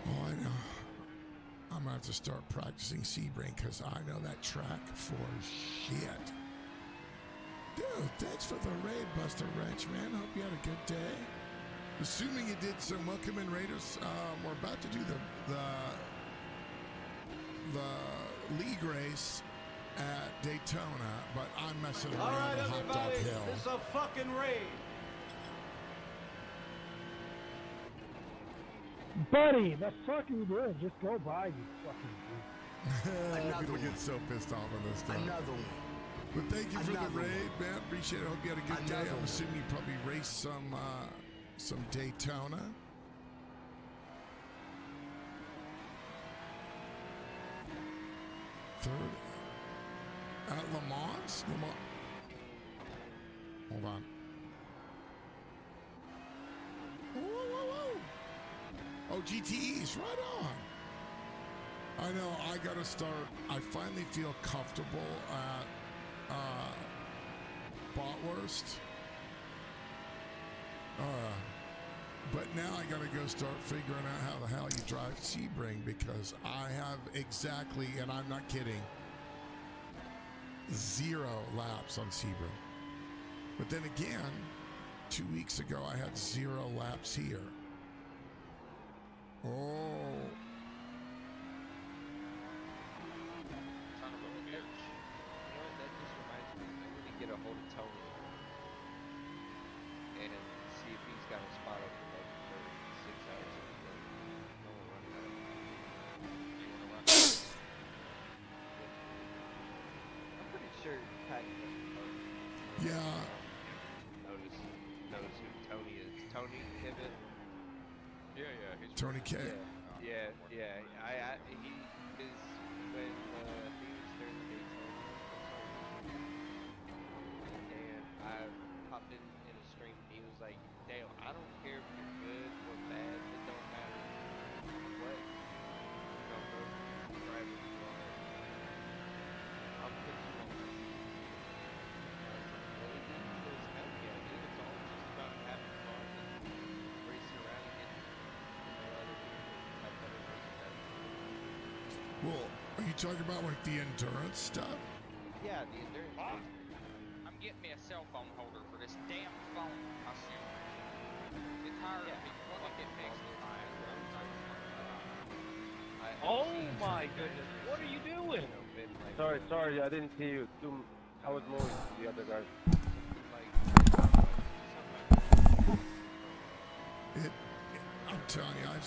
Oh, I know. I'm gonna have to start practicing Sebring because I know that track for shit. Dude, thanks for the raid, BustaWrench, man. Hope you had a good day. Assuming you did some welcome in Raiders, we're about to do the league race at Daytona, but I'm messing around at Hot Dog Hill. It's a fucking raid. Buddy, the fuck are you doing? Just go by, you fucking People get so pissed off on this stuff. Another one. But thank you for the Another raid, man. Appreciate it. Hope you had a good day. Another I'm one. assuming you probably raced some Daytona. Third at Le Mans. Hold on. Whoa, whoa, whoa. Oh, GTEs, right on. I know, I gotta start. I finally feel comfortable at Botwurst. But now I gotta go start figuring out how the hell you drive Sebring, because I have exactly, and I'm not kidding, 0 laps on Sebring. But then again, 2 weeks ago I had 0 laps here. Oh. Son of a bitch. You know what, that just reminds me, I need to get a hold of Tony and see if he's got a spot open like for 6 hours a day. No one running out of you wanna run I'm pretty sure Pat Yeah. Notice who Tony is. Tony Pivot. Yeah, he's Tony K. Yeah. He is when he was there in Daytona. And I popped in a stream and he was like, Dale, I don't care if you're good or bad, it don't matter what number driver you are. I'll put you on. I was like, really? He goes, hell yeah, dude, it's all just about having fun and racing around and getting other people have better races at it. Well, are you talking about like the endurance stuff? Yeah, the endurance race. I'm getting me a cell phone holder for this damn phone. I see. It's tired of me. Look at fixed. I Oh see my you guys goodness, racing. what are you doing? You know, been like. Sorry, I didn't see you. I was moving to the other guys. I'm telling you, I've